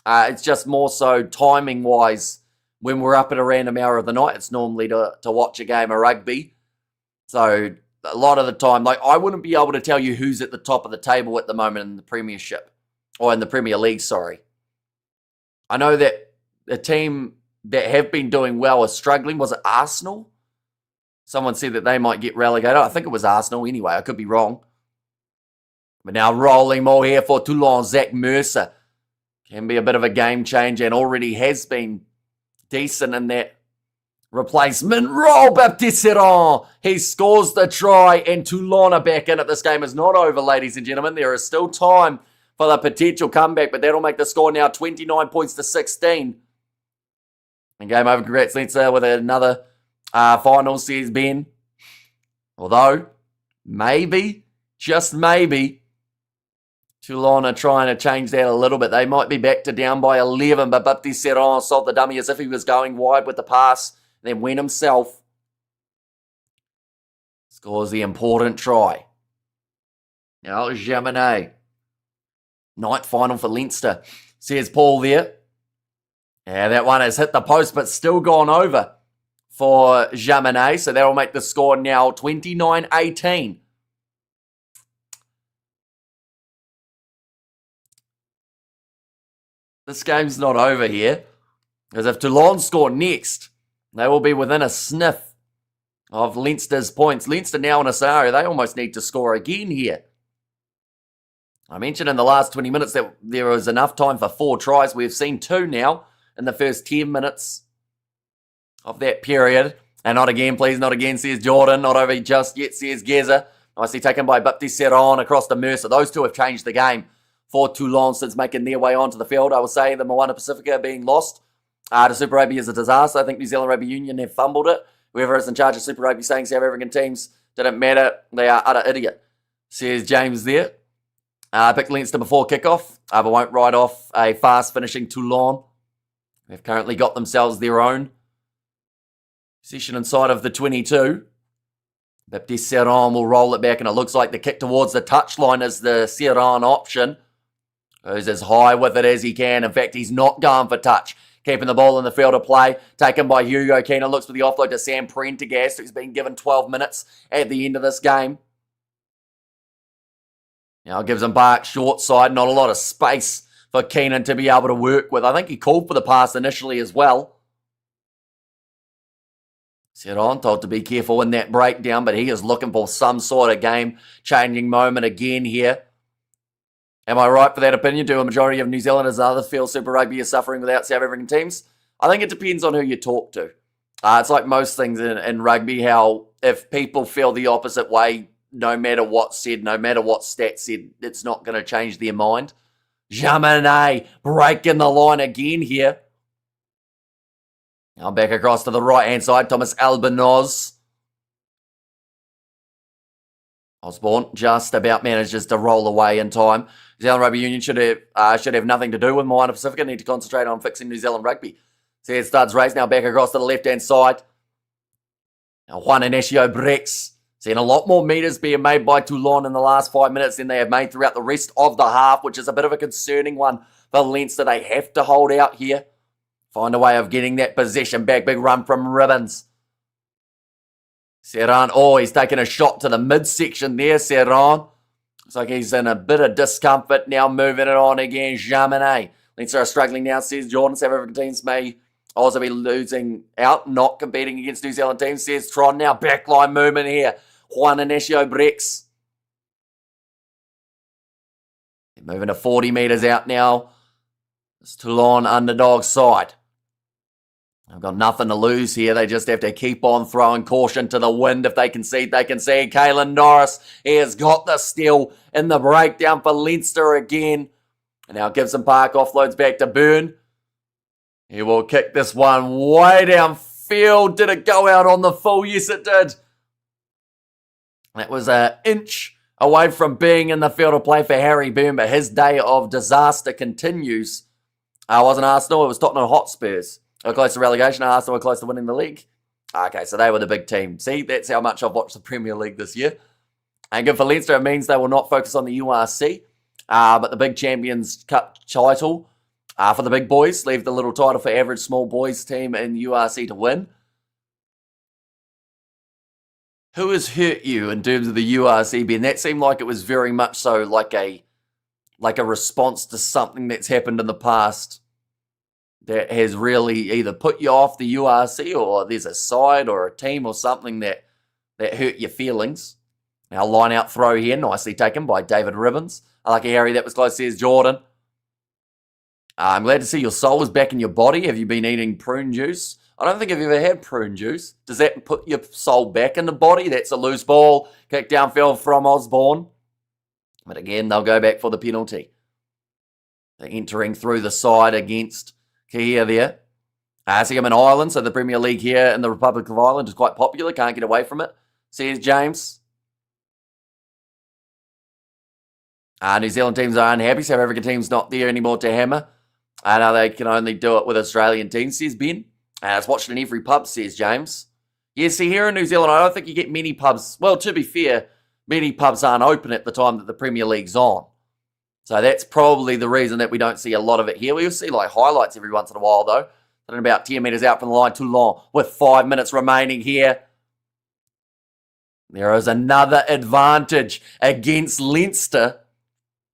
It's just more so timing-wise. When we're up at a random hour of the night, it's normally to watch a game of rugby. So a lot of the time, like, I wouldn't be able to tell you who's at the top of the table at the moment in the Premiership. Or in the Premier League, sorry. I know that the team that have been doing well is struggling. Was it Arsenal? Someone said that they might get relegated. I think it was Arsenal anyway. I could be wrong. But now rolling more here for Toulon. Zach Mercer can be a bit of a game changer and already has been decent in that replacement role. Baptiste Serran, he scores the try and Toulon are back in it. This game is not over, ladies and gentlemen. There is still time for the potential comeback, but that'll make the score now 29 points to 16. And game over. Congrats, Leinster, with another final, says Ben. Although, maybe, just maybe, Toulon are trying to change that a little bit. They might be back to down by 11, but Baptiste Serran sold the dummy as if he was going wide with the pass, then went himself. Scores the important try. Now, Jaminet. Night final for Leinster, says Paul there. Yeah, that one has hit the post, but still gone over for Jaminet. So that'll make the score now 29-18. This game's not over here, because if Toulon score next, they will be within a sniff of Leinster's points. Leinster now in a scenario, they almost need to score again here. I mentioned in the last 20 minutes that there was enough time for 4 tries. We've seen 2 now in the first 10 minutes of that period. And not again, please, not again, says Jordan. Not over just yet, says Geza. Nicely taken by Baptiste Serran across the Mercer. Those two have changed the game for Toulon since making their way onto the field. I will say the Moana Pacifica being lost to Super Rugby is a disaster. I think New Zealand Rugby Union have fumbled it. Whoever is in charge of Super Rugby saying South African teams didn't matter. They are utter idiot, says James there. Picked Leinster before kickoff, but won't write off a fast finishing Toulon. They've currently got themselves their own session inside of the 22. Baptiste Serran will roll it back, and it looks like the kick towards the touchline is the Serran option. Goes as high with it as he can. In fact, he's not going for touch. Keeping the ball in the field of play. Taken by Hugo Keenan. Looks for the offload to Sam Prendergast, who's been given 12 minutes at the end of this game. Now gives him back short side. Not a lot of space for Keenan to be able to work with. I think he called for the pass initially as well. Serran told to be careful in that breakdown, but he is looking for some sort of game-changing moment again here. Am I right for that opinion? Do a majority of New Zealanders and others feel Super Rugby is suffering without South African teams? I think it depends on who you talk to. It's like most things in rugby, how if people feel the opposite way, no matter what's said, no matter what stats said, it's not going to change their mind. Jaminet breaking the line again here. Now back across to the right-hand side. Thomas Albanoz. Osborne just about manages to roll away in time. New Zealand Rugby Union should have nothing to do with Moana Pacifica. Need to concentrate on fixing New Zealand Rugby. See it starts race now back across to the left-hand side. Now Juan Inacio Brex. Seeing a lot more metres being made by Toulon in the last 5 minutes than they have made throughout the rest of the half, which is a bit of a concerning one for Leinster. They have to hold out here. Find a way of getting that possession back. Big run from Ribbons. Serran, he's taking a shot to the midsection there, Serran. Looks like he's in a bit of discomfort now, moving it on again. Jaminet. Leinster are struggling now, says Jordan. South African teams may also be losing out, not competing against New Zealand teams, says Tron. Now backline movement here. Juan Inacio Brex. Moving to 40 metres out now. It's Toulon underdog side. They've got nothing to lose here. They just have to keep on throwing caution to the wind. If they concede, they concede. Caelan Norris, he has got the steal in the breakdown for Leinster again. And now Gibson Park offloads back to Byrne. He will kick this one way downfield. Did it go out on the full? Yes, it did. That was an inch away from being in the field of play for Harry Byrne, but his day of disaster continues. It wasn't Arsenal, it was Tottenham Hotspurs. They were close to relegation. Arsenal were close to winning the league. Okay, so they were the big team. See, that's how much I've watched the Premier League this year. And good for Leinster, it means they will not focus on the URC, but the big Champions Cup title for the big boys. Leave the little title for average small boys team in URC to win. Who has hurt you in terms of the URC, Ben? That seemed like it was very much so like a response to something that's happened in the past that has really either put you off the URC, or there's a side or a team or something that hurt your feelings. Now, line out throw here, nicely taken by David Ribbons. I like a Harry, that was close, says Jordan. I'm glad to see your soul is back in your body. Have you been eating prune juice? I don't think I've ever had prune juice. Does that put your soul back in the body? That's a loose ball. Kick downfield from Osborne. But again, they'll go back for the penalty. They're entering through the side against Kia there. See, I'm in Ireland, so the Premier League here in the Republic of Ireland is quite popular. Can't get away from it. Says James. New Zealand teams are unhappy. South African team's not there anymore to hammer. I know they can only do it with Australian teams, says Ben. It's watched in every pub, says James. Yeah, see, here in New Zealand, I don't think you get many pubs. Well, to be fair, many pubs aren't open at the time that the Premier League's on. So that's probably the reason that we don't see a lot of it here. We'll see like highlights every once in a while, though. And about 10 metres out from the line, Toulon with 5 minutes remaining here. There is another advantage against Leinster.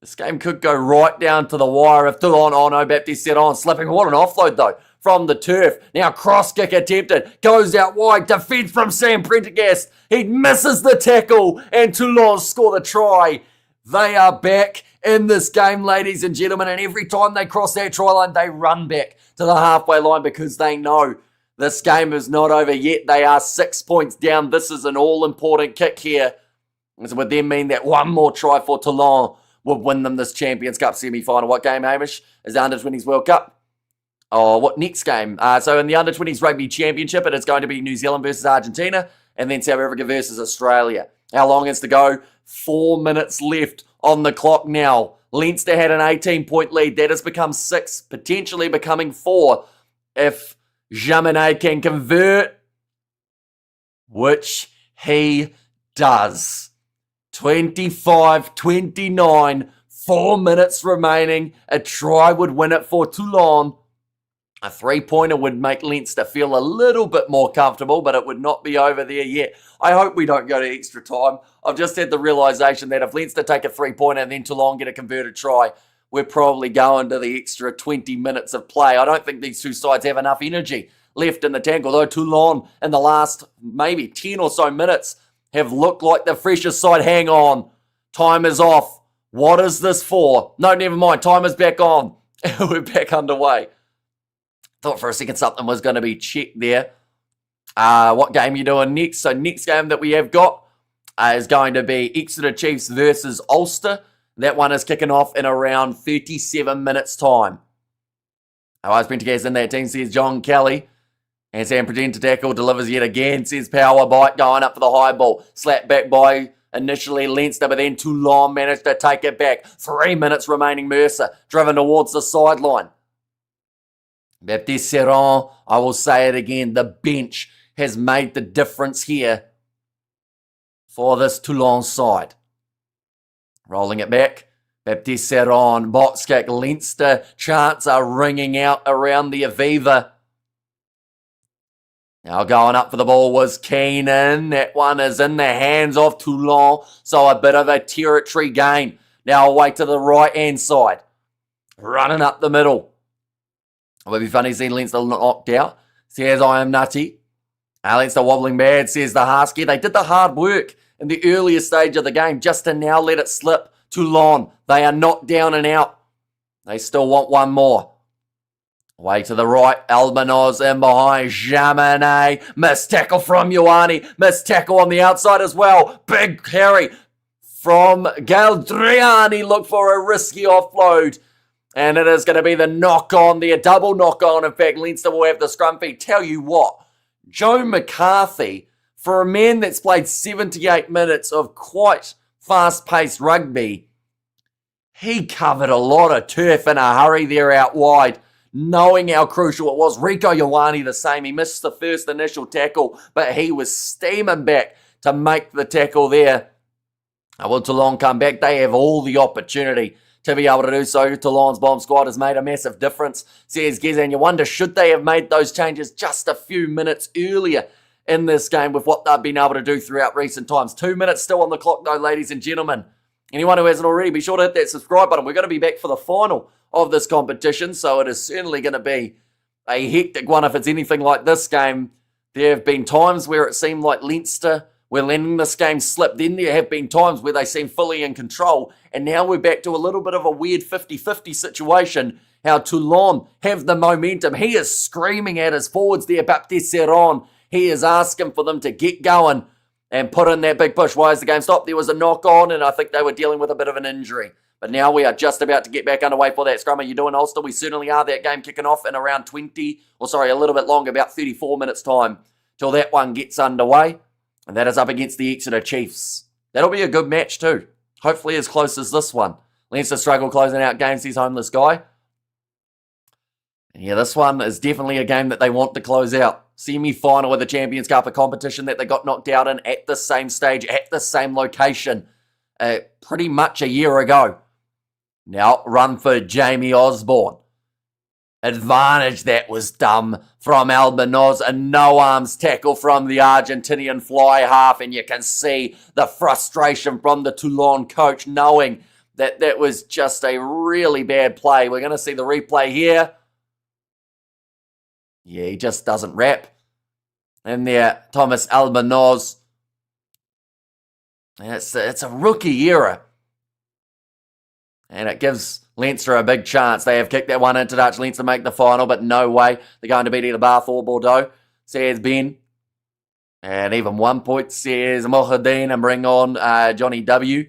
This game could go right down to the wire if Toulon, oh no, Baptiste set on, slipping. What an offload, though, from the turf. Now cross kick attempted, goes out wide, defense from Sam Prendergast. He misses the tackle, and Toulon score the try. They are back in this game, ladies and gentlemen, and every time they cross that try line, they run back to the halfway line because they know this game is not over yet. They are 6 points down. This is an all-important kick here. This would then mean that one more try for Toulon would win them this Champions Cup semi-final. What game, Hamish? Is the Under-20s World Cup? Oh, what next game? So in the Under-20s Rugby Championship, it is going to be New Zealand versus Argentina, and then South Africa versus Australia. How long is to go? 4 minutes left on the clock now. Leinster had an 18-point lead. That has become 6, potentially becoming 4 if Jaminet can convert, which he does. 25-29, 4 minutes remaining. A try would win it for Toulon. A 3-pointer would make Leinster feel a little bit more comfortable, but it would not be over there yet. I hope we don't go to extra time. I've just had the realisation that if Leinster take a 3-pointer and then Toulon get a converted try, we're probably going to the extra 20 minutes of play. I don't think these two sides have enough energy left in the tank, although Toulon in the last maybe 10 or so minutes have looked like the freshest side. Hang on. Time is off. What is this for? No, never mind. Time is back on. We're back underway. Thought for a second something was going to be checked there. What game are you doing next? So next game that we have got is going to be Exeter Chiefs versus Ulster. That one is kicking off in around 37 minutes time. I've been together in that team, says John Kelly. And Sam pretend to tackle, delivers yet again, says Power Bite, going up for the high ball. Slapped back by initially Leinster, but then Toulon managed to take it back. 3 minutes remaining, Mercer, driven towards the sideline. Baptiste Serron, I will say it again, the bench has made the difference here for this Toulon side. Rolling it back, Baptiste Serron, box kick, Leinster chants are ringing out around the Aviva. Now going up for the ball was Keenan. That one is in the hands of Toulon, so a bit of a territory gain. Now away to the right-hand side. Running up the middle. It would be funny seeing Leinster knocked out. Says I am nutty. Leinster wobbling bad, says the Husky. They did the hard work in the earlier stage of the game just to now let it slip. Toulon, they are knocked down and out. They still want one more. Way to the right, Albanos in behind, Jaminet, missed tackle from Ioane, missed tackle on the outside as well, big carry from Galdriani, look for a risky offload, And it is going to be the knock-on there, double knock-on. In fact, Leinster will have the scrum feed. Tell you what, Joe McCarthy, for a man that's played 78 minutes of quite fast-paced rugby, he covered a lot of turf in a hurry there out wide, knowing how crucial it was. Rico Ioane the same. He missed the first initial tackle, but he was steaming back to make the tackle there. Will Toulon come back? They have all the opportunity to be able to do so. Toulon's bomb squad has made a massive difference, says Gez, and you wonder, should they have made those changes just a few minutes earlier in this game with what they've been able to do throughout recent times? 2 minutes still on the clock though, ladies and gentlemen. Anyone who hasn't already, be sure to hit that subscribe button. We're going to be back for the final of this competition, so it is certainly going to be a hectic one if it's anything like this game. There have been times where it seemed like Leinster were letting this game slip. Then there have been times where they seem fully in control, and now we're back to a little bit of a weird 50-50 situation. How Toulon have the momentum. He is screaming at his forwards there, Baptiste Serron. He is asking for them to get going and put in that big push. Why is the game stopped? There was a knock-on, and I think they were dealing with a bit of an injury. But now we are just about to get back underway for that scrum. Are you doing, Ulster? We certainly are. That game kicking off in around a little bit longer, about 34 minutes time till that one gets underway. And that is up against the Exeter Chiefs. That'll be a good match too. Hopefully as close as this one. Leinster struggle closing out games, he's homeless guy. And yeah, this one is definitely a game that they want to close out. Semi-final of the Champions Cup, a competition that they got knocked out in at the same stage, at the same location, pretty much a year ago. Now, run for Jamie Osborne. Advantage that was dumb from Albanoz. A no-arms tackle from the Argentinian fly half, and you can see the frustration from the Toulon coach knowing that that was just a really bad play. We're going to see the replay here. Yeah, he just doesn't wrap. And there, Thomas Albanoz. It's a rookie era. And it gives Leinster a big chance. They have kicked that one into Dutch. Leinster make the final, but no way. They're going to beat either Bath or Bordeaux, says Ben. And even 1 point, says Mohadeen, and bring on Johnny W.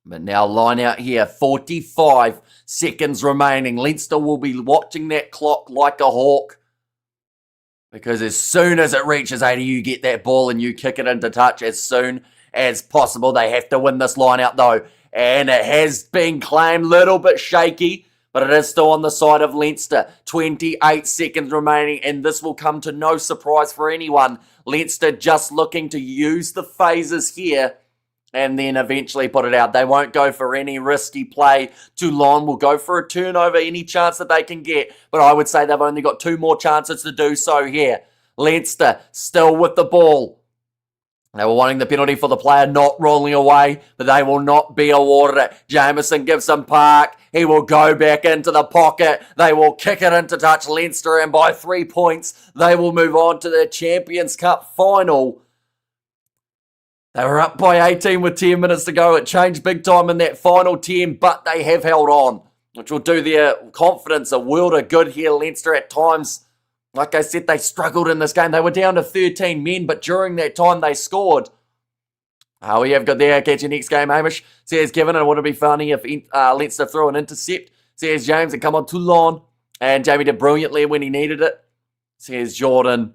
But now line out here, 45 seconds remaining. Leinster will be watching that clock like a hawk. Because as soon as it reaches 80, you get that ball and you kick it into touch as soon as possible. They have to win this line out though. And it has been claimed, a little bit shaky, but it is still on the side of Leinster. 28 seconds remaining, and this will come to no surprise for anyone. Leinster just looking to use the phases here and then eventually put it out. They won't go for any risky play. Toulon will go for a turnover any chance that they can get, but I would say they've only got 2 more chances to do so here. Leinster still with the ball. They were wanting the penalty for the player not rolling away, but they will not be awarded it. Jameson gives them Park. He will go back into the pocket. They will kick it into touch, Leinster, and by 3 points, they will move on to the Champions Cup final. They were up by 18 with 10 minutes to go. It changed big time in that final 10, but they have held on, which will do their confidence a world of good here. Leinster at times, like I said, they struggled in this game. They were down to 13 men, but during that time, they scored. We have got there. Catch your next game, Hamish, says Kevin. And it would be funny if Leinster threw an intercept, says James. And come on, Toulon. And Jamie did brilliantly when he needed it, says Jordan.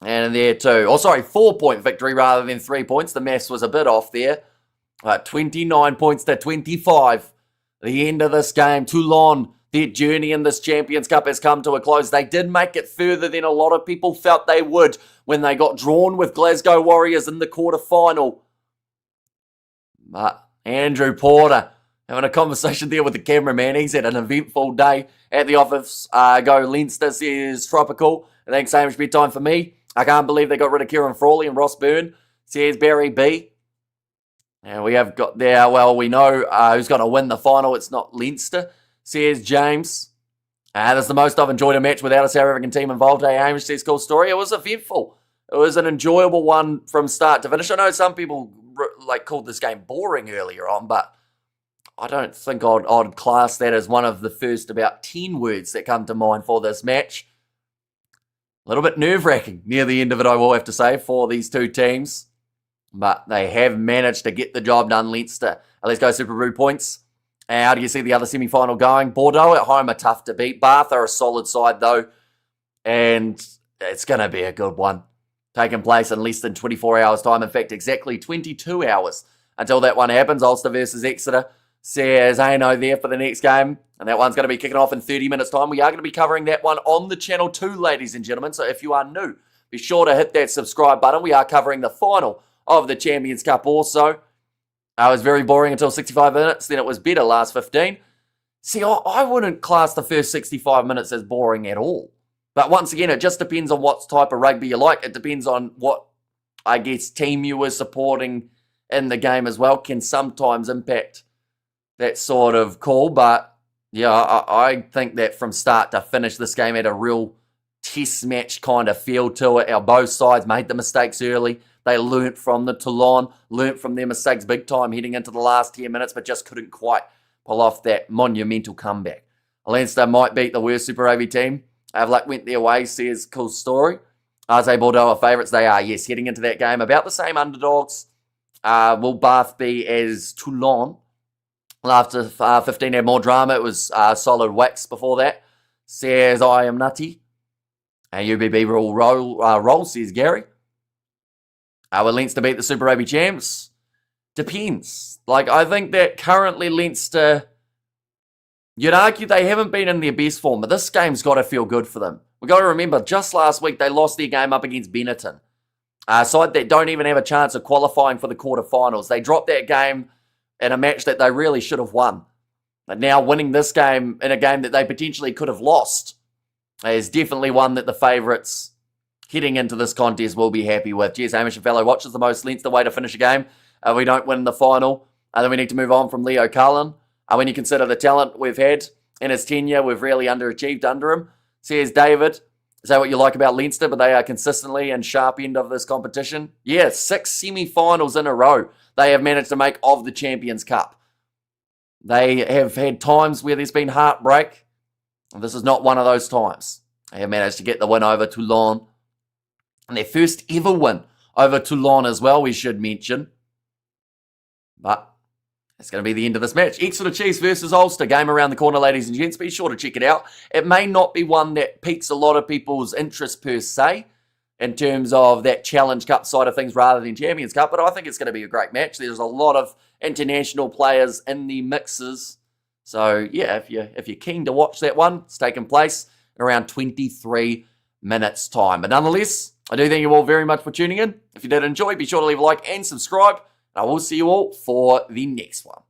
And there too. 4-point victory rather than 3 points. The maths was a bit off there. 29 points to 25. The end of this game. Toulon, their journey in this Champions Cup has come to a close. They did make it further than a lot of people felt they would when they got drawn with Glasgow Warriors in the quarter-final. But Andrew Porter having a conversation there with the cameraman. He's had an eventful day at the office. Go Leinster, says Tropical. I think same as bedtime for me. I can't believe they got rid of Kieran Frawley and Ross Byrne, says Barry B. And we have got there, well, we know who's going to win the final. It's not Leinster, says James. That's the most I've enjoyed a match without a South African team involved. Hey, Hamish says, cool story. It was eventful. It was an enjoyable one from start to finish. I know some people called this game boring earlier on, but I don't think I'd class that as one of the first about 10 words that come to mind for this match. A little bit nerve-wracking near the end of it, I will have to say, for these two teams. But they have managed to get the job done, Leinster. Let's go Super Brew points. How do you see the other semi-final going? Bordeaux at home are tough to beat. Bath are a solid side, though. And it's going to be a good one. Taking place in less than 24 hours' time. In fact, exactly 22 hours until that one happens. Ulster versus Exeter. Says Aino there for the next game. And that one's going to be kicking off in 30 minutes' time. We are going to be covering that one on the channel too, ladies and gentlemen. So if you are new, be sure to hit that subscribe button. We are covering the final of the Champions Cup also. It was very boring until 65 minutes. Then it was better last 15. See, I wouldn't class the first 65 minutes as boring at all. But once again, it just depends on what type of rugby you like. It depends on what, I guess, team you were supporting in the game as well. Can sometimes impact that sort of call. But, yeah, I think that from start to finish, this game had a real test match kind of feel to it. Both sides made the mistakes early. They learnt from the Toulon, learnt from their mistakes big time heading into the last 10 minutes, but just couldn't quite pull off that monumental comeback. Leinster might beat the worst Super Rugby team. Luck went their way, says cool story. RC Bordeaux are favourites. They are, yes, heading into that game. About the same underdogs. Will Bath be as Toulon? After 15 had more drama. It was solid wax before that. Says I am nutty. UBB will roll, says Gary. Will Leinster beat the Super Rugby champs? Depends. I think that currently Leinster, you'd argue they haven't been in their best form, but this game's got to feel good for them. We've got to remember, just last week, they lost their game up against Benetton. A side that don't even have a chance of qualifying for the quarterfinals. They dropped that game in a match that they really should have won. But now winning this game in a game that they potentially could have lost is definitely one that the favourites heading into this contest will be happy with. Yes, Hamish and fellow watchers, the most Leinster way to finish a game. We don't win the final. Then we need to move on from Leo Cullen. When you consider the talent we've had in his tenure, we've really underachieved under him. Says David, is that what you like about Leinster? But they are consistently in sharp end of this competition. Yeah, 6 semi-finals in a row they have managed to make of the Champions Cup. They have had times where there's been heartbreak. This is not one of those times. They have managed to get the win over Toulon. And their first ever win over Toulon as well, we should mention. But that's going to be the end of this match. Exeter Chiefs versus Ulster. Game around the corner, ladies and gents. Be sure to check it out. It may not be one that piques a lot of people's interest per se, in terms of that Challenge Cup side of things rather than Champions Cup, but I think it's going to be a great match. There's a lot of international players in the mixes. So, yeah, if you're keen to watch that one, it's taking place in around 23 minutes' time. But nonetheless, I do thank you all very much for tuning in. If you did enjoy, be sure to leave a like and subscribe. And I will see you all for the next one.